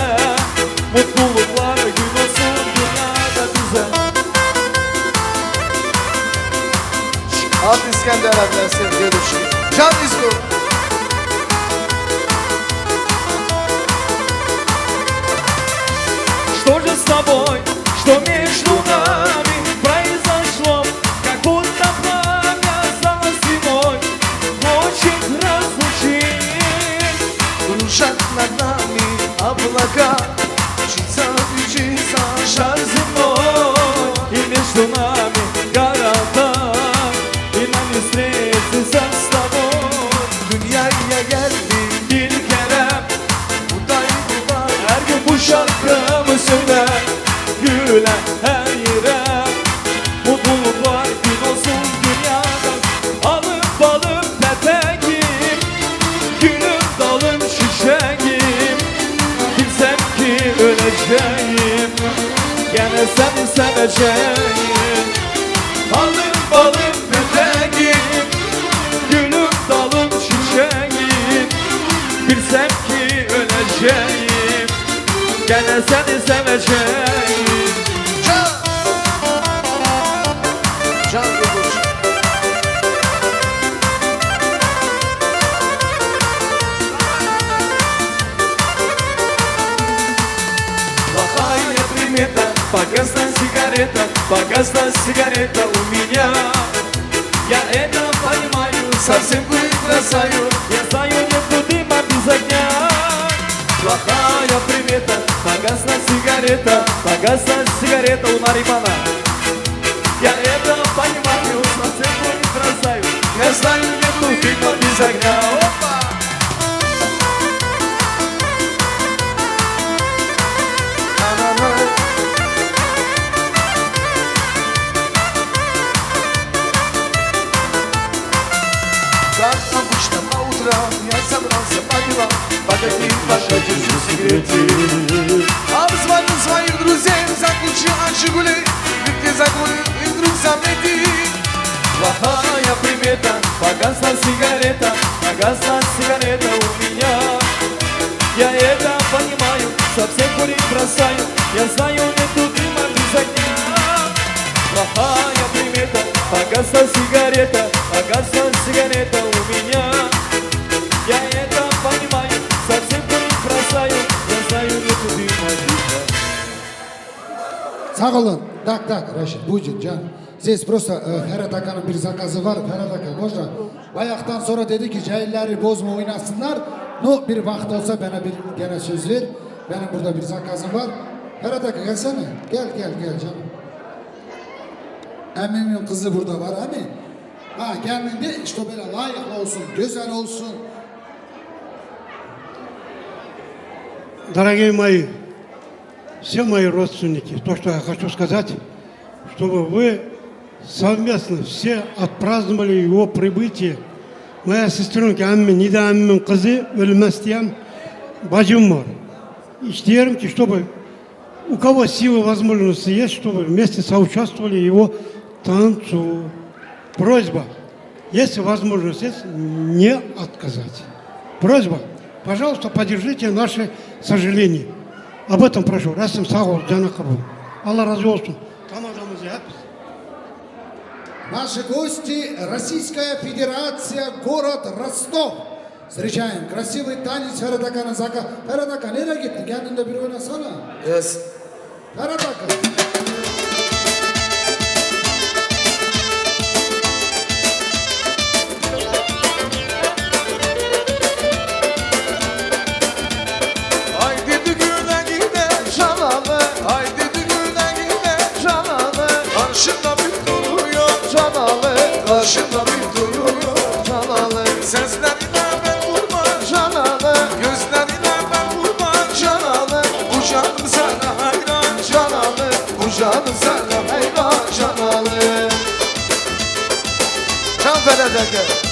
Mutluluklar gün olsun dünyada bize Alt İskender adına sevdiği düşün Can Disco Что же с тобой, что между нами произошло? Как будто пламя осталось зимой, хочет разлучить. Кружат над нами облака Мчится, мчится Шар земной, и между нами города, и нам не встретиться с тобой. Dünyaya geldik Bir kere Buradaydılar her gün bu şarkımı söyle, güle her yere. Mutluluklar gün olsun dünyada. Alıp alıp peteğim, gülüm dalım çiçeğim. Bilsem ki öleceğim, gene seni seveceğim. Alıp alıp peteğim, gülüm dalım çiçeğim. Bilsem ki öleceğim, gene seni seveceğim. Can Disco Плохая примета, погасла сигарета у меня. Я это понимаю, Совсем курить бросаю я знаю, нету дыма без огня. Плохая примета, погасла сигарета у Нарибана. Я это понимаю, совсем курить бросаю. Я знаю, нету Дыма без огня. Опа! Как обычно по утрам я собрался по делам По каким пошатить секреты Обзвонил своих друзей, заключил от Жигулей Где закурил и вдруг заметил Плохая примета, погасла сигарета у меня. Я это понимаю, совсем курить бросаю. Я знаю, нету дыма без огня. Плохая примета, погасла сигарета у меня. Я это понимаю, совсем курить бросаю. Я знаю, нету дыма без огня. Sağ olun. Tak, Reşit, buyurun canım. Здесь просто Ferhat Akan'ın bir zakazı var. Ferhat Akan, можно? Bayaktan sonra dedi ki cahilleri bozma oynasınlar. No, bir vakit olsa bana bir gene söz ver. Benim burada bir zakazım var. Ferhat Akan gelsene. Gel canım. Emmimin kızı burada var emin. Ha kendinde işte böyle layıklı olsun, güzel olsun. Дорогие мои, все мои родственники, то, что я хочу сказать, чтобы вы совместно все отпраздновали его прибытие. Моя сестренка Амми, Нида Аммин кызы, Өлмастиям, бажым бар. İsterim ki, чтобы у кого силы и возможности есть, чтобы вместе соучаствовали его танцу. Просьба, если возможность есть, не отказать. Просьба, пожалуйста, поддержите наши сожаления. Об этом прошу. Расим сağ ol, canı kabul. Allah razı olsun. Tanıdığımızı hepsi. Наши гости, Российская Федерация, город Ростов. Встречаем. Красивый танец Ferhat Akan'ın zaka. Ferhat Akan nereye gitti? Kendinde bir oynasana. Yes. Ferhat Akan. Haydi düğüne gidelim şanalı, haydi düğüne gidelim şanalı. Karşında bir duruyor şanalı, karşında bir duruyor şanalı. Seslerine ben vurma şanalı, gözlerine ben vurma şanalı. Bu canım sana hayran şanalı, bu canım sana hayran şanalı. Can Ferhat Akan.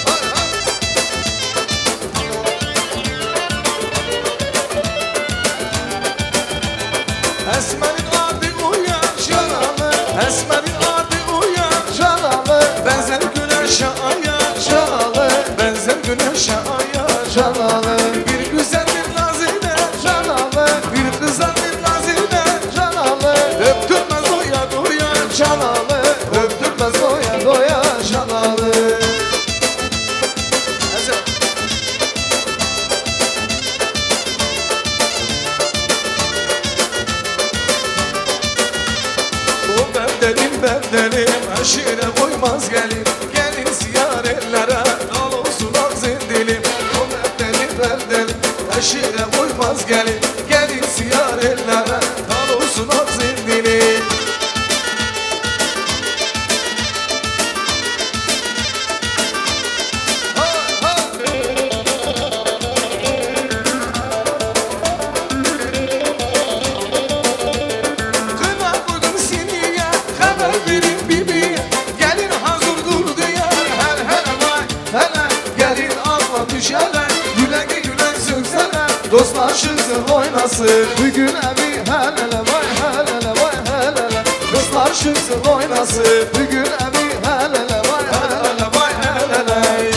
Esmer'in adı uyan şanalı, Esmer'in adı uyan şanalı. Benzer güneşe ayan şanalı, benzer güneşe ayan şanalı. Bir güzel bir nazine şanalı, bir güzel bir nazine şanalı. Öptürmez doya doya şanalı, öptürmez doya doya şanalı. Bendenim aşire koymaz gelin. Gelin ziyaretlere dal olsun ağzın dilim. O bendenim aşire koymaz gelin. Gelin ziyaretlere dal olsun ağzın dilim. Dostlaşırsın oynasın bugün evi helele vay helele vay helele. Dostlaşırsın oynasın bugün evi helele vay helele vay helele.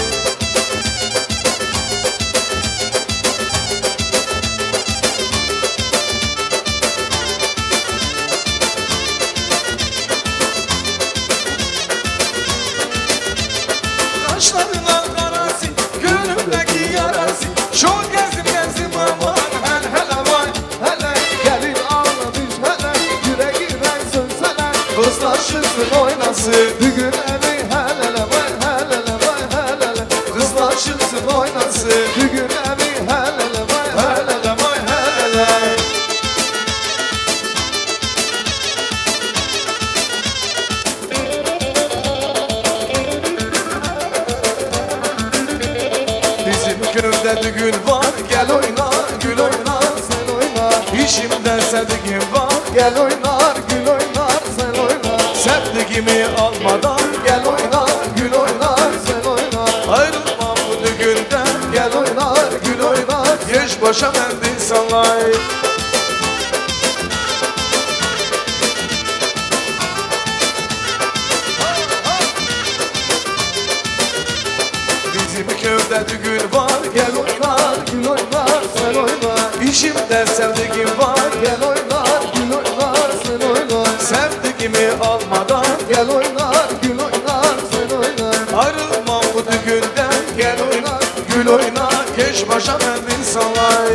Kaşların alkarası, gönlümdeki yarası. Çok gezdim aman hele hele vay hele. Gelin ağlamış hele, yüreğime sönsene. Kızlaşırsın oynasın bugün evi helele vay helele vay helele. Kızlaşırsın oynasın bugün evi helele vay helele vay helele. Bizim köyde düğün var, gel oyna, gül oyna, sen oyna. İşimde sevdiğim var, gel oynar, gül oynar, sen oyna. Sevdiğimi almadan, gel oyna, gül oynar, sen oyna. Ayrılmam bu düğünden, gel oynar, gül oynar. Geç başa mendil sallay. Bizim köyde düğün var, gel oynar, gül oynar, sen oyna. İşimde sevdiğim var, gel oynar, gül oynar, sen oyna. Sevdiğimi almadan, gel oynar, gül oynar, sen oyna. Ayrılmam bu düğünden, gel oynar, gül oynar. Geç başa mendil sallay.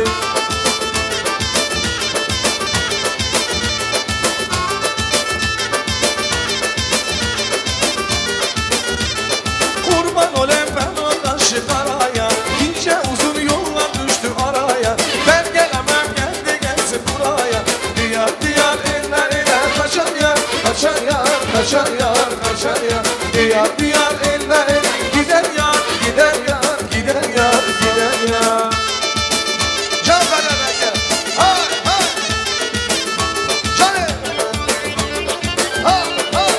Diyar diyar eller gider yar, gider yar, gider yar, gider yar. Can Karabekir, hay hay. Canım. Hay hay.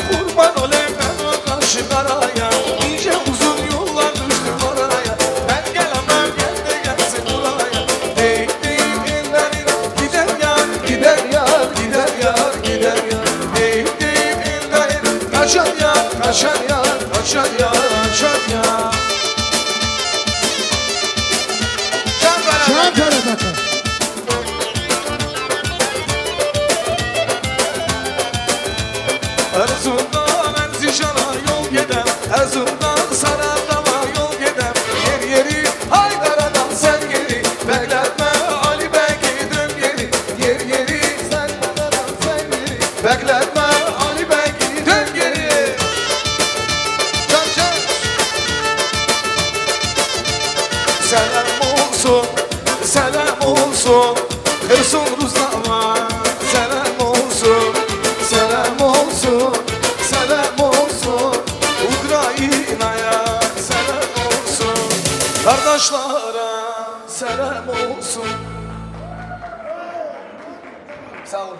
Kurban olayım ben o karşı karaya, nice uzun yollar düştüm oraya. Ben gelemem gel de gelsin buraya. Değil değil ellerin gider yar, gider yar, gider yar, gider yar. Değil değil ellerin kaçar yar, kaçar yar, kaçar yar, kaçar yar. Can Karabekir. Erzurum'dan Erzişan'a yol gidem, Erzurum'dan Saraydam'a yol gidem. Yer yeri Haydara'dan sen geri, bekletme Ali Bey'i dön geri. Yer yeri sen Haydara'dan sen geri, bekletme Ali Bey'i dön geri. Can can. Selam olsun, selam olsun, Ersun Ruzlama. Selam olsun, selam olsun, selam olsun, Ukrayna'ya selam olsun, kardeşlere selam olsun. Sağ olun,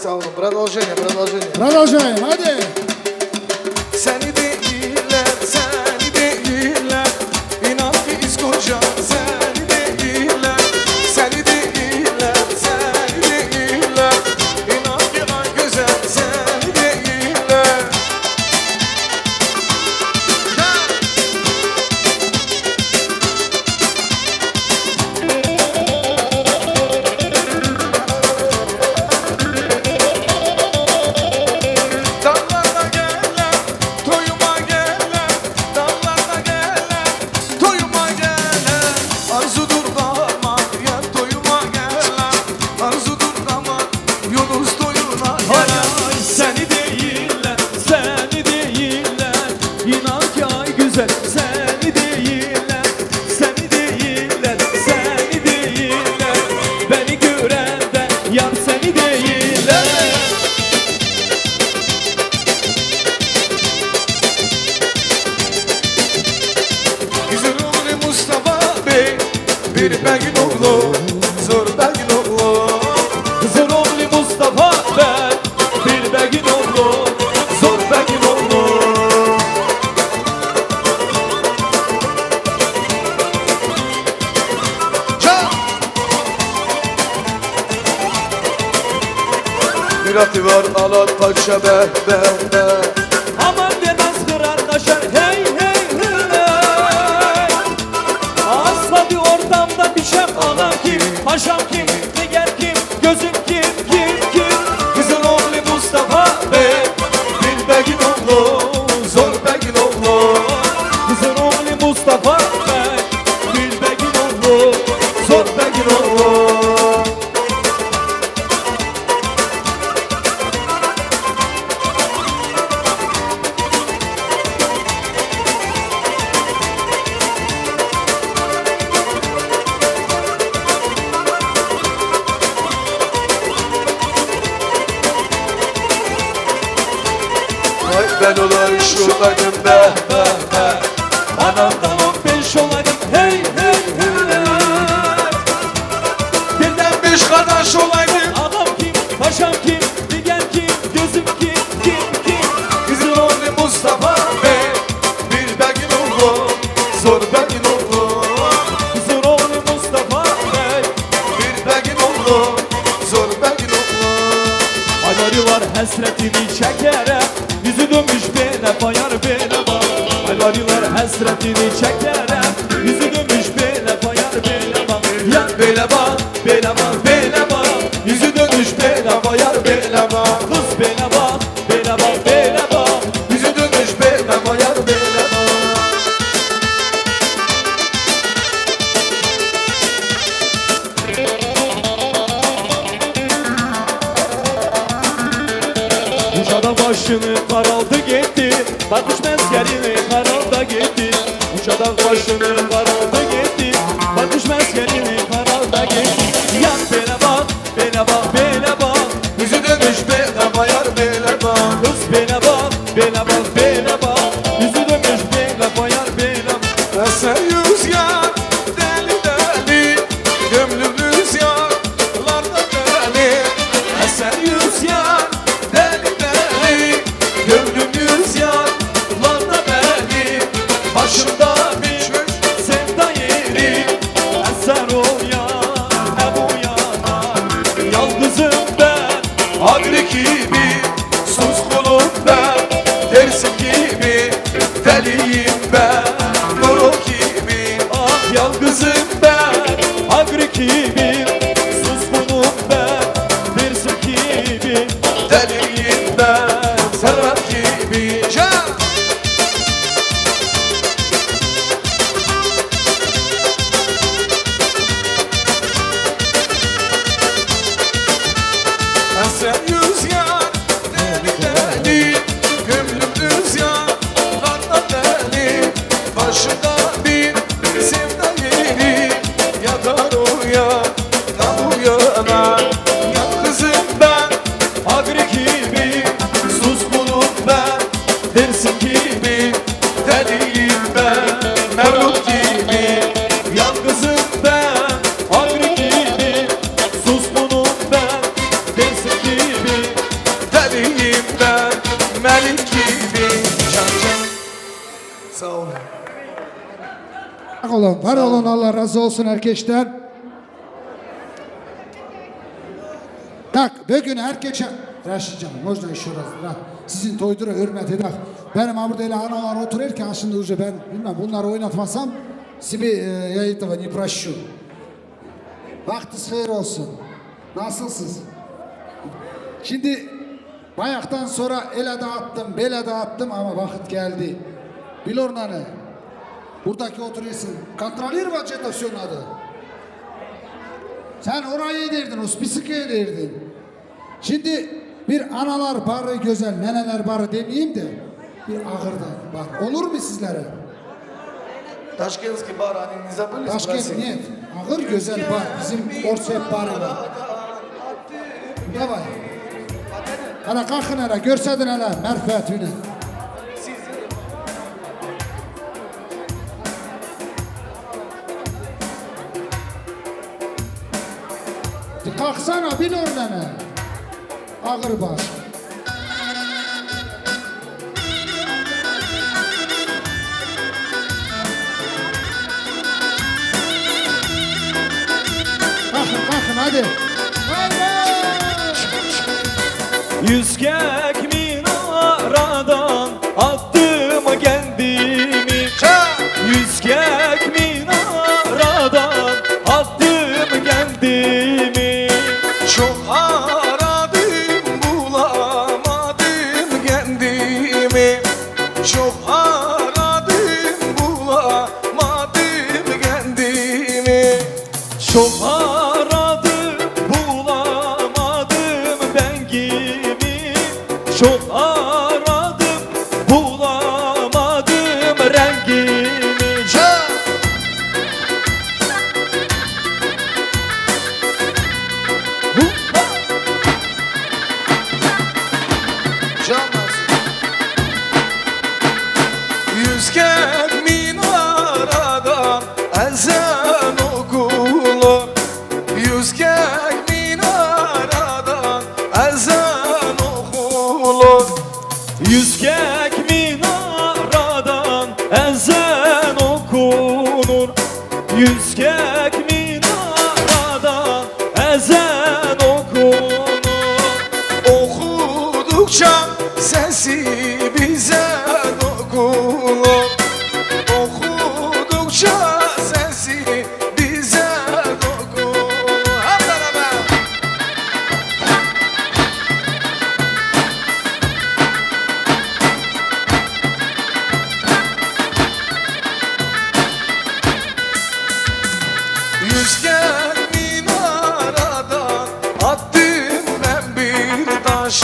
sağ olun. Продолжение, продолжение. Продолжаем, hadi. Seni değiller, seni değiller, inan ki İskoçya seni değiller, seni değiller, seni değiller, inan ki ay güzel seni değiller. Dallarda geller, toyuma geller, dallarda geller, toyuma geller. Arzudur damat, yar toyuma geller, arzudur damat, Yunus toyuna geller. Seni değiller, seni değiller, inan ki ay güzel seni değiller, seni değiller, seni değiller, beni görenden yar seni değiller. Güzel Mustafa Bey, bir begin oğlu, zor begin oğlu. Zor oğlu Mustafa ben, bir begin oğlu, zor begin oğlu. Bir atı var alat paça be be be. Aman demez kırar kaşar hey hey hey. Asla bir ortamda biçem ana kim, paşam kim, diğer kim, gözüm kim, kim. Güzel oğlu Mustafa Bey, bir begin oğlu, zor begin oğlu. Güzel oğlu Mustafa ben, bir begin oğlu, zor begin oğlu. Vay ben olay şuradaydım be be be. Anamdan 15 olaydım hey hey hey. Birden 5 kardeş olaydım. Adam kim, paşam kim, diğer kim, gözüm kim. Güzel oğlu Mustafa Bey, bir begin oğlu, zor begin oğlu. Güzel oğlu Mustafa Bey, bir begin oğlu, zor begin oğlu. ayları var hasretini çekerek, yüzü dönmüş bele bayar bele bak. Ayları var hasretini çekerek, yüzü dönmüş bele bayar bele bak. Ya Bele bak, bele bak, bele bak, yüzü dönmüş bele bayar bele bak. kız bele bak, bele bak, bele bak. Yüzü dönmüş bele bayar bele bak. Uçada başını karaldı gitti, bakış mezgelini karalda gitti. Uçada başını karaldı gitti, bakış mezgelini karalda gitti. Yan bele bak, bele bak, bele bak. Yüzü dönmüş bele bayar bele bak. Eser rüzgar deli deli, gönlüm rüzgarlarda deli. Eser rüzgar deli deli, gönlüm rüzgarlarda deli. Başımda bir sevda yeri, eser o yana bu yana. Yalnızım ben, agri gibi, suskunum ben, dersim gibi, deliyim ben, buruk gibi. Ah yalnızım ben, agri gibi, suskunum ben, dersim gibi, deliyim ben, servet gibi. Eser rüzgar deli deli, gönlüm rüzgarlarda deli. Başımda bir sevda yeri, yatar uyana uyana. Yalnızım ben, agri gibi, suskunum ben, dersim gibi, deliyim ben, mevlüt gibi. Yalnızım ben, agri gibi, suskunum ben, dersim gibi, deliyim ben, melik gibi. Sağ olun. Sağ olun, var olun, Allah razı olsun herkesten. Tak, bugün herkese Raşid canım, možda iş orası. Sizin toydura hürmet edek. Benim burada öyle analar otururken şimdi uca ben bilmem bunları oynatmasam sizi yayıtava ne praşşu. Vaktiniz hayır olsun. Nasılsınız? Şimdi bayaktan sonra ele dağıttım, bele dağıttım ama vakit geldi. Bilornanı. Buradaki oturuyorsun. Kontrolör var jetasyonun adı. Sen orayı yedirdin, uspisikke yedirdin. Şimdi bir analar barı güzel, neneler barı demeyeyim de bir ağırda bar. Olur mu sizlere? Taşkentski bar, hani ne забыли Taşkent спросить? нет. Ağır güzel bar. Bizim Orsep barı var. Davay. Hala kalkın hala, görsedin hala merfetini. Kalksana, bin oradan. Ağır bar. Kalkın hadi. Yüz kek minaradan attım kendimi. Yüz kek minaradan attım kendimi. Çok aradım bulamadım kendimi. Çok aradım bulamadım kendimi. Çok aradım bulamadım dengimi. Çok aradım bulamadım rengimi. Yüz kek minaradan ezan okunur. Yüz kek minaradan ezan okunur. Yüz kek minaradan ezan okunur. Yüz kek minaradan ezan okunur. Okudukça sesi bize dokunur. Okudukça sesi bize dokunur. Hep beraber. Yüz kek minaradan attım ben bir taş.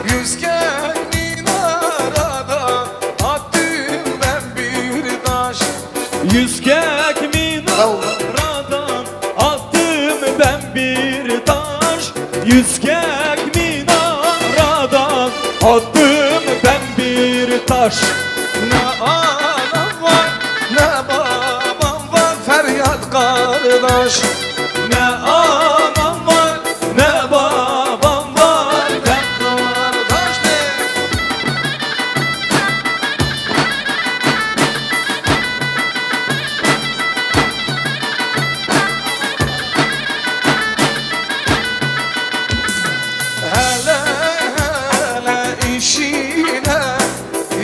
Yüz kek minaradan attım ben bir taş. Yüz kek minaradan attım ben bir taş. Yüz kek minaradan attım ben bir taş. Ne anam var ne babam. kardeş. Ne anam var ne babam var, ben kardeş ne? Hele hele işine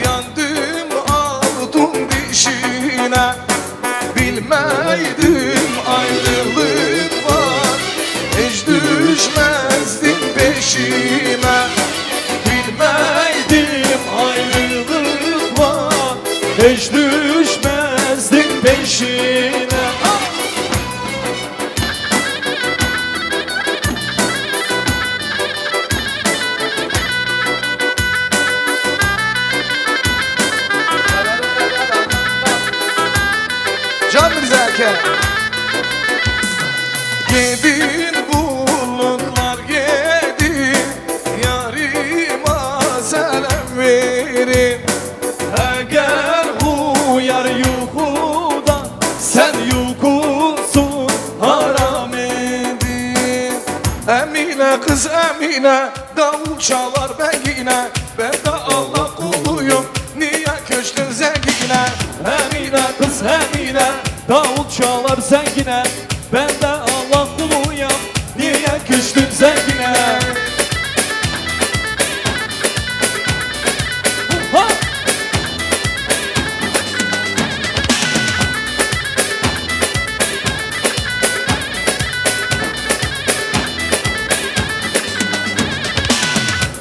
yandım aldım dişine. Bilmeydim ayrılık var, hiç düşmezdim peşime. Bilmeydim ayrılık var, hiç düşmezdim peşine. Can Zeki. Gidin bulutlar gidin, yarıma selam verin. Eğer uyar yuhuda, sen yuhusun haram edin. Emine kız Emine, davul çalar ben yine. Ben de Allah kuluyum, niye köştün zengine? Emine kız Emine, davul çalar zengine. Ben de Allah kuluyum, niye küstün zengine? Ha!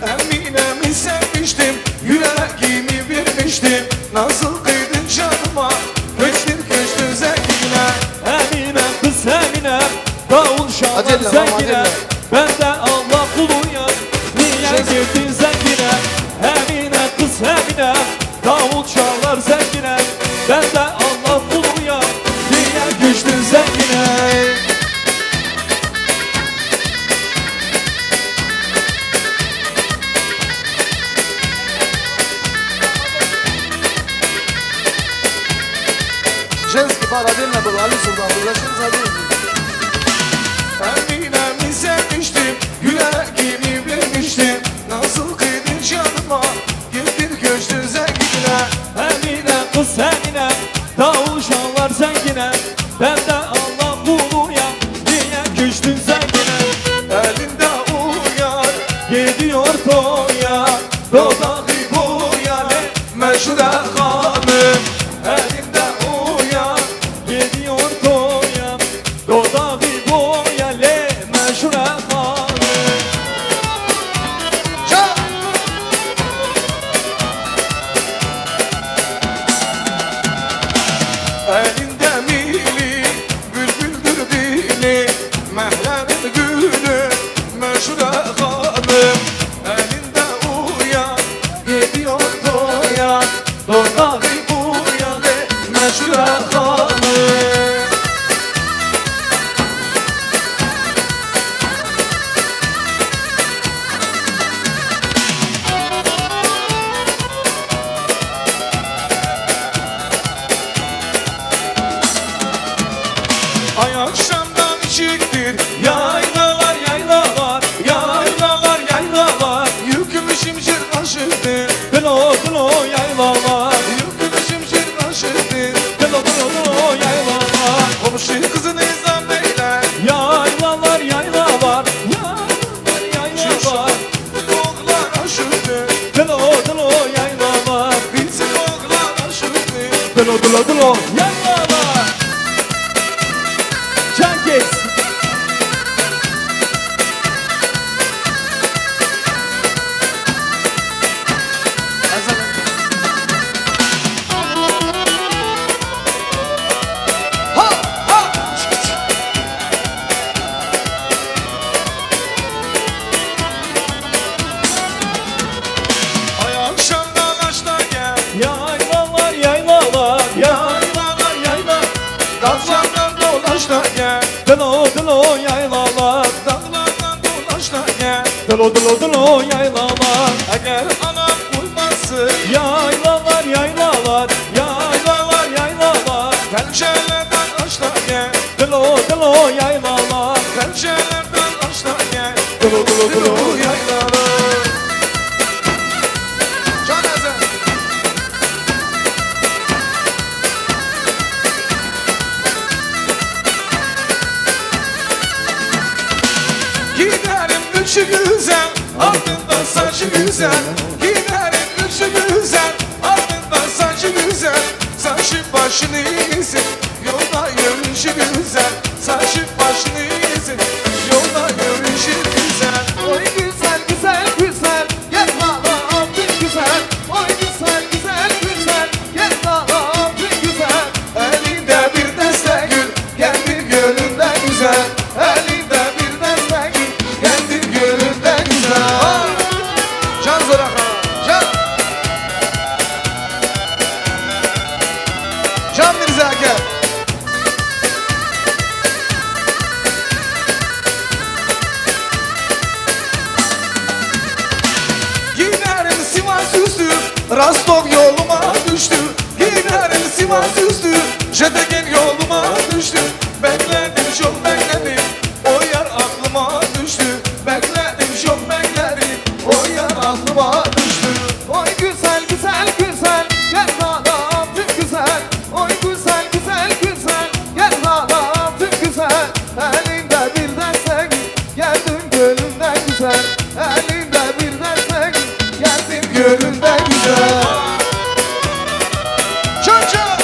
Emine'mi sevmiştim, yüreğimi vermiştim. Nasıl kıydın canıma, köştün zengine. Emine kız Emine, davul çalar zengine. Ben de Allah kuluyum, niye girdin zengine? Emine kız Emine, davul çalar zengine. Ben de Allah kuluyum, niye güçtün zengine? Женский бар отдельно был, Алису да, зачем забыл? Emine'mi sevmiştim, yüreğimi vermiştim. Nasıl kıydın canıma, gittin köştün zengine. Emine kız Emine, davul çalar zengine. Ben de Allah kuluyum, niye küstün zengine? Elinde uyar, gidiyor toya, dodağı boya ne meşhure hanım. Elinde uyar, gidiyor toya, dodağı boya le meşhure hanım. Elinde mili, bülbüldür dili, mehlerin gülü, meşhure hanım. Elinde uyan, gidiyor doyan, dodağı buyan, meşhure hanım. Ay akşamdan çıktır, yaylalar yaylalar, yaylalar yaylalar. Yükümü şimşir aşırdı, dilo dilo yaylalar. Yükümü şimşir aşırdı, dilo dilo dilo yaylalar. Komşu kızı nizam beyler, yaylalar yaylalar, yaylalar yaylalar. Oğlan aşırdı, dilo dilo yaylalar. Bizim oğlan aşırdı, dilo dilo dilo yaylalar. Cengiz. Ha ha. Ay akşamdan açta gel, yaylalar yaylalar, yaylalar yaylalar. Dağlardan dolaş da gel, dilo dilo yaylalar. Dağlardan dolaş da gel, dilo dilo dilo yaylalar. Eğer anam uymazsın, yaylalar yaylalar, yaylalar yaylalar. Pencereden aç da gel, yaylalar Pencerelerden açlar gel Gulu gulu gulu yaylalar Can Ezel Giderim üçü güzel ardından saçı güzel Giderim üçü güzel ardından saçı güzel Saçı başını iyisin yolda yürüyüşü güzel Saçı başını iyisin yolda yürüyüşü güzel Oy güzel güzel güzel Gel bana abim güzel Oy güzel güzel güzel Gel bana abim güzel Elinde bir deste gül kendi gönlünden güzel Elinde bir deste gül kendi gönlünden güzel Can Zoraka Can Can Mirza gel Giderim Sivas üstü Rostov yoluma düştü Giderim Sivas üstü Jetegen yoluma düştü Bekledim çok bekledim O yer aklıma düştü Bekledim çok bekledim O yer aklıma düştü Oy güzel güzel güzel Gel bana abim güzel Oy güzel güzel güzel Gel bana abim güzel Elinde bir deste Geldin gönlünden güzel Elinde bir deste Geldin Gönlünden güzel Çocuk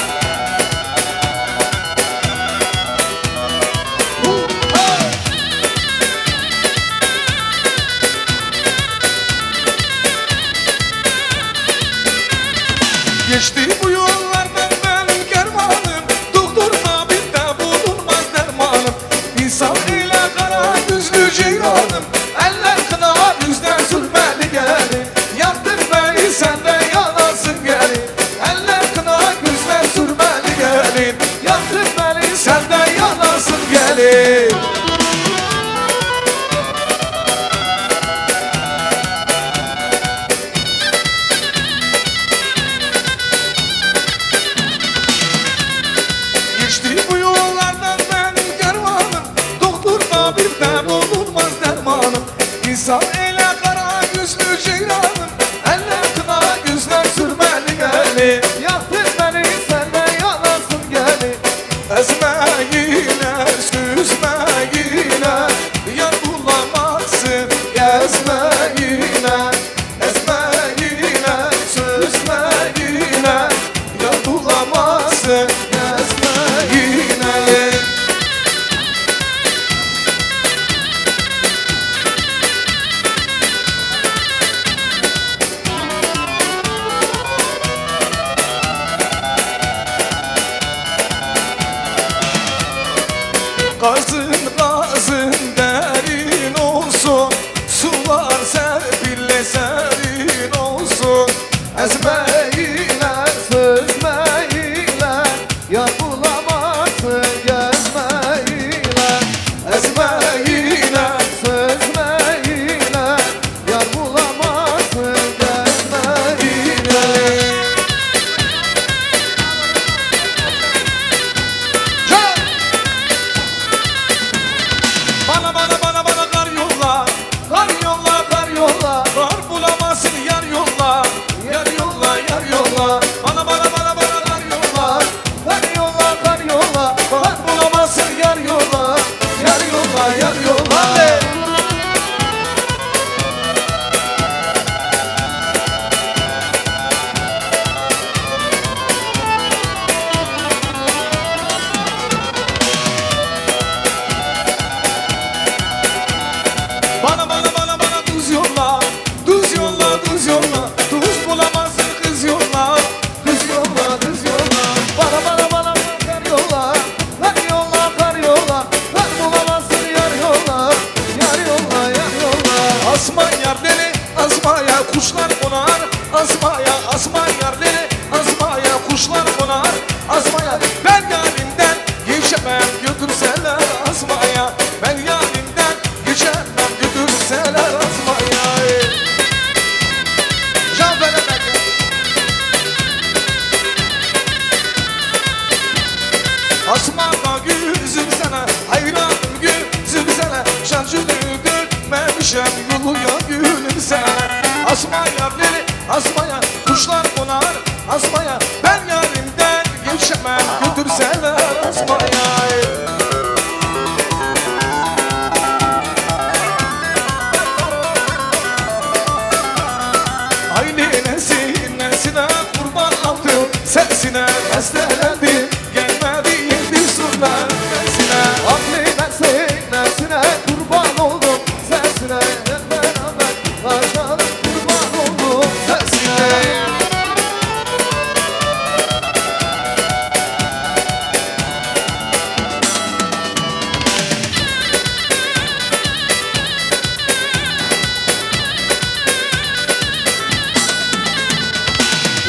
Geçti bu yollardan benim kervanım Doktor tabipte bulunmaz dermanım İnsan ile kara düzlü ceyranım Eller kına yüzden sürmeli gelin Yaktın beni senden yanasın gelin Eller kına yüzden sürmeli gelin Yaktın beni senden yanasın gelin Geçti bu yollardan benim kervanım Doktor tabipte bulunmaz dermanım İnsan ele kara yüzlü ceyranım Eller kına yüzler sürmeli gelin Yaktın beni senden yanasın gelin Ezmeğine süzmeğine Yar bulamazsın gezmeğine Ezmeğine süzmeğine Yar bulamazsın gezmeğine Kazın kazın derin olsun Sular serpille serin olsun Ezmeyle sözmeyle Yar bulamazsın gezmeyle Ezmeğine Sözmeyle Yar bulamazsın gezmeyle Bana kar yolla Kar yolla kar yolla Kar bulamazsın yar yolla Yar yolla yar yolla Bana kar yolla Kar yolla kar yolla Kar bulamazsın yar yolla Yar yolla yar yolla Bana tuz yolla Tuz yolla tuz yolla Tuz bulamazsın kız yolla Kız yolla kız yolla Bana kar yolla Kar yolla kar yolla Kar bulamazsın yar yolla Yar yolla yar yolla Asma yerleri asmaya kuşlar konar Asma yerleri asmaya kuşlar konar Asmaya ben yarimden geçemem götürseler asmaya Ben yarimden geçemem götürseler asmaya Can Felemek Asma da yüzüm sana hayran neşem yoluya gülümseler. Asmaya beni asmaya, kuşlar konar asmaya. Ben yarimden geçemem, götürseler asmaya. Nesine kurban aldım sesine, bestelendim gelmedi bir surna nesine. Nesine kurban oldum sesine, hep beraber kaçalım kurban oldum sesine.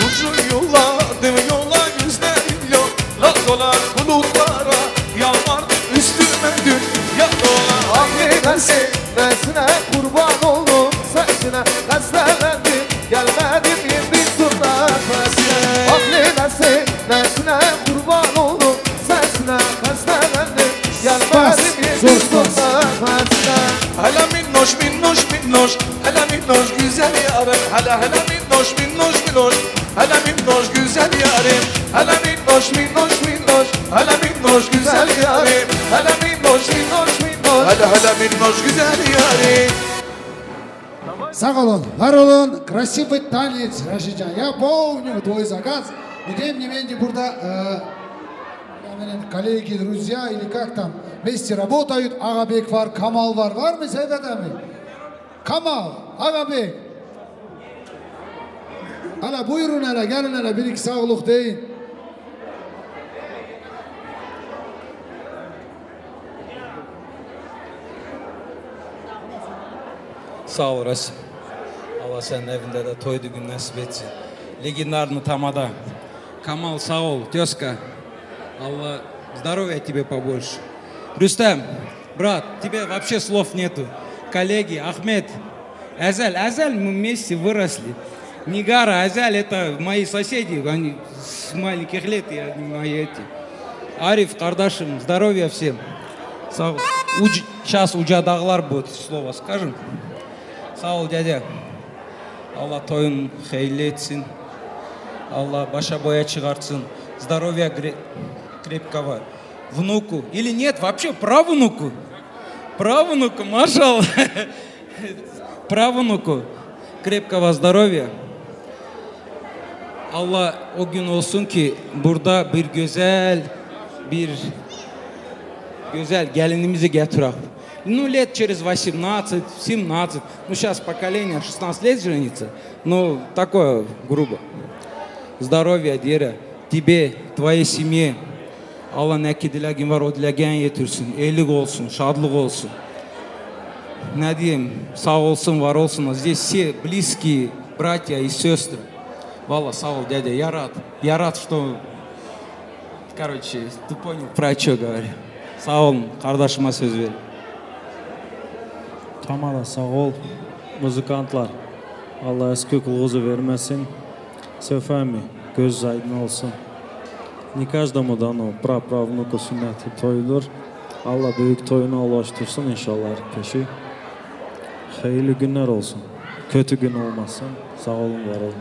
Uzun yolladım yola yüzlerim yola dolar bulutlara. Yalvardım üstüme dünya dolar. Nesine kurban oldum sesine, bestelendim gelmedim bir surna nesine. Nesine kurban oldum sesine, bestelendim gelmedim bir surna nesine. Hala minnoş minnoş minnoş, hala minnoş güzel yarim. Hala minnoş minnoş minnoş, hala minnoş güzel yarim. Hala minnoş minnoş minnoş, hala minnoş güzel yarim. Hala minnoş minnoş minnoş, hala minnoş güzel yarim. Sağ olun, var olun. Красивый танец, Рашиджан. Я помню твой заказ. Но тем не менее, burada коллеги, друзья или как там вместе работают. Агабек var, Kamal var. Var mı Seyfet abi? Kamal, Agabek. Hala buyurun hele, gelin hele bir iki sağlık deyin. Sağ ol Rasim. Allah senin evinde de toy düğün nasip etsin. Легендарный тамада. Камал, sağ ol. Тезка. Allah здоровья тебе побольше. Рустам, брат, тебе вообще слов нету. Коллеги, Ахмед, Азаль, мы вместе выросли. Нигара, Азаль, это мои соседи, они с маленьких лет, я мои эти. Ариф, Кардашим, здоровья всем. Sağ ol. Сейчас уджадағылар будет, слово скажем. Sağ ol dede. Allah toyun hayırlı etsin. Allah başa boya çıkartsın. Здоровья крепкого. Внуку. Или нет, вообще правнуку. Правнуку, машалlah. Правнуку. Крепкого здоровья. Allah o gün olsun ki burada bir güzel gelinimizi getirək. Ну, лет через 18, 17. Ну, сейчас поколение 16 лет женится. Ну, такое грубо. Здоровья, Дера. Тебе, твоей семье. Allah ne ki diləgin var, o diləgən yetirsin. Eylik olsun, şadlıq olsun. Ne diyeyim, sağ olsun, var olsun. Здесь все близкие, братья и сестры. Валла, sağ ol, дядя. Я рад, что... Короче, ты понял, про что говорю. Sağ olun, kardeşime söz verin. Tamam, sağ ol. Muzikantlar. Allah eski kuluğuzu vermesin. Sefemi, göz aydın olsun. Не каждому дано праправнуку sünneti toydur. Allah büyük toyuna ulaştırsın inşallah herkesi. Hayırlı günler olsun. Kötü gün olmasın. Sağ olun, var olun.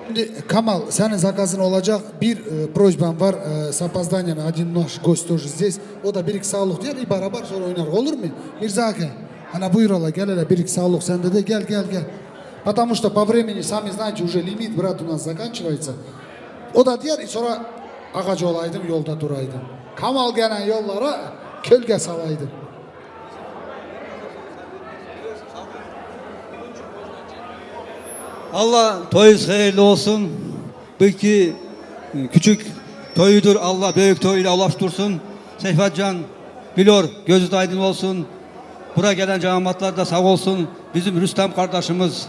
Şimdi Kamal, senin zakazın olacak. Bir projbam var. С опозданием один наш гость тоже здесь. O da bir iki sağlık diyor. Beraber sonra oynar. Olur mu? Mirza Aka. Ana buyur Allah. Gel hele bir iki sağlık. Sende de gel. Потому что по времени, сами знаете, уже лимит, брат, у нас заканчивается. O da diğer sonra ağacı olaydım, yolda duraydım. Kamal gelen yollara kölge salaydım. Allah toyunuz hayırlı olsun. Belki küçük toyudur. Allah büyük toyuyla ulaştırsın. Seyfetcan biliyor, gözü aydın olsun. Buraya gelen cemaatler de sağ olsun. Bizim Rüstem kardeşimiz,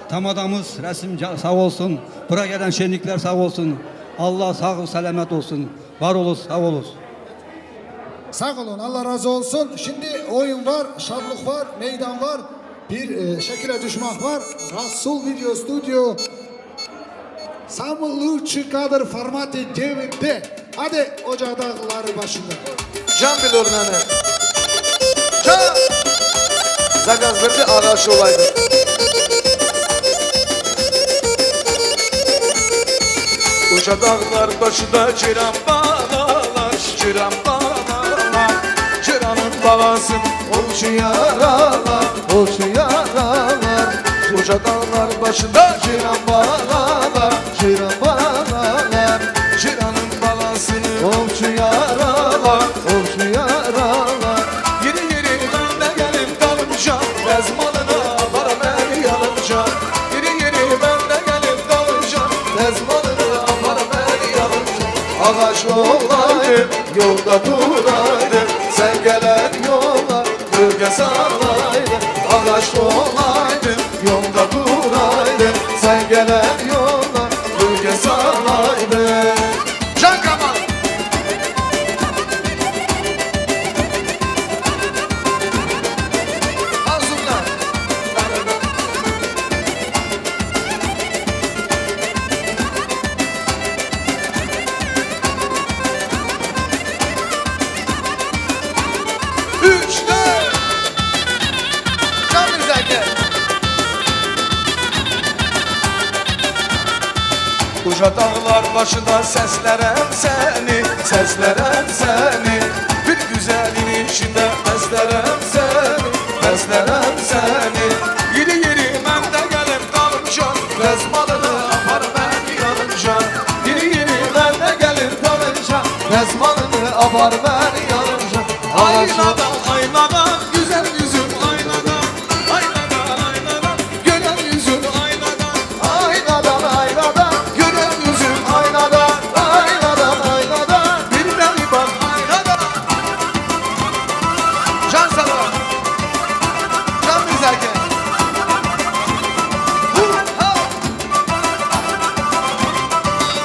tamadamız, resim sağ olsun. Buraya gelen şenlikler sağ olsun. Allah sağ selamet olsun. Var olun, sağ olun. Sağ olun, Allah razı olsun. Şimdi oyun var, şadlık var, meydan var. Bir şekile düşmek var. Rasul Video Studio. Самый лучший кадр в формате DVD. Hadi ocağdağları başında. Can biliyor nene. Can. Zakaz verdi ağaç olaydı. Uca dağlar başında ciran bağlar, ciran bağlar. Ciranın babasın olçu yaralar, olçu yaralar. Uca dağlar başında ciran bağlar, ciran bağlar. Ciranın balasını olçu yaralar, olçu yaralar. Yeri yeri ben de gelip dalınca, ezmalına para beni yanınca. Yeri yeri ben de gelip dalınca, ezmalına para beni yanınca. Ağaç olaydım, yolda duraydım, sen gelen yola gölge salaydım. Ağaç olaydım, yolda duraydım, sen gelen yola gölge salaydım. Can Kamal. Azumlar. Üç, dört. Can Müzakir. Uca dağlar başında seslerem seni, seslerem seni. Bir güzelin içinde beslerem seni, beslerem seni. Yeri yeri ben de gelip dalınca, rezmalını apar ben yanınca. Yeri yeri ben de gelip dalınca, rezmalını apar ben yanınca. Aynadan aynadan güzel yüzün aynadan, aynadan aynadan gören yüzün aynadan, aynadan aynadan gören yüzün aynadan, aynadan aynadan bir beni bak aynadan. Can sana, can Müzakir.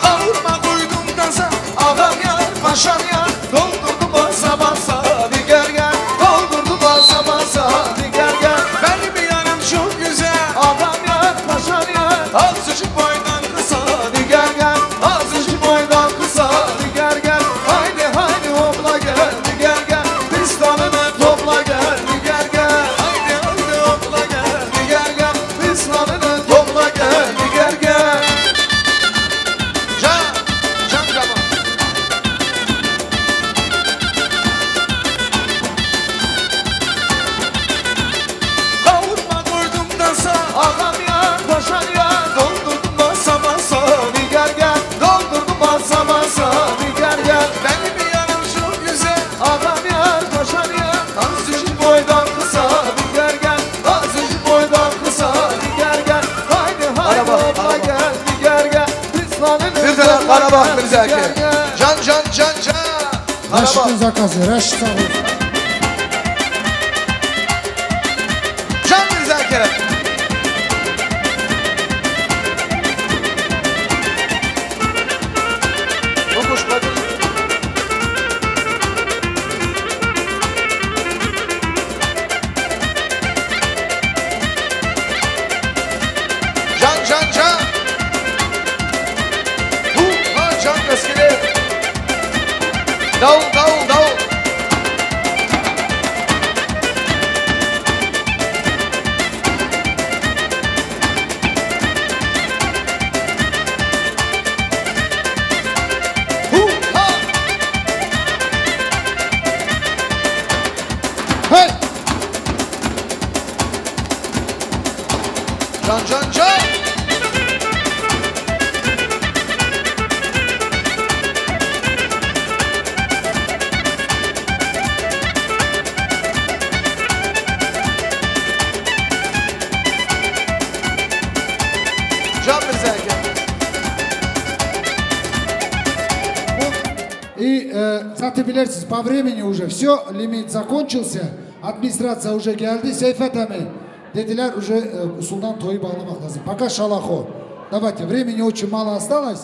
Kavurma koydum gaza, ağam yar, paşam yar, doldurdum basa basa, hadi gel gel. Doldurdum basa basa, hadi gel gel. Benim yanım çok güzel, ağam yar, paşam yar, azıcık boydan kısa, hadi gel gel. Azıcık boydan kısa, hadi gel gel. Haydi haydi hopla gel, hadi gel gel. Pistanını topla gel, hadi gel gel. Haydi haydi hopla gel, hadi gel gel. Pistanını topla gel, hadi gel gel. Can, can Kamal. Kavurma koydum dansa, ağam ya, paşam ya. Doldurdum basa basa, hadi gel gel. Doldurdum basa basa, hadi gel gel. Benim yanım çok güzel, ağam ya, paşam ya. Azıcık boydan kısa, hadi gel gel. Azıcık boydan kısa, hadi gel gel. Haydi haydi hopla gel, hadi gel gel. Bir tane Karabağ Müzakir. Can can can can. Aşkın zakazı, reş sağ olsun. Can Müzakir. Okuş bakın. Can can can. Ha can kaskeli. Davul davul davul. Hey! Can can can. Can Müzakir. И, кстати, bilirsiniz, по времени уже все, лимит закончился, администрация уже geldi, Seyfet Emi dediler, уже usuldan toyu bağlamak lazım. Пока шалахо. Давайте, времени очень мало осталось.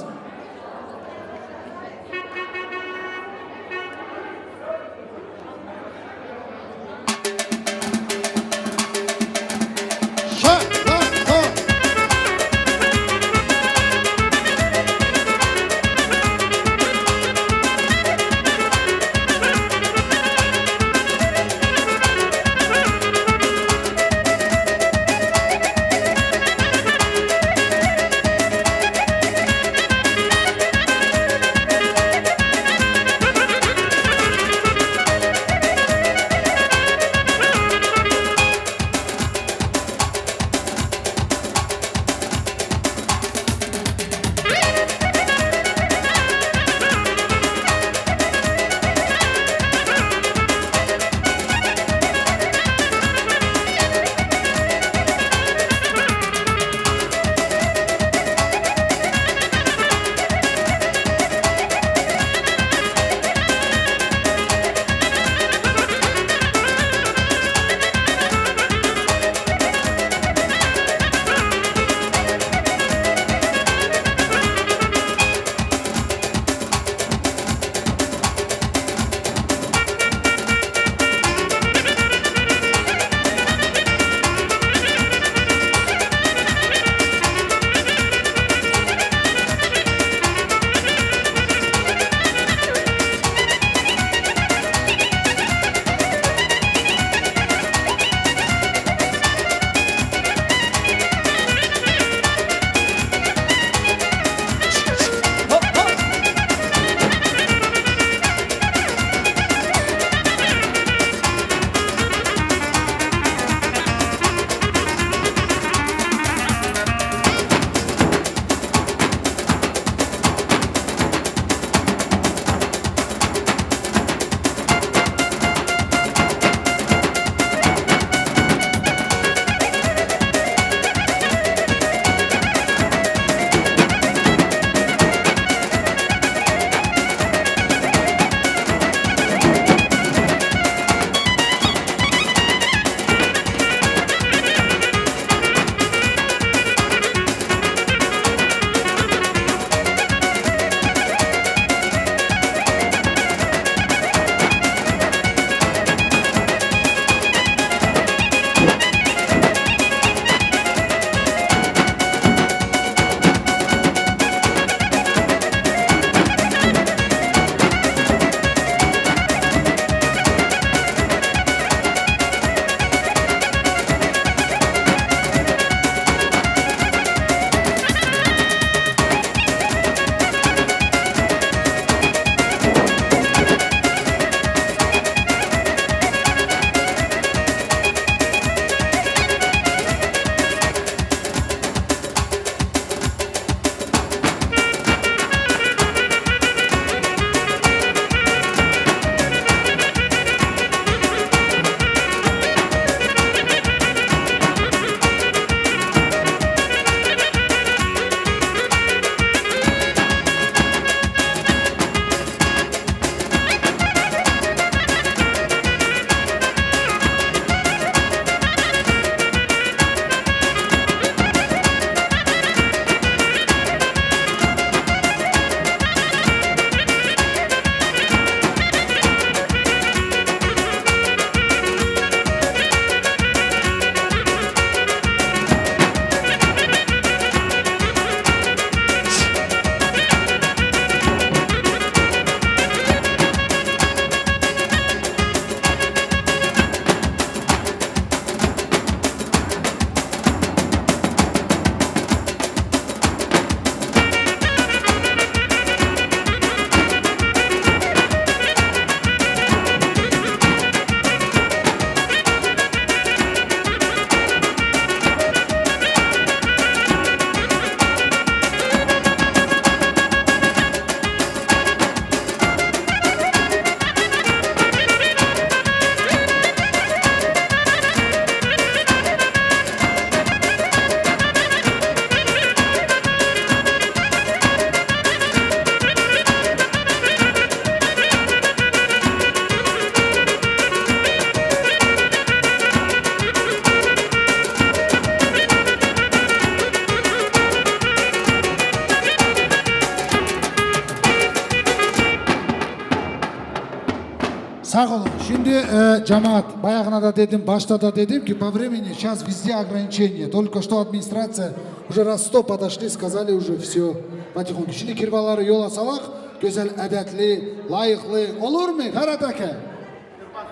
Sağ olun. Şimdi cemaat, bayağına da dedim, başta da dedim ki по времени сейчас везде ограничения. Только что администрация уже раз 100 подошли, сказали уже все потихоньку. Şimdi kirvaları yola salak, güzel edetli, layıklı olur mu Karatake?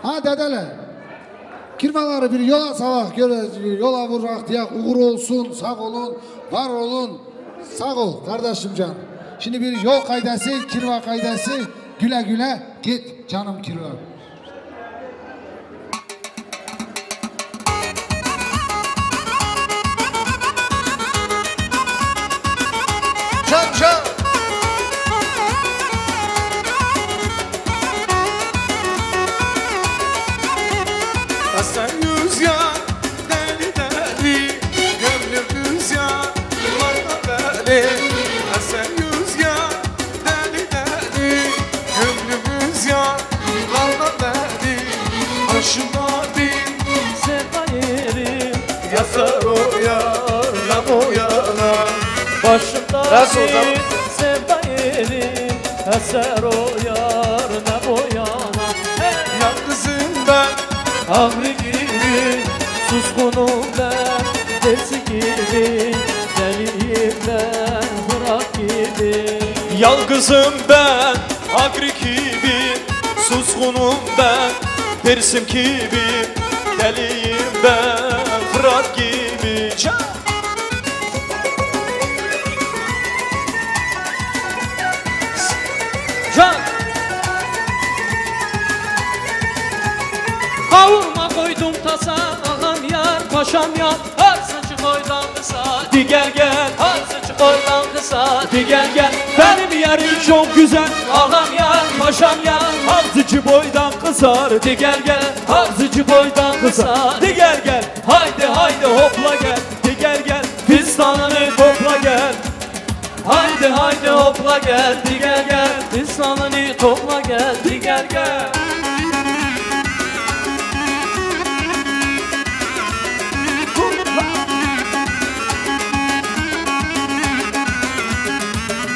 Ha dedeler. Kirvaları bir yola salak, yola vurak diye uğur olsun, sağ olun, var olun. Sağ ol kardeşim can. Şimdi bir yol kaydası, kirva kaydası. Güle güle git canım kirva. Can can. Esen rüzgar deli deli, gönlüm rüzgar yıllardan beri. Esen rüzgar deli deli, gönlüm rüzgar yıllardan beri. Başıma bir sevda yeri, yazar o yarına o yana. Başımda bir sevda yeri, eser o yarına o yana. Yalnızım ben, Avri gibi, suskunum ben, desi gibi, deliyim ben, bırak gibi. Yalnızım ben, agri gibi, suskunum ben, dersim gibi, deliyim ben, bırak gibi. Can! Kavurma koydum tasa, ağam yar, paşam yar. Har saçı koydan kısa, di gel gel. Har saçı koydan kısa, di gel gel. Benim yarim çok güzel, ağam yar, paşam yar. Harcıcı boydan kısar, di gel gel. Harcıcı boydan kısar, di gel gel. Haydi haydi hopla gel, di gel gel. Fistanını topla gel. Haydi haydi hopla gel, di gel gel. Fistanını topla gel, di gel gel.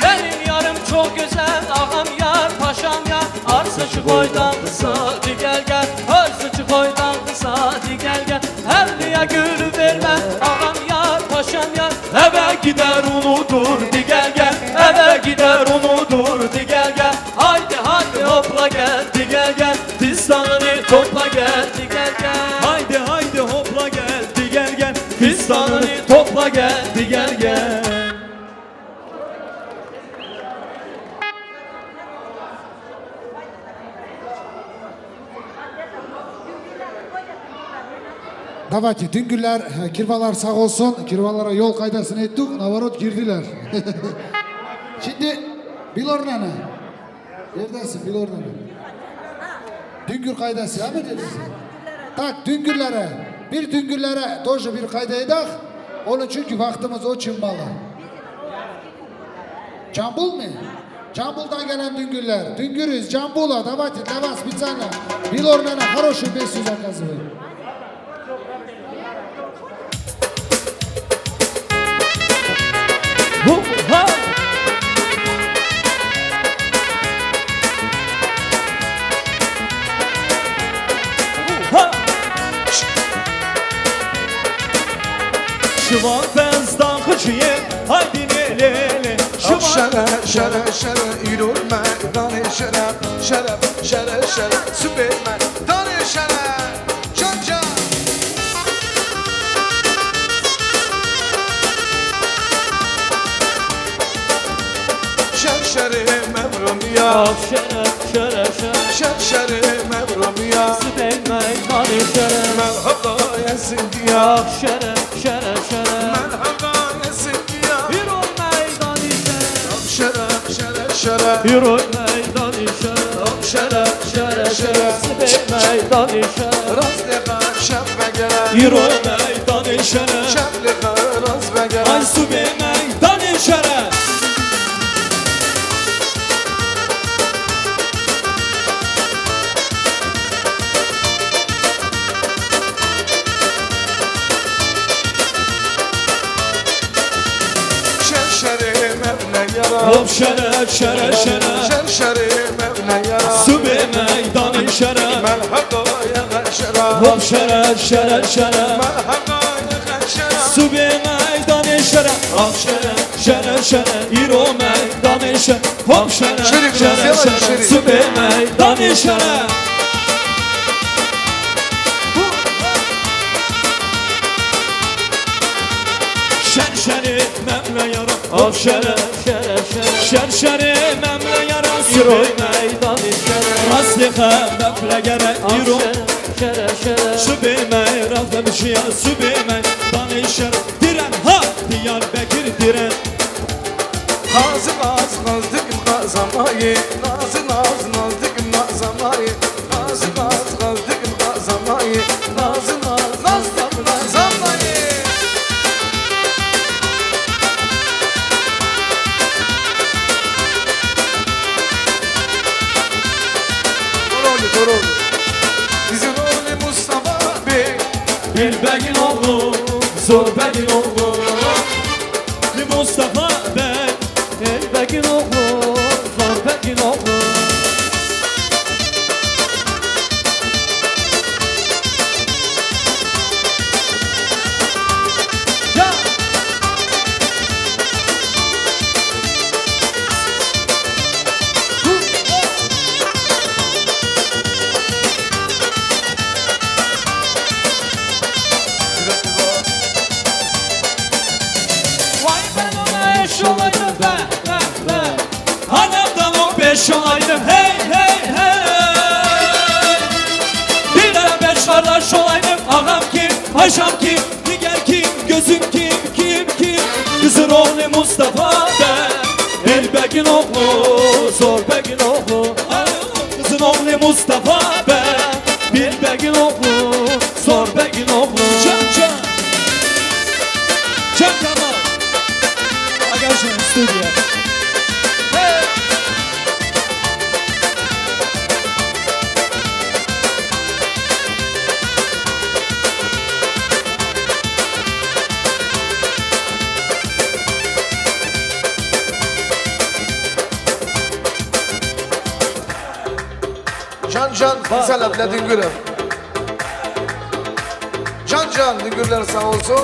Benim yarım çok güzel, ağam yar, paşam yar. Har saçı boydan kısa, di gel gel. Har saçı boydan kısa, di gel gel. Her gülü verme, ağam yar, paşam yar. Eve gider unudur, di gel gel. Eve gider unudur, di gel gel. Haydi haydi hopla gel, di gel gel. Fistanını topla gel, di gel gel. Haydi haydi hopla gel, di gel gel. Fistanını topla gel, di gel gel. Давайте, düngüller, kirvalar sağ olsun. Kirvalara yol kaydasını ettik, navarot girdiler. Şimdi Bilor nene. Neredesin Bilor nene? Düngür kaydası, ha mı dediniz? Tak, düngürlere, bir düngürlere doşu bir kayda edak. Onun çünkü vaktimiz o çınmalı. Cambul mu? Cambul'dan gelen düngürler. Düngürüz, Cambul'a, давайте, для вас специально. Bilor nene, хороший песню заказывай. Şıvan bezdan hıcıye, haydi nelele. Şere şere şere yürür meydanı şere. Şere şere şere süper meydanı şere. Can can. Şerşeri mevrum ya. Şere şere şere. Şerşeri mevrum ya. Süper meydanı şere. Merhaba ya Sindiya. Şere şere şere. Merhaba ya Sindiya. Yürü meydanı şere. Şere şere şere. Yürü meydanı şere. Şere şere şere. Süper meydanı şere. Razlika şebbe gele. Yürü meydanı şere. Şeblika razbe gele. Ay süper meydanı şere. Hop şere şere şere. Şerşeri mevne yara. Sübe meydanı şere. Melhaqaya qəşərə Hop şərə, şərə, şərə Melhaqaya qəşərə Su be meydan şərə Hop şərə, şərə, şərə İro meydan şərə Hop şərə, şərə, şərə Su be meydan şərə Şər-şəri məmlə yara Hop şərə, şərə, şərə Şər-şəri məmlə yara Su be meydan şərə Rastlıqə məmlə gərə İro şərə, şərə Su be meydan şərə Su be meydan şərə Diren ha, Diyarbəkir diren Nazı naz nazdıgım qazamayı Nazı naz nazdıgım qazamayı Nazı naz nazdıgım qazamayı Nazı naz nazdıgım qazamayı Torolu Bizim oğlu Mustafa Bey Bilbəgin oğlu, Zorbəgin oğlu Mustafa bəy Elbəgin oğlu, Zorbəgin oğlu olaydım hey hey hey Bir tane beş kardeş olaydım Ağam kim, paşam kim, diğer kim, gözüm kim, kim Kızın oğlu Mustafa ben Elbəgin oğlu, Zorbegin oğlu Kızın oğlu Mustafa ben Bilbəgin oğlu, Zorbegin oğlu Can Kamal Arkadaşlar stüdyo Can sen evledin gülüm Can dingürler sağ olsun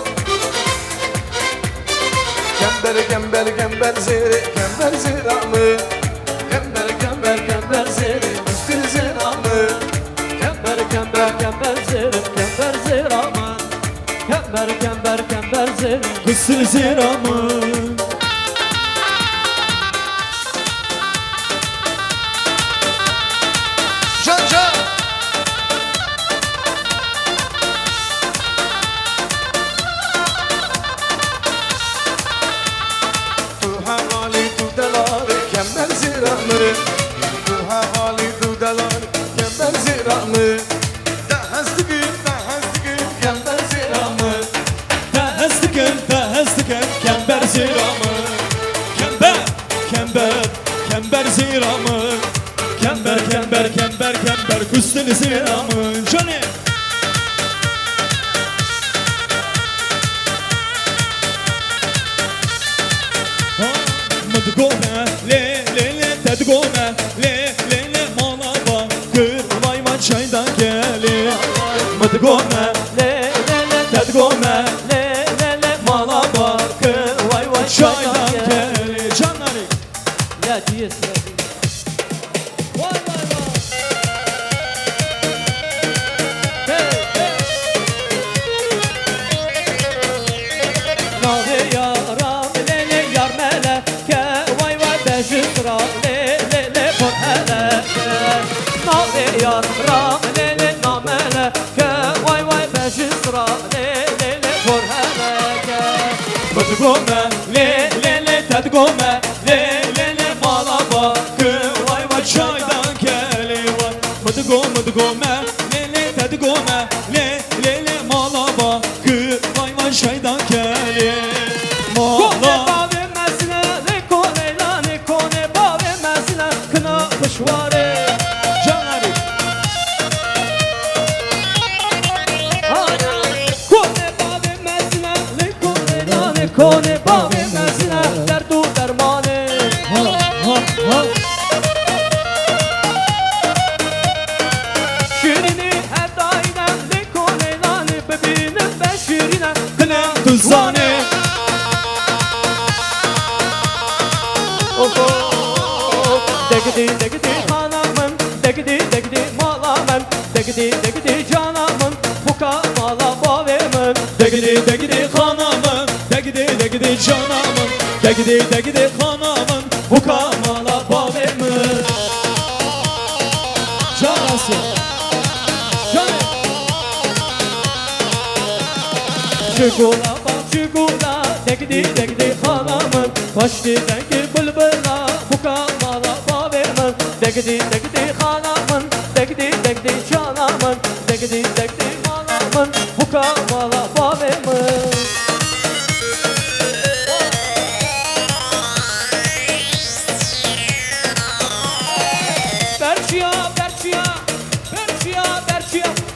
Kember zeri Kember ziramı Kember zeri Üstün ziramı Kember zeri Kember ziramı Kember zeri Üstün ziramı Tu havali tu dalar Kember ziramı Tehestigin Kember ziramı Tehestigin Kember ziramı Kember ziramı Kember Küstün ziramı Johnny Mıdıgona le Tedgona le malaba Kır vayvan çaydan geli Mıdıgona le Tedgona le malaba Kır vayvan çaydan geli Canları Ya diyesi Vay vay vay Nahe yaram lele yar meleke Vay vay beşikra lele por heleke Nahe yaram lele nameleke Vay vay beşikra lele por heleke Mıdıgome lele tedgome lele malaba Vay vay çaydan geli vay Mıdıgome lele tedgome lele malaba Vay vay çaydan geli Mala Pışvare Canari Kone bave mezine Kone bave mezine Derdu dermane Şirin degidi canamın bu kamala bavemin degidi hanamın degidi canamın degidi hanamın bu kamala bavemin canası Çukula bak çukula degidi hanamın başlıdaki bülbüla bu kamala bavemin degidi hanamın degidi canamın degidi hanamın bu kamala bavemin Berçiya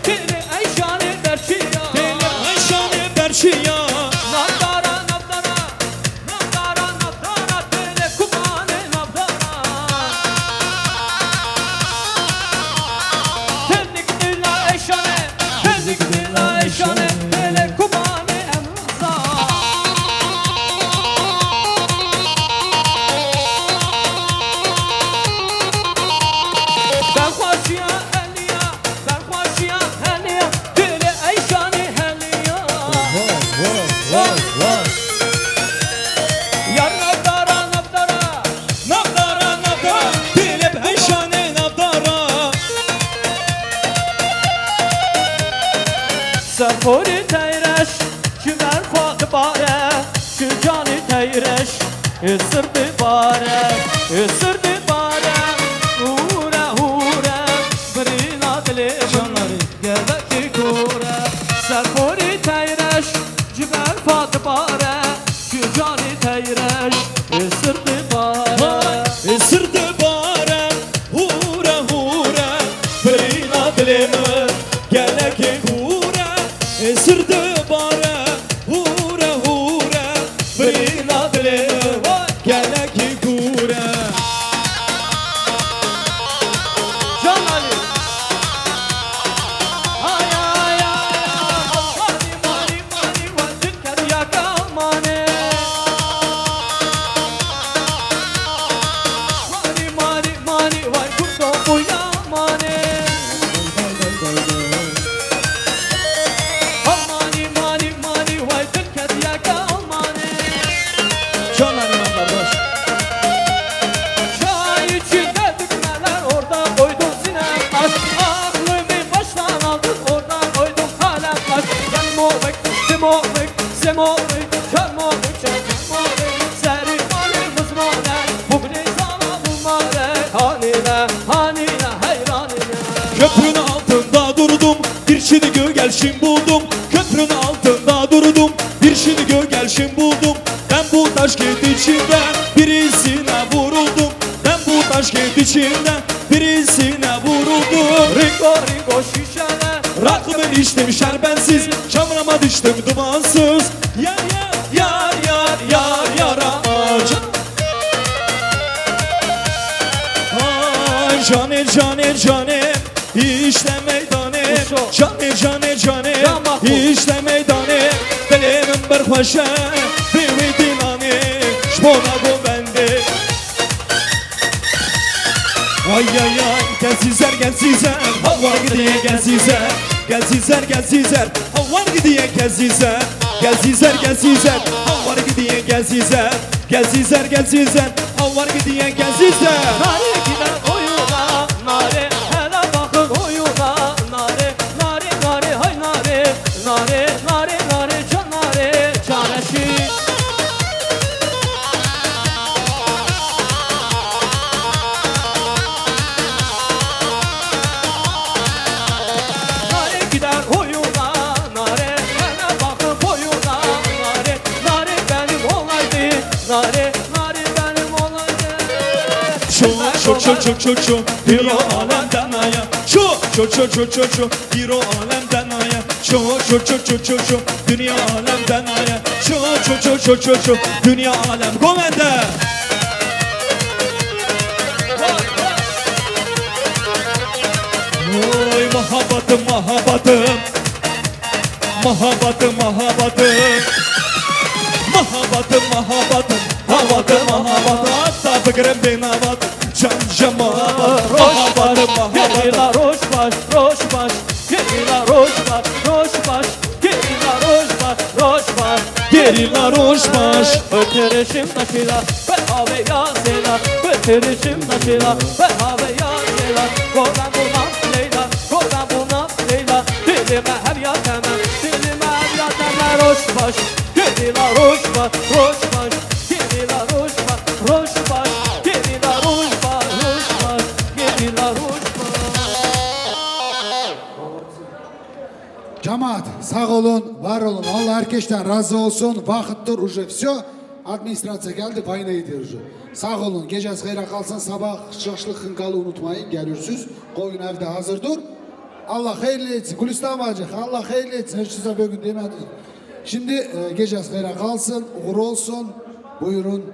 Dili Ayşane Berçiya Navdara Dili Kumane Navdara Tendik Dili Ayşane Dili Kumane Emza Ben hoşya Heliya Dili Ayşane Heliya Yar Navdara Dili Ayşane Navdara Serpori teyreş Kümer fatı bare Şu cani teyreş Isırdı bare Hure Birina dilimin Gelbeki kure Serpori teyreş Kümer fatı bare Şu cani teyreş Isırdı bare Hure Birina dilimin Gelbeki kure Isırdı bare Hure Birina dilimin Gelbeki kure Can Ali Ay Mani Vazir Kadiya Kalmane Mani Vay Kurdo Uyamane Mani Vazir Kadiya Kalmane Can Ali kardeş Çay içinde dükmeler orada koydum sinem taş Aklımı baştan aldın orada koydum kalem taş Semovik, Çarmovik Seri mali mızmane Bugni sana bulmare Hanine heyranine Köprünün altında durdum bir şini gögelşin buldum Köprünün altında durdum bir şini gögelşin buldum Ben bu taş kent içinden birisine vuruldum Ben bu taş kent içinden birisine vuruldum Ringo şişene Rakımı içtim şerbensiz Çamrama düştüm dumansız Yar amacım Caner işte meydanı Caner işte meydanı Belimin bir paşa bir vidinanı Şmona bu bende Ay gelsizler Havar gidiye gelsizler Havar gidiye gelsizler Havar gidiye gelsizler Havar gidiye gelsizler Nare gider oyuna Nare hele bakın oyuna Nare hay Nare can nare çareşi Nare gider oyuna Nare hele bakın boyuna Nare benim olaydı Nare benim olaydı Şu Hiro alemden aya Şu Hiro alemden aya Şu Dünya alemden aya Şu Dünya alem komende Oy mahabbatım Hatta fikrim binabat Can cemaat Roş baş, roş baş geliyorlar hoş baş. Ötürüşüm taşıyla ve abi ya seyla. Ötürüşüm taşıyla ve abi ya seyla. Kodan buna Leyla, kodan buna Leyla. Dilime her ya temel, dilime her ya temel hoş baş. Geliyorlar hoş baş, hoş baş. Geliyorlar hoş baş, hoş baş. Geliyorlar hoş baş, hoş baş. Geliyorlar hoş baş. Cemaat sağ olun, var olun. Allah herkesten razı olsun. Vakittir уже все. Administrasiya geldi, payına gidiyor уже. Sağ olun, geceniz hayra kalsın. Sabah şaşlık hınkalı unutmayın, gelirsiniz. Koyun evde hazırdır. Allah hayırlı etsin. Gülistan Bacı, Allah hayırlı etsin. Hiç size bugün demedim. Şimdi geceniz hayra kalsın, uğur olsun. Buyurun.